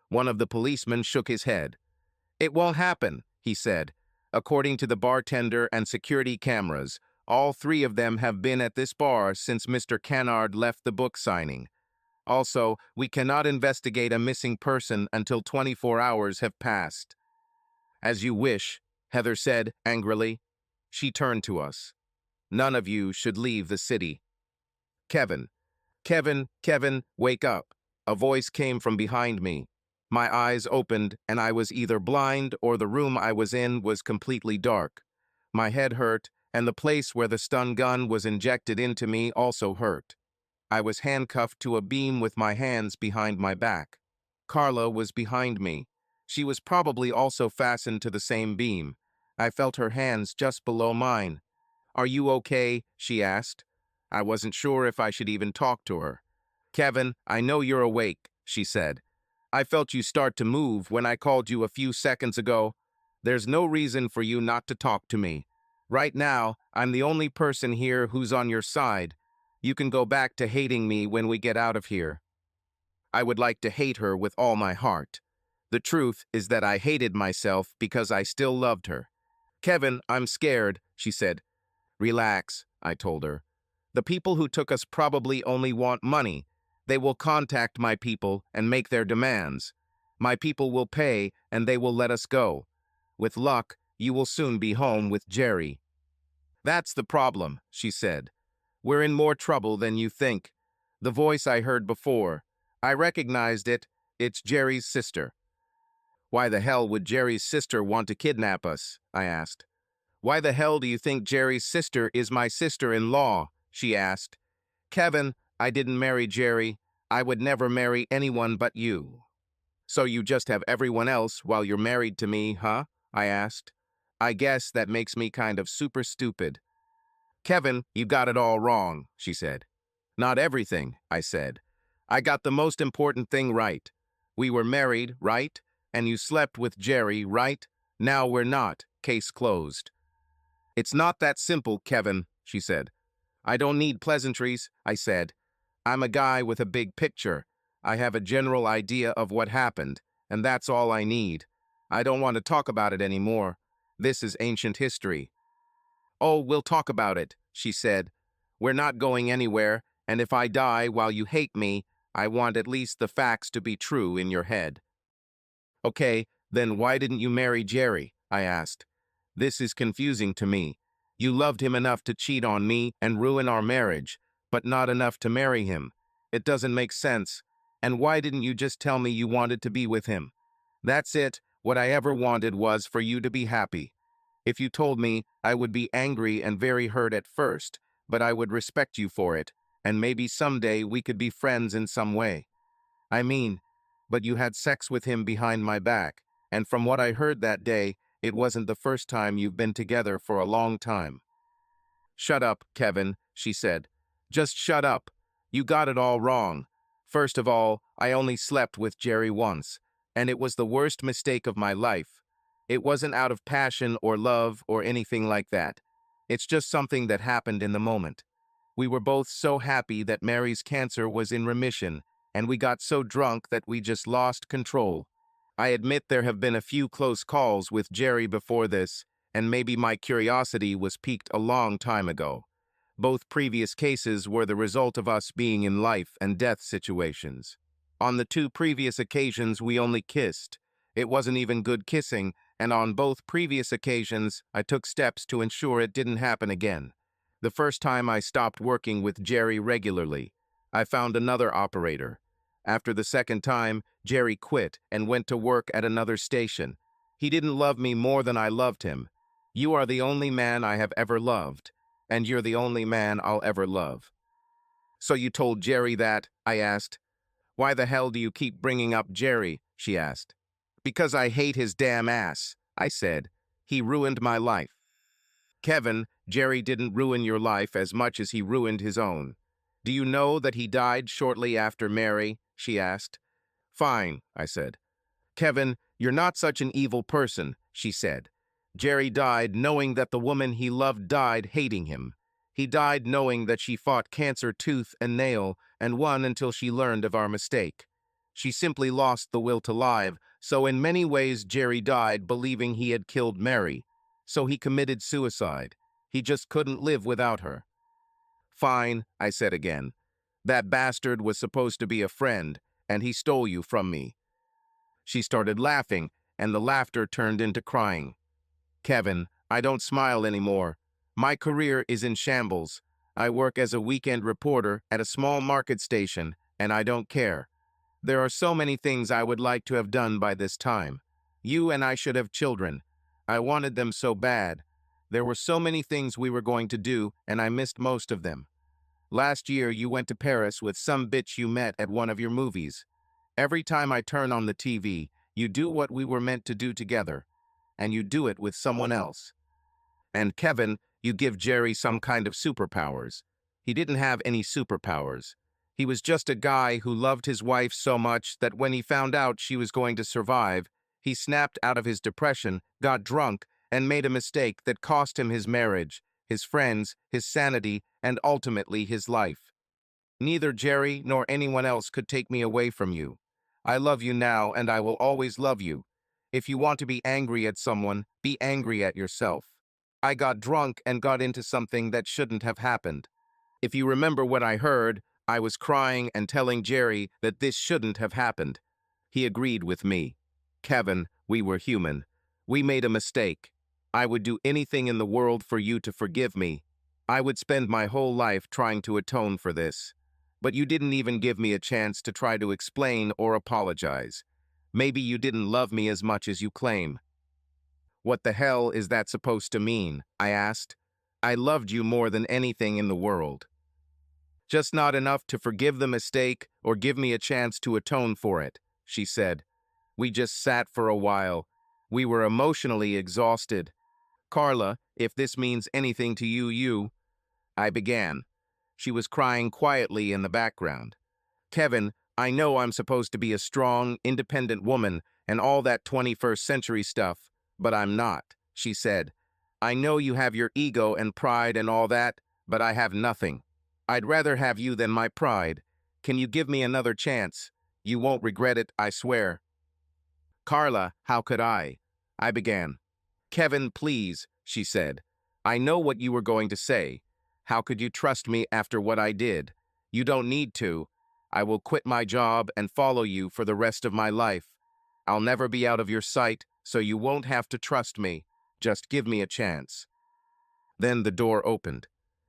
One of the policemen shook his head. It won't happen, he said. According to the bartender and security cameras, all three of them have been at this bar since Mr. Cannard left the book signing. Also, we cannot investigate a missing person until 24 hours have passed. As you wish, Heather said angrily. She turned to us. None of you should leave the city. Kevin, wake up. A voice came from behind me. My eyes opened, and I was either blind or the room I was in was completely dark. My head hurt, and the place where the stun gun was injected into me also hurt. I was handcuffed to a beam with my hands behind my back. Carla was behind me. She was probably also fastened to the same beam. I felt her hands just below mine. Are you okay? She asked. I wasn't sure if I should even talk to her. Kevin, I know you're awake, she said. I felt you start to move when I called you a few seconds ago. There's no reason for you not to talk to me. Right now, I'm the only person here who's on your side. You can go back to hating me when we get out of here. I would like to hate her with all my heart. The truth is that I hated myself because I still loved her. Kevin, I'm scared, she said. Relax, I told her. The people who took us probably only want money. They will contact my people and make their demands. My people will pay and they will let us go. With luck, you will soon be home with Jerry. That's the problem, she said. We're in more trouble than you think. The voice I heard before. I recognized it. It's Jerry's sister. Why the hell would Jerry's sister want to kidnap us? I asked. Why the hell do you think Jerry's sister is my sister-in-law? She asked. Kevin, I didn't marry Jerry. I would never marry anyone but you. So you just have everyone else while you're married to me, huh? I asked. I guess that makes me kind of super stupid. Kevin, you got it all wrong, she said. Not everything, I said. I got the most important thing right. We were married, right? And you slept with Jerry, right? Now we're not. Case closed. It's not that simple, Kevin, she said. I don't need pleasantries, I said. I'm a guy with a big picture. I have a general idea of what happened, and that's all I need. I don't want to talk about it anymore. This is ancient history. Oh, we'll talk about it, she said. We're not going anywhere, and if I die while you hate me, I want at least the facts to be true in your head. Okay, then why didn't you marry Jerry? I asked. This is confusing to me. You loved him enough to cheat on me and ruin our marriage, but not enough to marry him. It doesn't make sense. And why didn't you just tell me you wanted to be with him? That's it. What I ever wanted was for you to be happy. If you told me, I would be angry and very hurt at first, but I would respect you for it, and maybe someday we could be friends in some way. But you had sex with him behind my back, and from what I heard that day, it wasn't the first time you've been together for a long time. Shut up, Kevin, she said. Just shut up. You got it all wrong. First of all, I only slept with Jerry once, and it was the worst mistake of my life. It wasn't out of passion or love or anything like that. It's just something that happened in the moment. We were both so happy that Mary's cancer was in remission, and we got so drunk that we just lost control. I admit there have been a few close calls with Jerry before this, and maybe my curiosity was piqued a long time ago. Both previous cases were the result of us being in life and death situations. On the two previous occasions, we only kissed. It wasn't even good kissing, and on both previous occasions, I took steps to ensure it didn't happen again. The first time I stopped working with Jerry regularly. I found another operator. After the second time, Jerry quit and went to work at another station. He didn't love me more than I loved him. You are the only man I have ever loved, and you're the only man I'll ever love. So you told Jerry that? I asked. Why the hell do you keep bringing up Jerry? She asked. Because I hate his damn ass, I said. He ruined my life. Kevin, Jerry didn't ruin your life as much as he ruined his own. Do you know that he died shortly after Mary? She asked. Fine, I said. Kevin, you're not such an evil person, she said. Jerry died knowing that the woman he loved died hating him. He died knowing that she fought cancer tooth and nail and won until she learned of our mistake. She simply lost the will to live, so in many ways Jerry died believing he had killed Mary. So he committed suicide. He just couldn't live without her. Fine, I said again. That bastard was supposed to be a friend, and he stole you from me. She started laughing, and the laughter turned into crying. Kevin, I don't smile anymore. My career is in shambles. I work as a weekend reporter at a small market station, and I don't care. There are so many things I would like to have done by this time. You and I should have children. I wanted them so bad. There were so many things we were going to do, and I missed most of them. Last year, you went to Paris with some bitch you met at one of your movies. Every time I turn on the TV, you do what we were meant to do together, and you do it with someone else. And Kevin, you give Jerry some kind of superpowers. He didn't have any superpowers. He was just a guy who loved his wife so much that when he found out she was going to survive, he snapped out of his depression, got drunk, and made a mistake that cost him his marriage, his friends, his sanity, and ultimately his life. Neither Jerry nor anyone else could take me away from you. I love you now, and I will always love you. If you want to be angry at someone, be angry at yourself. I got drunk and got into something that shouldn't have happened. If you remember what I heard, I was crying and telling Jerry that this shouldn't have happened. He agreed with me. Kevin, we were human. We made a mistake. I would do anything in the world for you to forgive me. I would spend my whole life trying to atone for this. But you didn't even give me a chance to try to explain or apologize. Maybe you didn't love me as much as you claim. What the hell is that supposed to mean? I asked. I loved you more than anything in the world. Just not enough to forgive the mistake or give me a chance to atone for it, she said. We just sat for a while. We were emotionally exhausted. Carla, if this means anything to you, I began. She was crying quietly in the background. Kevin, I know I'm supposed to be a strong, independent woman and all that 21st century stuff, but I'm not, she said. I know you have your ego and pride and all that, but I have nothing. I'd rather have you than my pride. Can you give me another chance? You won't regret it, I swear. Carla, how could I? I began. Kevin, please, she said. I know what you were going to say. How could you trust me after what I did? You don't need to. I will quit my job and follow you for the rest of my life. I'll never be out of your sight, so you won't have to trust me. Just give me a chance. Then the door opened.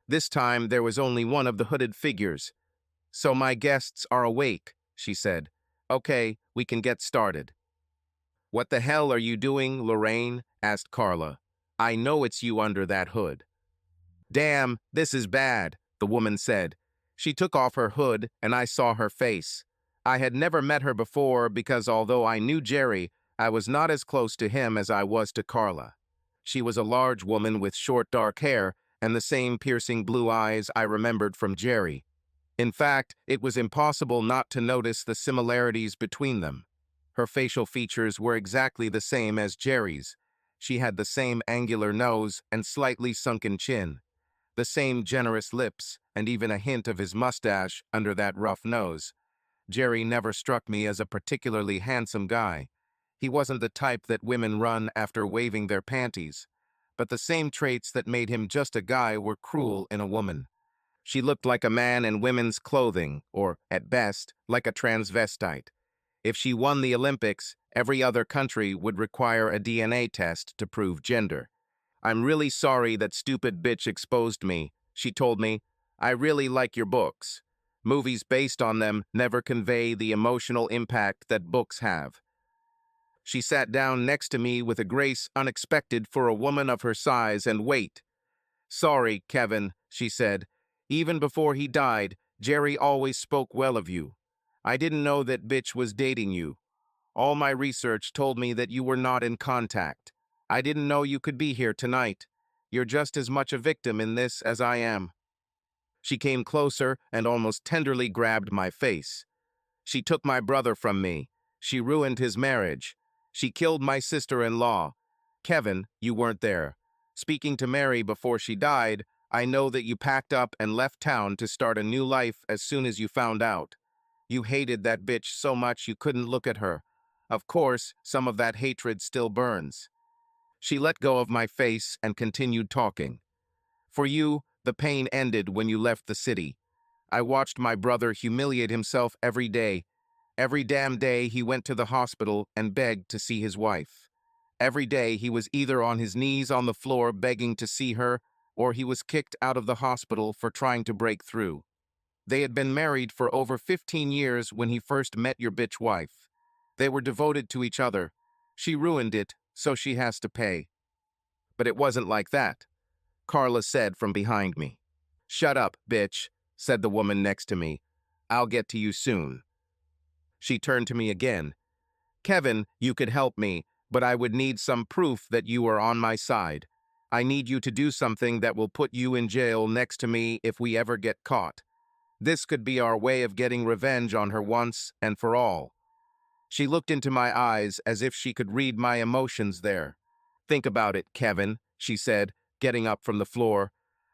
This time there was only one of the hooded figures. So my guests are awake, she said. Okay, we can get started. What the hell are you doing, Lorraine? Asked Carla. I know it's you under that hood. Damn, this is bad, the woman said. She took off her hood and I saw her face. I had never met her before because although I knew Jerry, I was not as close to him as I was to Carla. She was a large woman with short dark hair, and the same piercing blue eyes I remembered from Jerry. In fact, it was impossible not to notice the similarities between them. Her facial features were exactly the same as Jerry's. She had the same angular nose and slightly sunken chin, the same generous lips, and even a hint of his mustache under that rough nose. Jerry never struck me as a particularly handsome guy. He wasn't the type that women run after waving their panties. But the same traits that made him just a guy were cruel in a woman. She looked like a man in women's clothing, or, at best, like a transvestite. If she won the Olympics, every other country would require a DNA test to prove gender. "I'm really sorry that stupid bitch exposed me," she told me. "I really like your books. Movies based on them never convey the emotional impact that books have." She sat down next to me with a grace unexpected for a woman of her size and weight. "Sorry, Kevin," she said. "Even before he died, Jerry always spoke well of you. I didn't know that bitch was dating you. All my research told me that you were not in contact. I didn't know you could be here tonight. You're just as much a victim in this as I am." She came closer and almost tenderly grabbed my face. "She took my brother from me. She ruined his marriage. She killed my sister-in-law. Kevin, you weren't there. Speaking to Mary before she died, I know that you packed up and left town to start a new life as soon as you found out. You hated that bitch so much you couldn't look at her. Of course, some of that hatred still burns." She let go of my face and continued talking. "For you, the pain ended when you left the city. I watched my brother humiliate himself every day. Every damn day he went to the hospital and begged to see his wife. Every day he was either on his knees on the floor begging to see her, or he was kicked out of the hospital for trying to break through. They had been married for over 15 years when he first met your bitch wife. They were devoted to each other. She ruined it, so she has to pay." "But it wasn't like that," Carla said from behind me. "Shut up, bitch," said the woman next to me. "I'll get to you soon." She turned to me again. "Kevin, you could help me, but I would need some proof that you are on my side. I need you to do something that will put you in jail next to me if we ever get caught. This could be our way of getting revenge on her once and for all." She looked into my eyes as if she could read my emotions there. "Think about it, Kevin," she said, getting up from the floor.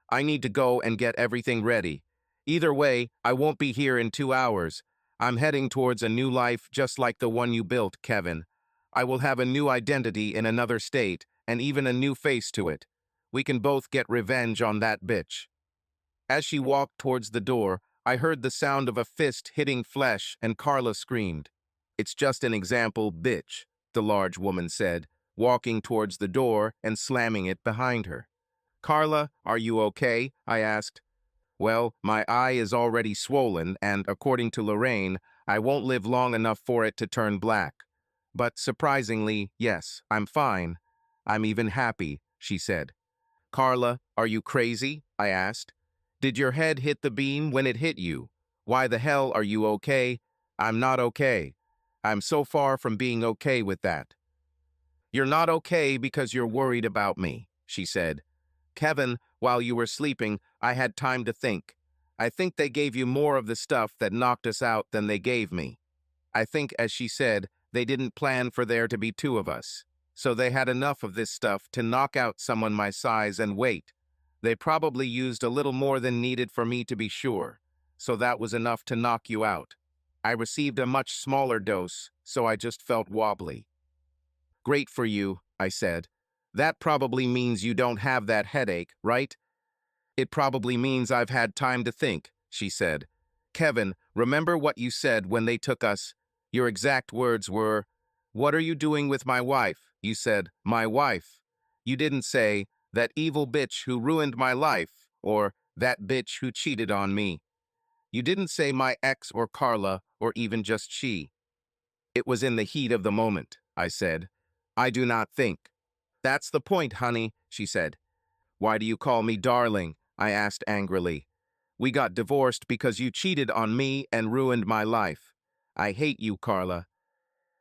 "I need to go and get everything ready. Either way, I won't be here in 2 hours. I'm heading towards a new life just like the one you built, Kevin. I will have a new identity in another state, and even a new face to it. We can both get revenge on that bitch." As she walked towards the door, I heard the sound of a fist hitting flesh, and Carla screamed. "It's just an example, bitch," the large woman said, walking towards the door and slamming it behind her. "Carla, are you okay?" I asked. "Well, my eye is already swollen, and according to Lorraine, I won't live long enough for it to turn black. But surprisingly, yes, I'm fine. I'm even happy," she said. "Carla, are you crazy?" I asked. "Did your head hit the beam when it hit you? Why the hell are you okay?" "I'm not okay. I'm so far from being okay with that." "You're not okay because you're worried about me," she said. "Kevin, while you were sleeping, I had time to think. I think they gave you more of the stuff that knocked us out than they gave me. I think, as she said, they didn't plan for there to be two of us. So they had enough of this stuff to knock out someone my size and weight. They probably used a little more than needed for me to be sure. So that was enough to knock you out. I received a much smaller dose, so I just felt wobbly." "Great for you," I said. "That probably means you don't have that headache, right?" "It probably means I've had time to think," she said. "Kevin, remember what you said when they took us? Your exact words were, 'What are you doing with my wife?' You said, 'My wife.' You didn't say, 'That evil bitch who ruined my life,' or 'That bitch who cheated on me.' You didn't say my ex or Carla, or even just she." "It was in the heat of the moment," I said. "I do not think." "That's the point, honey," she said. "Why do you call me darling?" I asked angrily. "We got divorced because you cheated on me and ruined my life. I hate you, Carla."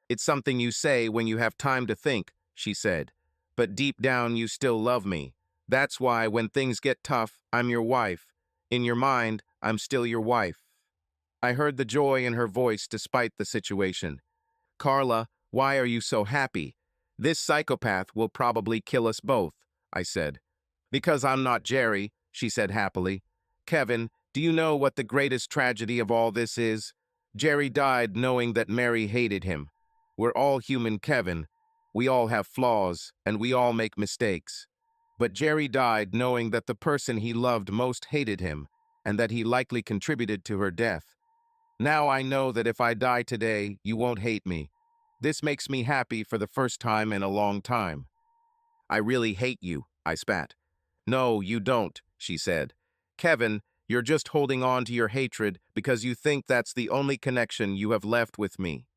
"It's something you say when you have time to think," she said. "But deep down you still love me. That's why when things get tough, I'm your wife. In your mind, I'm still your wife. I heard the joy in her voice despite the situation. Carla, why are you so happy? This psychopath will probably kill us both, I said. Because I'm not Jerry, she said happily. Kevin, do you know what the greatest tragedy of all this is? Jerry died knowing that Mary hated him. We're all human, Kevin. We all have flaws, and we all make mistakes. But Jerry died knowing that the person he loved most hated him, and that he likely contributed to her death. Now I know that if I die today, you won't hate me. This makes me happy for the first time in a long time. I really hate you, I spat. No, you don't, she said. Kevin, you're just holding on to your hatred because you think that's the only connection you have left with me.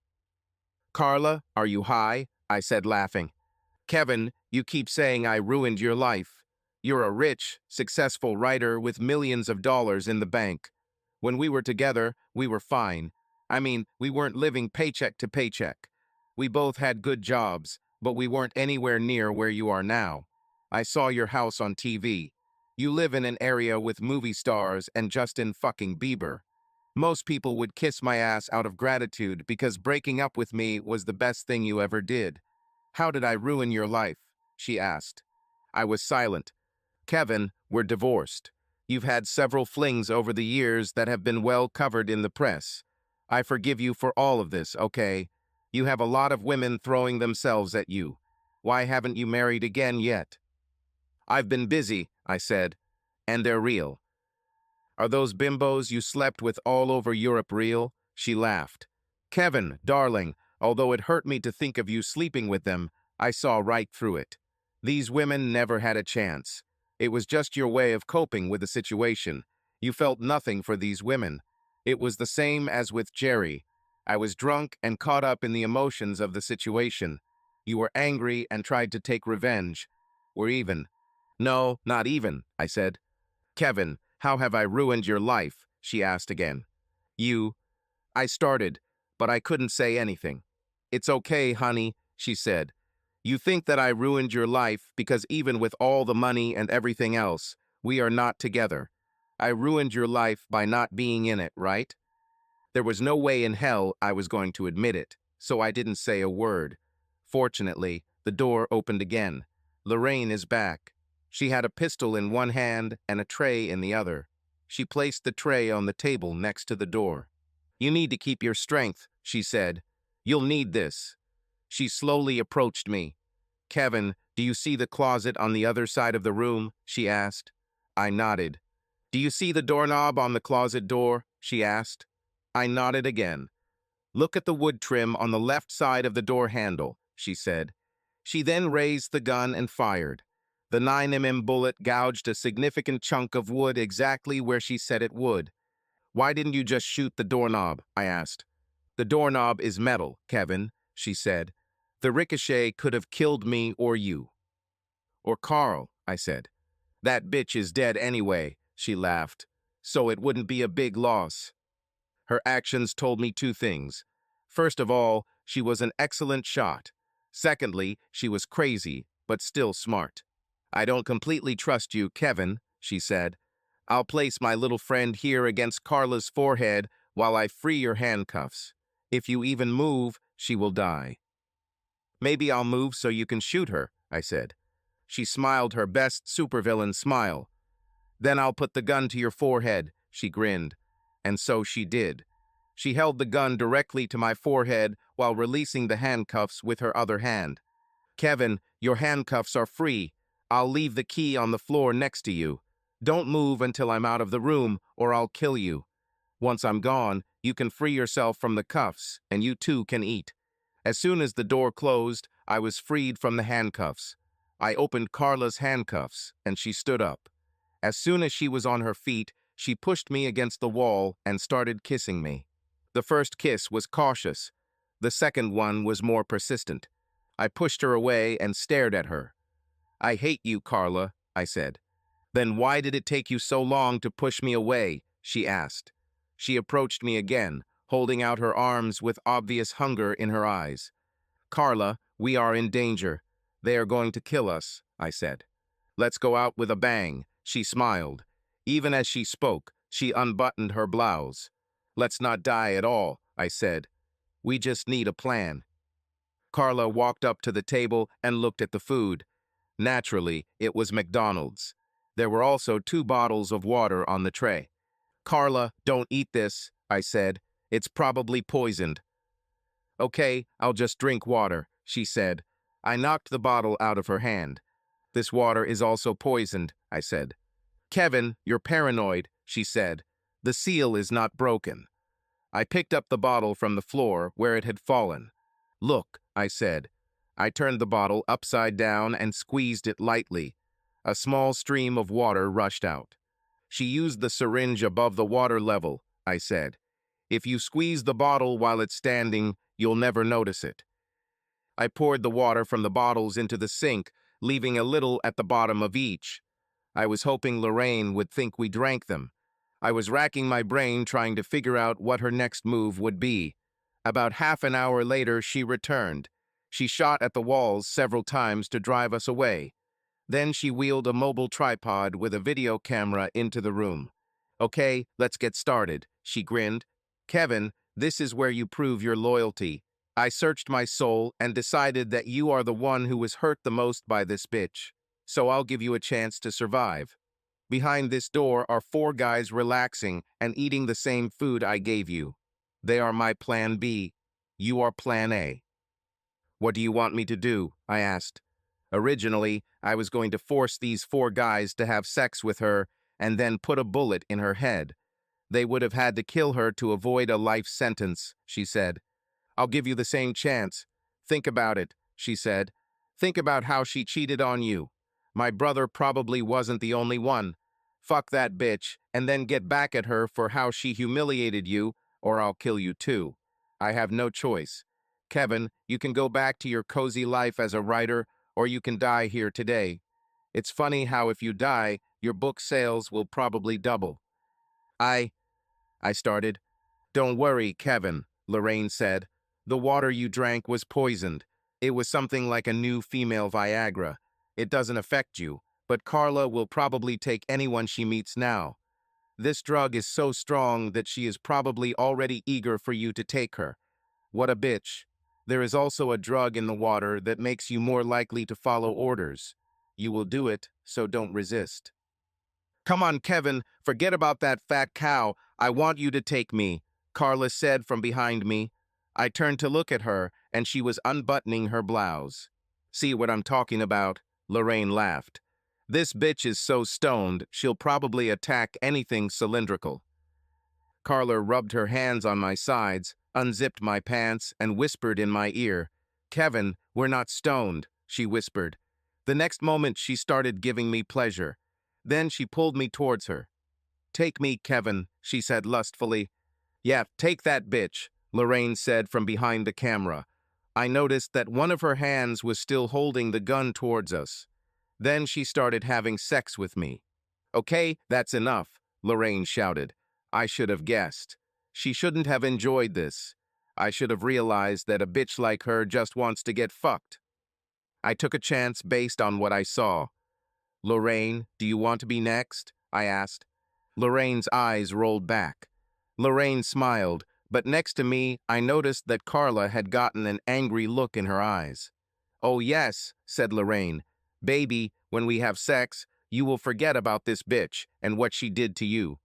Carla, are you high? I said, laughing. Kevin, you keep saying I ruined your life. You're a rich, successful writer with millions of dollars in the bank. When we were together, we were fine. I mean, we weren't living paycheck to paycheck. We both had good jobs, but we weren't anywhere near where you are now. I saw your house on TV. You live in an area with movie stars and Justin fucking Bieber. Most people would kiss my ass out of gratitude because breaking up with me was the best thing you ever did. How did I ruin your life? She asked. I was silent. Kevin, we're divorced. You've had several flings over the years that have been well covered in the press. I forgive you for all of this, okay? You have a lot of women throwing themselves at you. Why haven't you married again yet? I've been busy, I said, and they're real. Are those bimbos you slept with all over Europe real? She laughed. Kevin, darling, although it hurt me to think of you sleeping with them, I saw right through it. These women never had a chance. It was just your way of coping with the situation. You felt nothing for these women. It was the same as with Jerry. I was drunk and caught up in the emotions of the situation. You were angry and tried to take revenge. We're even. No, not even, I said. Kevin, how have I ruined your life? She asked again. I started, but I couldn't say anything. It's okay, honey, she said. You think that I ruined your life because even with all the money and everything else, we are not together. I ruined your life by not being in it, right? There was no way in hell I was going to admit it, so I didn't say a word. Fortunately, the door opened again. Lorraine is back. She had a pistol in one hand and a tray in the other. She placed the tray on the table next to the door. You need to keep your strength, she said. You'll need this. She slowly approached me. Kevin, do you see the closet on the other side of the room? She asked. I nodded. Do you see the doorknob on the closet door? She asked. I nodded again. Look at the wood trim on the left side of the door handle, she said. She then raised the gun and fired. The 9mm bullet gouged a significant chunk of wood exactly where she said it would. Why didn't you just shoot the doorknob? I asked. The doorknob is metal, Kevin, she said. The ricochet could have killed me or you. Or Carl, I said. That bitch is dead anyway, she laughed. So it wouldn't be a big loss. Her actions told me two things. First of all, she was an excellent shot. Secondly, she was crazy, but still smart. I don't completely trust you, Kevin, she said. I'll place my little friend here against Carla's forehead while I free your handcuffs. If you even move, she will die. Maybe I'll move so you can shoot her, I said. She smiled her best supervillain smile. Then I'll put the gun to your forehead, she grinned. And so she did. She held the gun directly to my forehead while releasing the handcuffs with her other hand. Kevin, your handcuffs are free. I'll leave the key on the floor next to you. Don't move until I'm out of the room, or I'll kill you. Once I'm gone, you can free yourself from the cuffs, and you too can eat. As soon as the door closed, I was freed from the handcuffs. I opened Carla's handcuffs, and she stood up. As soon as she was on her feet, she pushed me against the wall and started kissing me. The first kiss was cautious. The second one was more persistent. I pushed her away and stared at her. I hate you, Carla, I said. Then why did it take you so long to push me away? She asked. She approached me again, holding out her arms with obvious hunger in her eyes. Carla, we are in danger. They are going to kill us, I said. Let's go out with a bang. She smiled. Even as she spoke, she unbuttoned her blouse. Let's not die at all, I said. We just need a plan. Carla walked up to the table and looked at the food. Naturally, it was McDonald's. There were also 2 bottles of water on the tray. Carla, don't eat this, I said. It's probably poisoned. Okay, I'll just drink water, she said. I knocked the bottle out of her hand. This water is also poisoned, I said. Kevin, you're paranoid, she said. The seal is not broken. I picked up the bottle from the floor where it had fallen. Look, I said. I turned the bottle upside down and squeezed it lightly. A small stream of water rushed out. She used the syringe above the water level, I said. If you squeeze the bottle while it's standing, you'll never notice it. I poured the water from the bottles into the sink, leaving a little at the bottom of each. I was hoping Lorraine would think we drank them. I was racking my brain trying to figure out what her next move would be. About half an hour later, she returned. She shot at the walls several times to drive us away. Then she wheeled a mobile tripod with a video camera into the room. Okay, let's get started, she grinned. Kevin, this is where you prove your loyalty. I searched my soul and decided that you are the one who was hurt the most by this bitch. So I'll give you a chance to survive. Behind this door are 4 guys relaxing and eating the same food I gave you. They are my plan B. You are plan A. What do you want me to do? I asked. Originally, I was going to force these 4 guys to have sex with her and then put a bullet in her head. They would have had to kill her to avoid a life sentence, she said. I'll give you the same chance. Think about it, she said. Think about how she cheated on you. My brother probably wasn't the only one. Fuck that bitch, and then get back at her for how she humiliated you, or I'll kill you too. I have no choice. Kevin, you can go back to your cozy life as a writer, or you can die here today. It's funny how if you die, your book sales will probably double. I started. Don't worry, Kevin, Lorraine said. The water you drank was poisoned. It was something like a new female Viagra. It doesn't affect you, but Carla will probably take anyone she meets now. This drug is so strong that she is probably already eager for you to take her. What a bitch. There is also a drug in the water that makes you more likely to follow orders. You will do it, so don't resist. Come on, Kevin, forget about that fat cow. I want you to take me, Carla said from behind me. I turned to look at her, and she was unbuttoning her blouse. See what I'm talking about? Lorraine laughed. This bitch is so stoned, she'll probably attack anything cylindrical. Carla rubbed her hands on my sides, unzipped my pants, and whispered in my ear. Kevin, we're not stoned, she whispered. The next moment, she started giving me pleasure. Then she pulled me towards her. Take me, Kevin, she said lustfully. Yeah, take that bitch, Lorraine said from behind the camera. I noticed that one of her hands was still holding the gun towards us. Then she started having sex with me. Okay, that's enough, Lorraine shouted. I should have guessed. She shouldn't have enjoyed this. I should have realized that a bitch like her just wants to get fucked. I took a chance based on what I saw. Lorraine, do you want to be next? I asked. Lorraine's eyes rolled back. Lorraine smiled, but next to me, I noticed that Carla had gotten an angry look in her eyes. Oh yes, said Lorraine. Baby, when we have sex, you will forget about this bitch and what she did to you.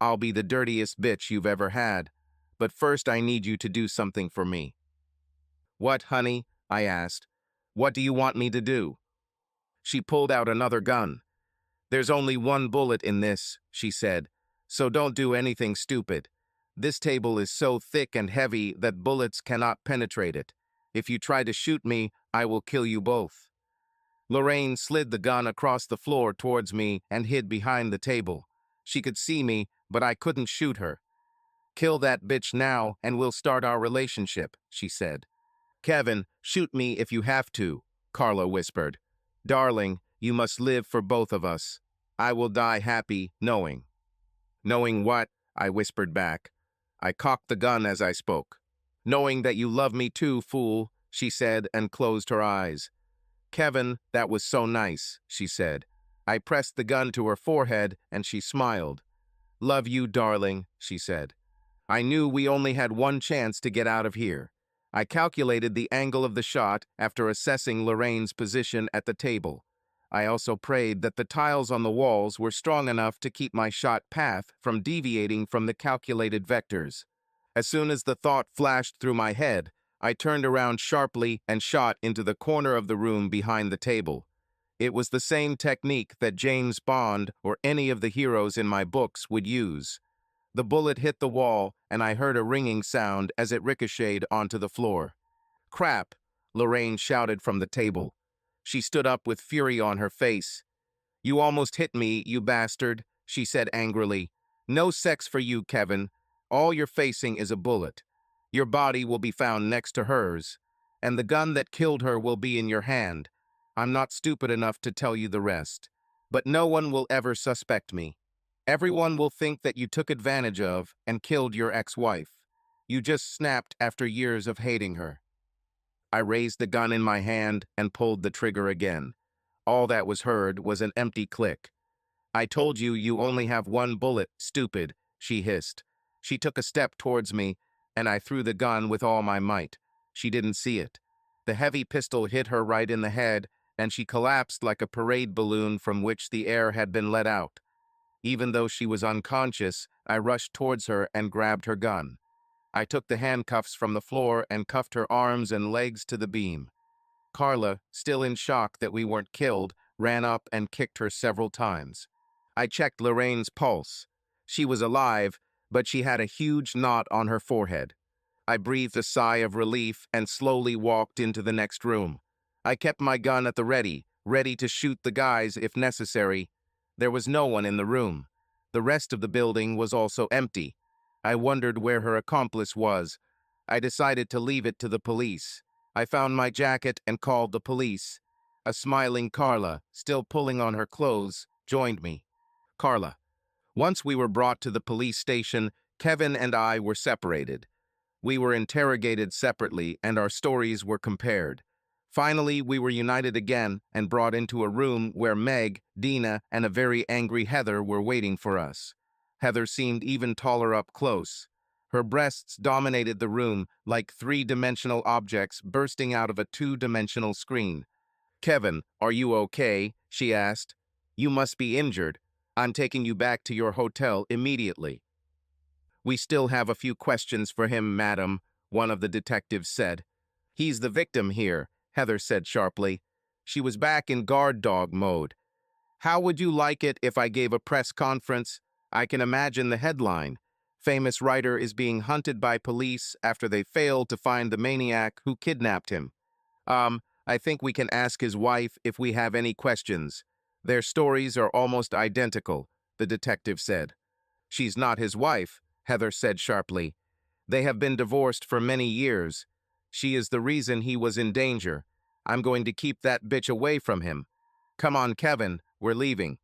I'll be the dirtiest bitch you've ever had. But first I need you to do something for me. What, honey? I asked. What do you want me to do? She pulled out another gun. There's only 1 bullet in this, she said, so don't do anything stupid. This table is so thick and heavy that bullets cannot penetrate it. If you try to shoot me, I will kill you both. Lorraine slid the gun across the floor towards me and hid behind the table. She could see me, but I couldn't shoot her. Kill that bitch now and we'll start our relationship, she said. Kevin, shoot me if you have to, Carla whispered. Darling, you must live for both of us. I will die happy knowing. Knowing what? I whispered back. I cocked the gun as I spoke. Knowing that you love me too, fool, she said and closed her eyes. Kevin, that was so nice, she said. I pressed the gun to her forehead, and she smiled. "Love you, darling," she said. I knew we only had one chance to get out of here. I calculated the angle of the shot after assessing Lorraine's position at the table. I also prayed that the tiles on the walls were strong enough to keep my shot path from deviating from the calculated vectors. As soon as the thought flashed through my head, I turned around sharply and shot into the corner of the room behind the table. It was the same technique that James Bond or any of the heroes in my books would use. The bullet hit the wall, and I heard a ringing sound as it ricocheted onto the floor. "Crap!" Lorraine shouted from the table. She stood up with fury on her face. "You almost hit me, you bastard," she said angrily. "No sex for you, Kevin. All you're facing is a bullet. Your body will be found next to hers, and the gun that killed her will be in your hand. I'm not stupid enough to tell you the rest. But no one will ever suspect me. Everyone will think that you took advantage of and killed your ex-wife. You just snapped after years of hating her." I raised the gun in my hand and pulled the trigger again. All that was heard was an empty click. "I told you you only have one bullet, stupid," she hissed. She took a step towards me, and I threw the gun with all my might. She didn't see it. The heavy pistol hit her right in the head, and she collapsed like a parade balloon from which the air had been let out. Even though she was unconscious, I rushed towards her and grabbed her gun. I took the handcuffs from the floor and cuffed her arms and legs to the beam. Carla, still in shock that we weren't killed, ran up and kicked her several times. I checked Lorraine's pulse. She was alive, but she had a huge knot on her forehead. I breathed a sigh of relief and slowly walked into the next room. I kept my gun at the ready to shoot the guys if necessary. There was no one in the room. The rest of the building was also empty. I wondered where her accomplice was. I decided to leave it to the police. I found my jacket and called the police. A smiling Carla, still pulling on her clothes, joined me. Carla. Once we were brought to the police station, Kevin and I were separated. We were interrogated separately, and our stories were compared. Finally, we were united again and brought into a room where Meg, Dina, and a very angry Heather were waiting for us. Heather seemed even taller up close. Her breasts dominated the room like three-dimensional objects bursting out of a two-dimensional screen. "Kevin, are you okay?" she asked. "You must be injured. I'm taking you back to your hotel immediately." "We still have a few questions for him, madam," one of the detectives said. "He's the victim here," Heather said sharply. She was back in guard dog mode. "How would you like it if I gave a press conference? I can imagine the headline. Famous writer is being hunted by police after they failed to find the maniac who kidnapped him. I think we can ask his wife if we have any questions. Their stories are almost identical," the detective said. "She's not his wife," Heather said sharply. "They have been divorced for many years. She is the reason he was in danger. I'm going to keep that bitch away from him. Come on, Kevin, we're leaving."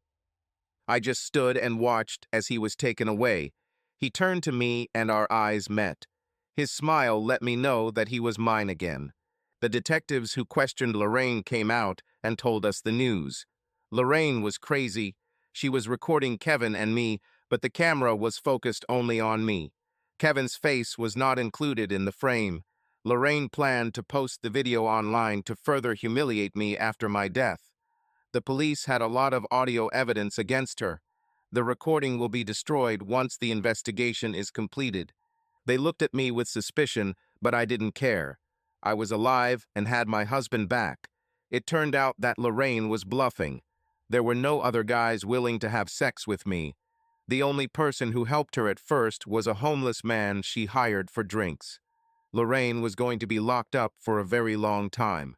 I just stood and watched as he was taken away. He turned to me and our eyes met. His smile let me know that he was mine again. The detectives who questioned Lorraine came out and told us the news. Lorraine was crazy. She was recording Kevin and me, but the camera was focused only on me. Kevin's face was not included in the frame. Lorraine planned to post the video online to further humiliate me after my death. The police had a lot of audio evidence against her. The recording will be destroyed once the investigation is completed. They looked at me with suspicion, but I didn't care. I was alive and had my husband back. It turned out that Lorraine was bluffing. There were no other guys willing to have sex with me. The only person who helped her at first was a homeless man she hired for drinks. Lorraine was going to be locked up for a very long time.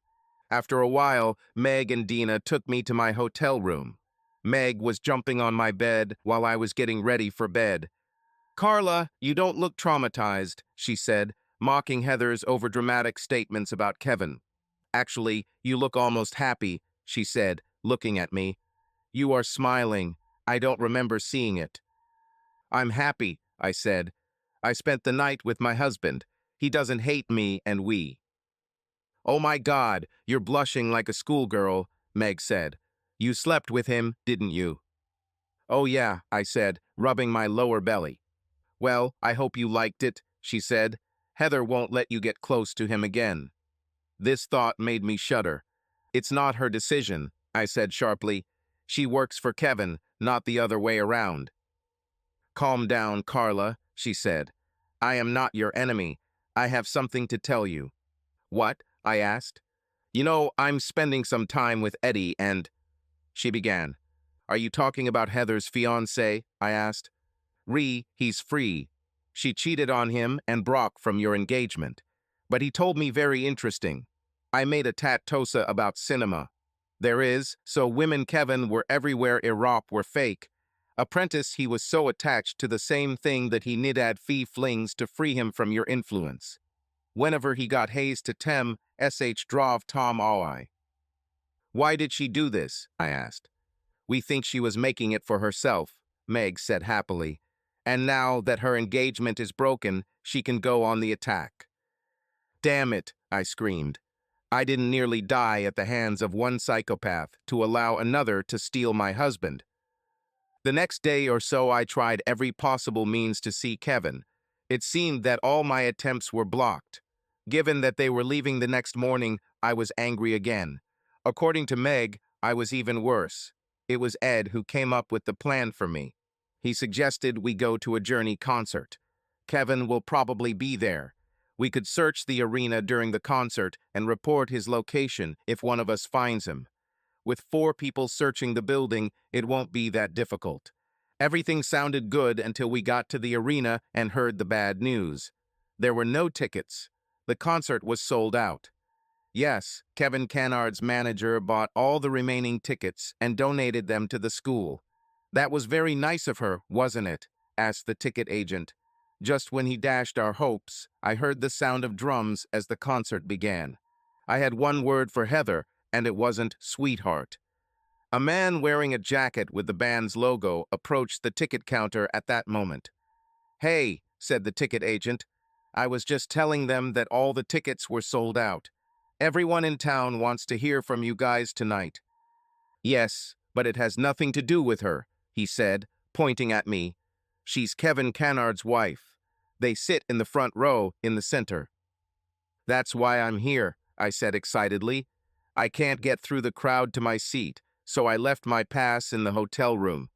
After a while, Meg and Dina took me to my hotel room. Meg was jumping on my bed while I was getting ready for bed. "Carla, you don't look traumatized," she said, mocking Heather's overdramatic statements about Kevin. "Actually, you look almost happy," she said, looking at me. "You are smiling. I don't remember seeing it." "I'm happy," I said. "I spent the night with my husband. He doesn't hate me and we." "Oh my God, you're blushing like a schoolgirl," Meg said. You slept with him, didn't you? Oh yeah, I said, rubbing my lower belly. Well, I hope you liked it, she said. Heather won't let you get close to him again. This thought made me shudder. It's not her decision, I said sharply. She works for Kevin, not the other way around. Calm down, Carla, she said. I am not your enemy. I have something to tell you. What? I asked. You know, I'm spending some time with Eddie and... She began. Are you talking about Heather's fiancé? I asked. He's free. She cheated on him and Brock from your engagement. But he told me very interesting. I made a tat-tosa about cinema. There is, so women Kevin were everywhere Irop were fake. Apprentice he was so attached to the same thing that he nidad fee flings to free him from your influence. Whenever he got Hayes to tem, sh drov Tom Oi. Why did she do this? I asked. We think she was making it for herself, Meg said happily. And now that her engagement is broken, she can go on the attack. Damn it, I screamed. I didn't nearly die at the hands of one psychopath to allow another to steal my husband. The next day or so I tried every possible means to see Kevin. It seemed that all my attempts were blocked. Given that they were leaving the next morning, I was angry again. According to Meg, I was even worse. It was Ed who came up with the plan for me. He suggested we go to a Journey concert. Kevin will probably be there. We could search the arena during the concert and report his location if one of us finds him. With 4 people searching the building, it won't be that difficult. Everything sounded good until we got to the arena and heard the bad news. There were no tickets. The concert was sold out. Yes, Kevin Cannard's manager bought all the remaining tickets and donated them to the school. That was very nice of her, wasn't it? Asked the ticket agent. Just when he dashed our hopes, I heard the sound of drums as the concert began. I had one word for Heather, and it wasn't sweetheart. A man wearing a jacket with the band's logo approached the ticket counter at that moment. Hey, said the ticket agent. I was just telling them that all the tickets were sold out. Everyone in town wants to hear from you guys tonight. Yes, but it has nothing to do with her, he said, pointing at me. She's Kevin Cannard's wife. They sit in the front row in the center. That's why I'm here, I said excitedly. I can't get through the crowd to my seat, so I left my pass in the hotel room.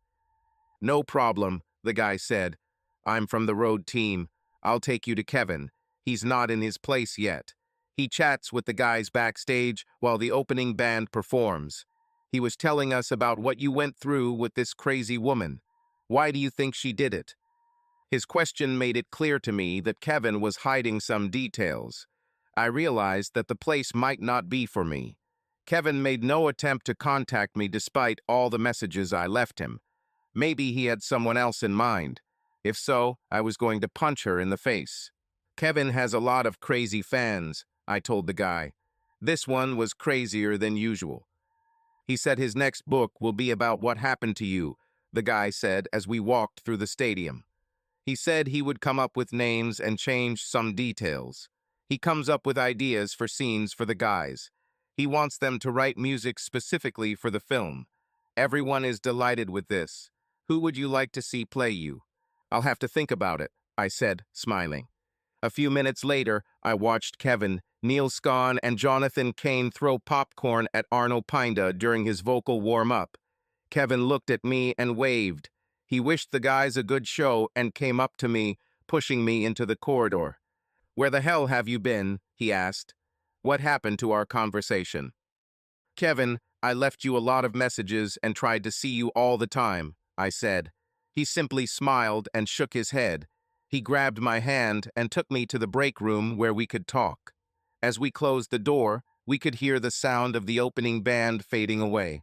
No problem, the guy said. I'm from the road team. I'll take you to Kevin. He's not in his place yet. He chats with the guys backstage while the opening band performs. He was telling us about what you went through with this crazy woman. Why do you think she did it? His question made it clear to me that Kevin was hiding some details. I realized that the place might not be for me. Kevin made no attempt to contact me despite all the messages I left him. Maybe he had someone else in mind. If so, I was going to punch her in the face. Kevin has a lot of crazy fans, I told the guy. This one was crazier than usual. He said his next book will be about what happened to you, the guy said as we walked through the stadium. He said he would come up with names and change some details. He comes up with ideas for scenes for the guys. He wants them to write music specifically for the film. Everyone is delighted with this. Who would you like to see play you? I'll have to think about it, I said, smiling. A few minutes later, I watched Kevin, Neil Scahn, and Jonathan Cain throw popcorn at Arno Pinda during his vocal warm-up. Kevin looked at me and waved. He wished the guys a good show and came up to me, pushing me into the corridor. Where the hell have you been? He asked. What happened to our conversation? Kevin, I left you a lot of messages and tried to see you all the time, I said. He simply smiled and shook his head. He grabbed my hand and took me to the break room where we could talk. As we closed the door, we could hear the sound of the opening band fading away.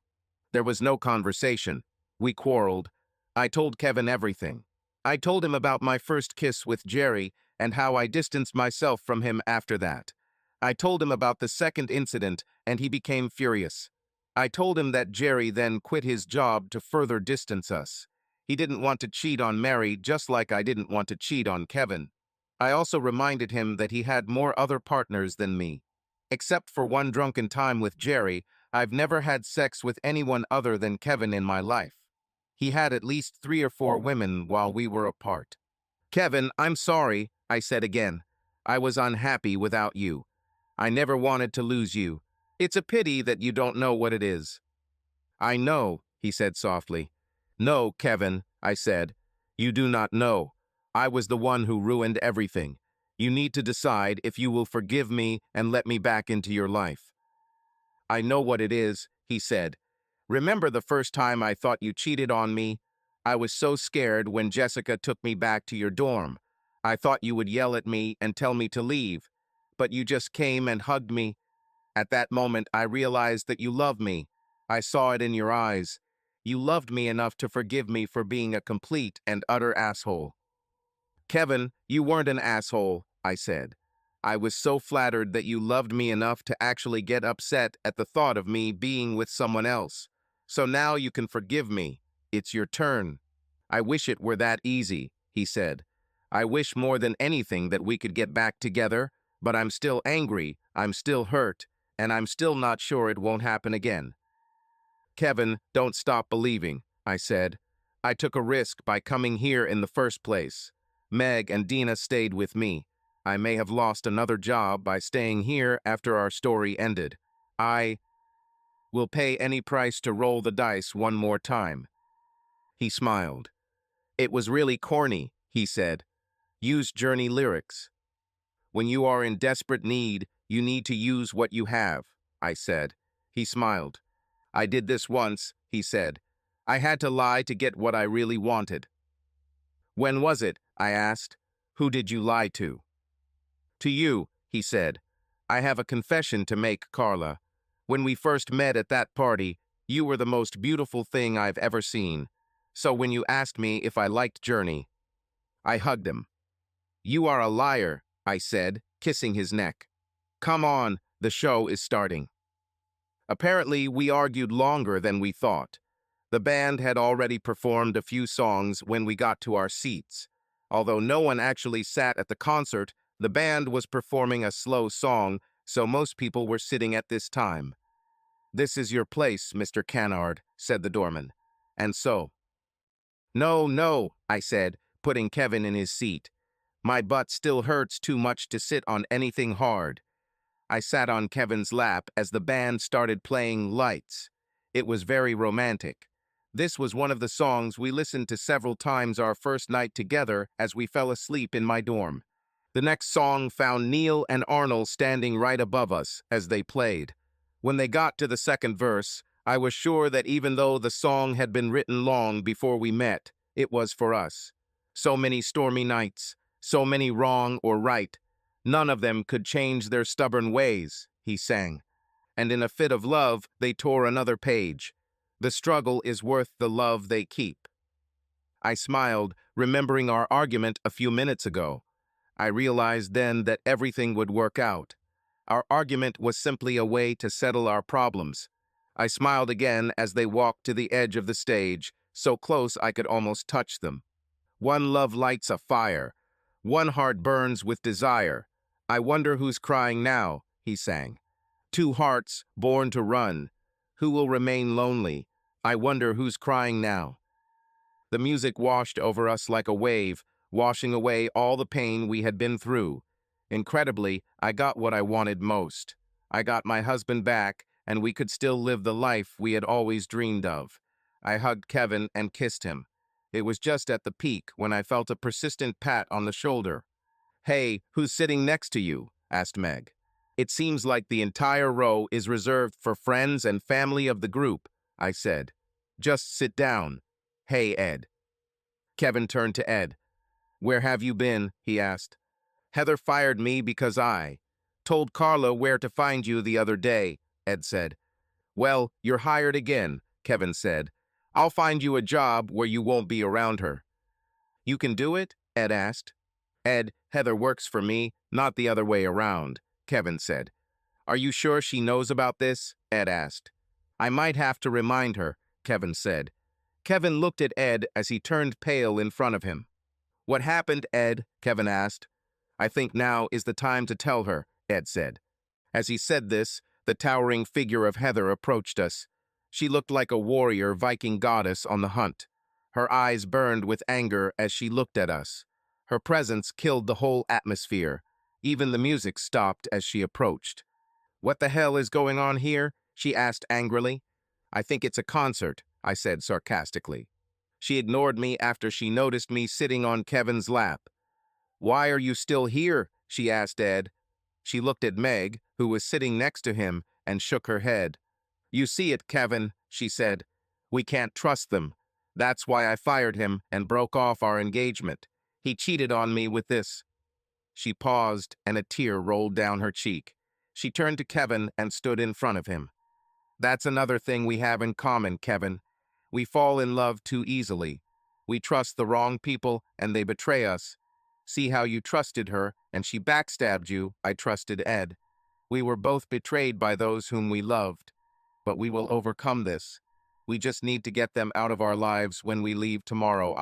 There was no conversation. We quarreled. I told Kevin everything. I told him about my first kiss with Jerry and how I distanced myself from him after that. I told him about the second incident, and he became furious. I told him that Jerry then quit his job to further distance us. He didn't want to cheat on Mary, just like I didn't want to cheat on Kevin. I also reminded him that he had more other partners than me. Except for one drunken time with Jerry, I've never had sex with anyone other than Kevin in my life. He had at least 3 or 4 women while we were apart. Kevin, I'm sorry, I said again. I was unhappy without you. I never wanted to lose you. It's a pity that you don't know what it is. I know, he said softly. No, Kevin, I said. You do not know. I was the one who ruined everything. You need to decide if you will forgive me and let me back into your life. I know what it is, he said. Remember the first time I thought you cheated on me? I was so scared when Jessica took me back to your dorm. I thought you would yell at me and tell me to leave, but you just came and hugged me. At that moment, I realized that you love me. I saw it in your eyes. You loved me enough to forgive me for being a complete and utter asshole. Kevin, you weren't an asshole, I said. I was so flattered that you loved me enough to actually get upset at the thought of me being with someone else. So now you can forgive me. It's your turn. I wish it were that easy, he said. I wish more than anything that we could get back together, but I'm still angry, I'm still hurt, and I'm still not sure it won't happen again. Kevin, don't stop believing, I said. I took a risk by coming here in the first place. Meg and Dina stayed with me. I may have lost another job by staying here after our story ended. I will pay any price to roll the dice one more time. He smiled. It was really corny, he said. Use Journey lyrics. When you are in desperate need, you need to use what you have, I said. He smiled. I did this once, he said. I had to lie to get what I really wanted. When was it? I asked. Who did you lie to? To you, he said. I have a confession to make, Carla. When we first met at that party, you were the most beautiful thing I've ever seen. So when you asked me if I liked Journey, I hugged him. You are a liar, I said, kissing his neck. Come on, the show is starting. Apparently, we argued longer than we thought. The band had already performed a few songs when we got to our seats. Although no one actually sat at the concert, the band was performing a slow song, so most people were sitting at this time. This is your place, Mr. Cannard, said the doorman. And so? No, no, I said, putting Kevin in his seat. My butt still hurts too much to sit on anything hard. I sat on Kevin's lap as the band started playing Lights. It was very romantic. This was one of the songs we listened to several times our first night together as we fell asleep in my dorm. The next song found Neil and Arnold standing right above us as they played. When they got to the second verse, I was sure that even though the song had been written long before we met, it was for us. So many stormy nights, so many wrong or right, none of them could change their stubborn ways, he sang. And in a fit of love, they tore another page. The struggle is worth the love they keep. I smiled, remembering our argument a few minutes ago. I realized then that everything would work out. Our argument was simply a way to settle our problems. I smiled again as they walked to the edge of the stage, so close I could almost touch them. One love lights a fire. One heart burns with desire. I wonder who's crying now, he sang. Two hearts born to run. Who will remain lonely? I wonder who's crying now. The music washed over us like a wave, washing away all the pain we had been through. Incredibly, I got what I wanted most. I got my husband back, and we could still live the life we had always dreamed of. I hugged Kevin and kissed him. It was just at the peak when I felt a persistent pat on the shoulder. Hey, who's sitting next to you? Asked Meg. It seems like the entire row is reserved for friends and family of the group, I said. Just sit down. Hey, Ed. Kevin turned to Ed. Where have you been? He asked. Heather fired me because I told Carla where to find you the other day, Ed said. Well, you're hired again, Kevin said. I'll find you a job where you won't be around her. You can do it? Ed asked. Ed, Heather works for me, not the other way around, Kevin said. Are you sure she knows about this? Ed asked. I might have to remind her, Kevin said. Kevin looked at Ed as he turned pale in front of him. What happened, Ed? Kevin asked. I think now is the time to tell her, Ed said. As he said this, The towering figure of Heather approached us. She looked like a warrior Viking goddess on the hunt. Her eyes burned with anger as she looked at us. Her presence killed the whole atmosphere. Even the music stopped as she approached. "What the hell is going on here?" she asked angrily. "I think it's a concert," I said sarcastically. She ignored me after she noticed me sitting on Kevin's lap. "Why are you still here?" she asked Ed. She looked at Meg, who was sitting next to him, and shook her head. "You see it, Kevin," she said. "We can't trust them. That's why I fired him and broke off our engagement. He cheated on me with this." She paused, and a tear rolled down her cheek. She turned to Kevin and stood in front of him. "That's another thing we have in common, Kevin. We fall in love too easily. We trust the wrong people, and they betray us. See how you trusted her, and she backstabbed you. I trusted Ed. We were both betrayed by those whom we loved. But we will overcome this. We just need to get them out of our lives when we leave tomorrow.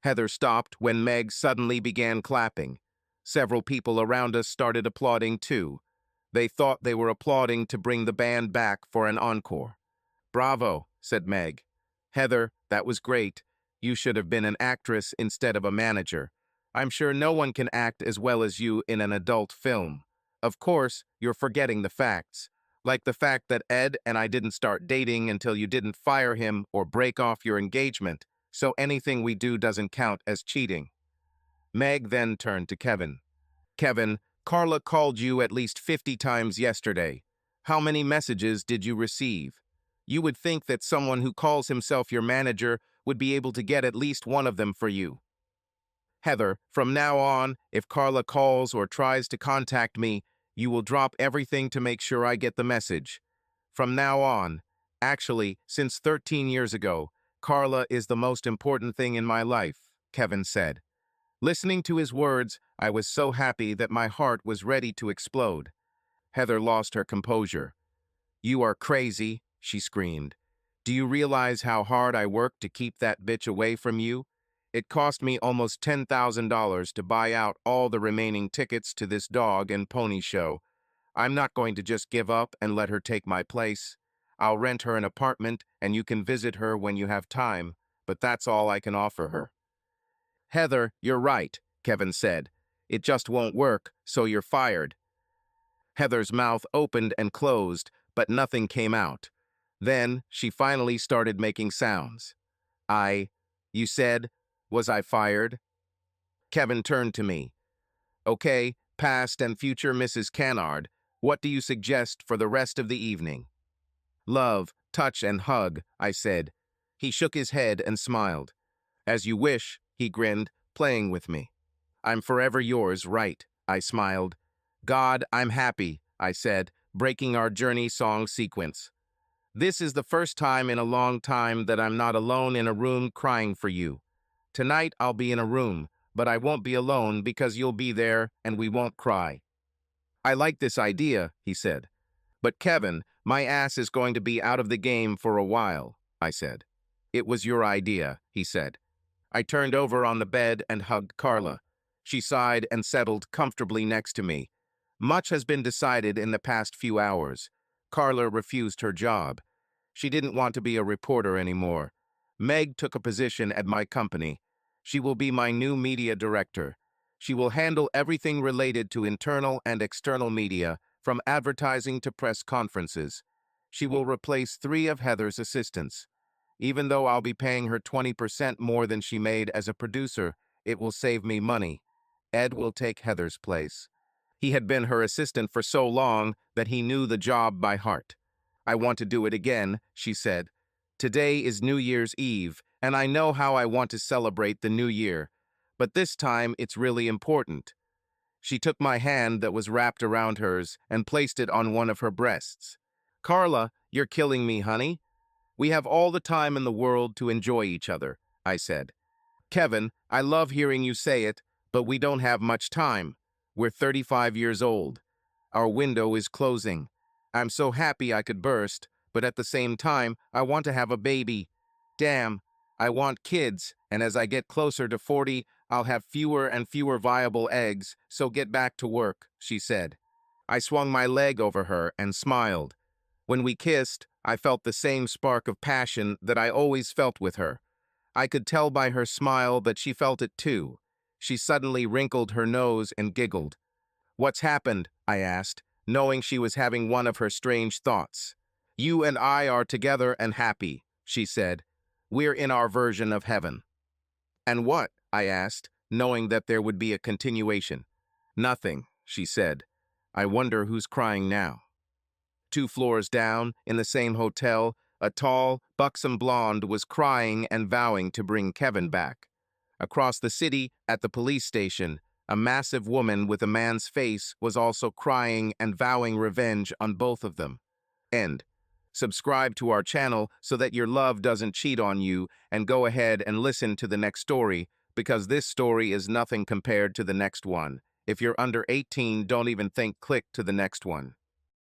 Heather stopped when Meg suddenly began clapping. Several people around us started applauding too. They thought they were applauding to bring the band back for an encore. "Bravo," said Meg. "Heather, that was great. You should have been an actress instead of a manager. I'm sure no one can act as well as you in an adult film. Of course, you're forgetting the facts. Like the fact that Ed and I didn't start dating until you didn't fire him or break off your engagement, so anything we do doesn't count as cheating." Meg then turned to Kevin. "Kevin, Carla called you at least 50 times yesterday. How many messages did you receive? You would think that someone who calls himself your manager would be able to get at least one of them for you." "Heather, from now on, if Carla calls or tries to contact me, you will drop everything to make sure I get the message. From now on, actually, since 13 years ago, Carla is the most important thing in my life," Kevin said. Listening to his words, I was so happy that my heart was ready to explode. Heather lost her composure. "You are crazy," she screamed. "Do you realize how hard I worked to keep that bitch away from you? It cost me almost $10,000 to buy out all the remaining tickets to this dog and pony show. I'm not going to just give up and let her take my place. I'll rent her an apartment and you can visit her when you have time, but that's all I can offer her." "Heather, you're right," Kevin said. "It just won't work, so you're fired." Heather's mouth opened and closed, but nothing came out. Then she finally started making sounds. You said, was I fired?" Kevin turned to me. "Okay, past and future Mrs. Cannard, what do you suggest for the rest of the evening?" "Love, touch, and hug," I said. He shook his head and smiled. "As you wish," he grinned, playing with me. "I'm forever yours, right?" I smiled. "God, I'm happy," I said, breaking our journey song sequence. "This is the first time in a long time that I'm not alone in a room crying for you. Tonight I'll be in a room, but I won't be alone because you'll be there and we won't cry." "I like this idea," he said. "But Kevin, my ass is going to be out of the game for a while," I said. "It was your idea," he said. I turned over on the bed and hugged Carla. She sighed and settled comfortably next to me. Much has been decided in the past few hours. Carla refused her job. She didn't want to be a reporter anymore. Meg took a position at my company. She will be my new media director. She will handle everything related to internal and external media, from advertising to press conferences. She will replace 3 of Heather's assistants. Even though I'll be paying her 20% more than she made as a producer, it will save me money. Ed will take Heather's place. He had been her assistant for so long that he knew the job by heart. "I want to do it again," she said. "Today is New Year's Eve, and I know how I want to celebrate the new year. But this time it's really important." She took my hand that was wrapped around hers and placed it on one of her breasts. "Carla, you're killing me, honey. We have all the time in the world to enjoy each other," I said. "Kevin, I love hearing you say it, but we don't have much time. We're 35 years old. Our window is closing. I'm so happy I could burst, but at the same time, I want to have a baby. Damn, I want kids, and as I get closer to 40, I'll have fewer and fewer viable eggs, so get back to work," she said. I swung my leg over her and smiled. When we kissed, I felt the same spark of passion that I always felt with her. I could tell by her smile that she felt it too. She suddenly wrinkled her nose and giggled. "What's happened?" I asked, knowing she was having one of her strange thoughts. "You and I are together and happy," she said. "We're in our version of heaven." "And what?" I asked, knowing that there would be a continuation. "Nothing," she said. "I wonder who's crying now." 2 floors down, in the same hotel, a tall, buxom blonde was crying and vowing to bring Kevin back. Across the city, at the police station, a massive woman with a man's face was also crying and vowing revenge on both of them. End. Subscribe to our channel so that your love doesn't cheat on you, and go ahead and listen to the next story, because this story is nothing compared to the next one. If you're under 18, don't even think click to the next one.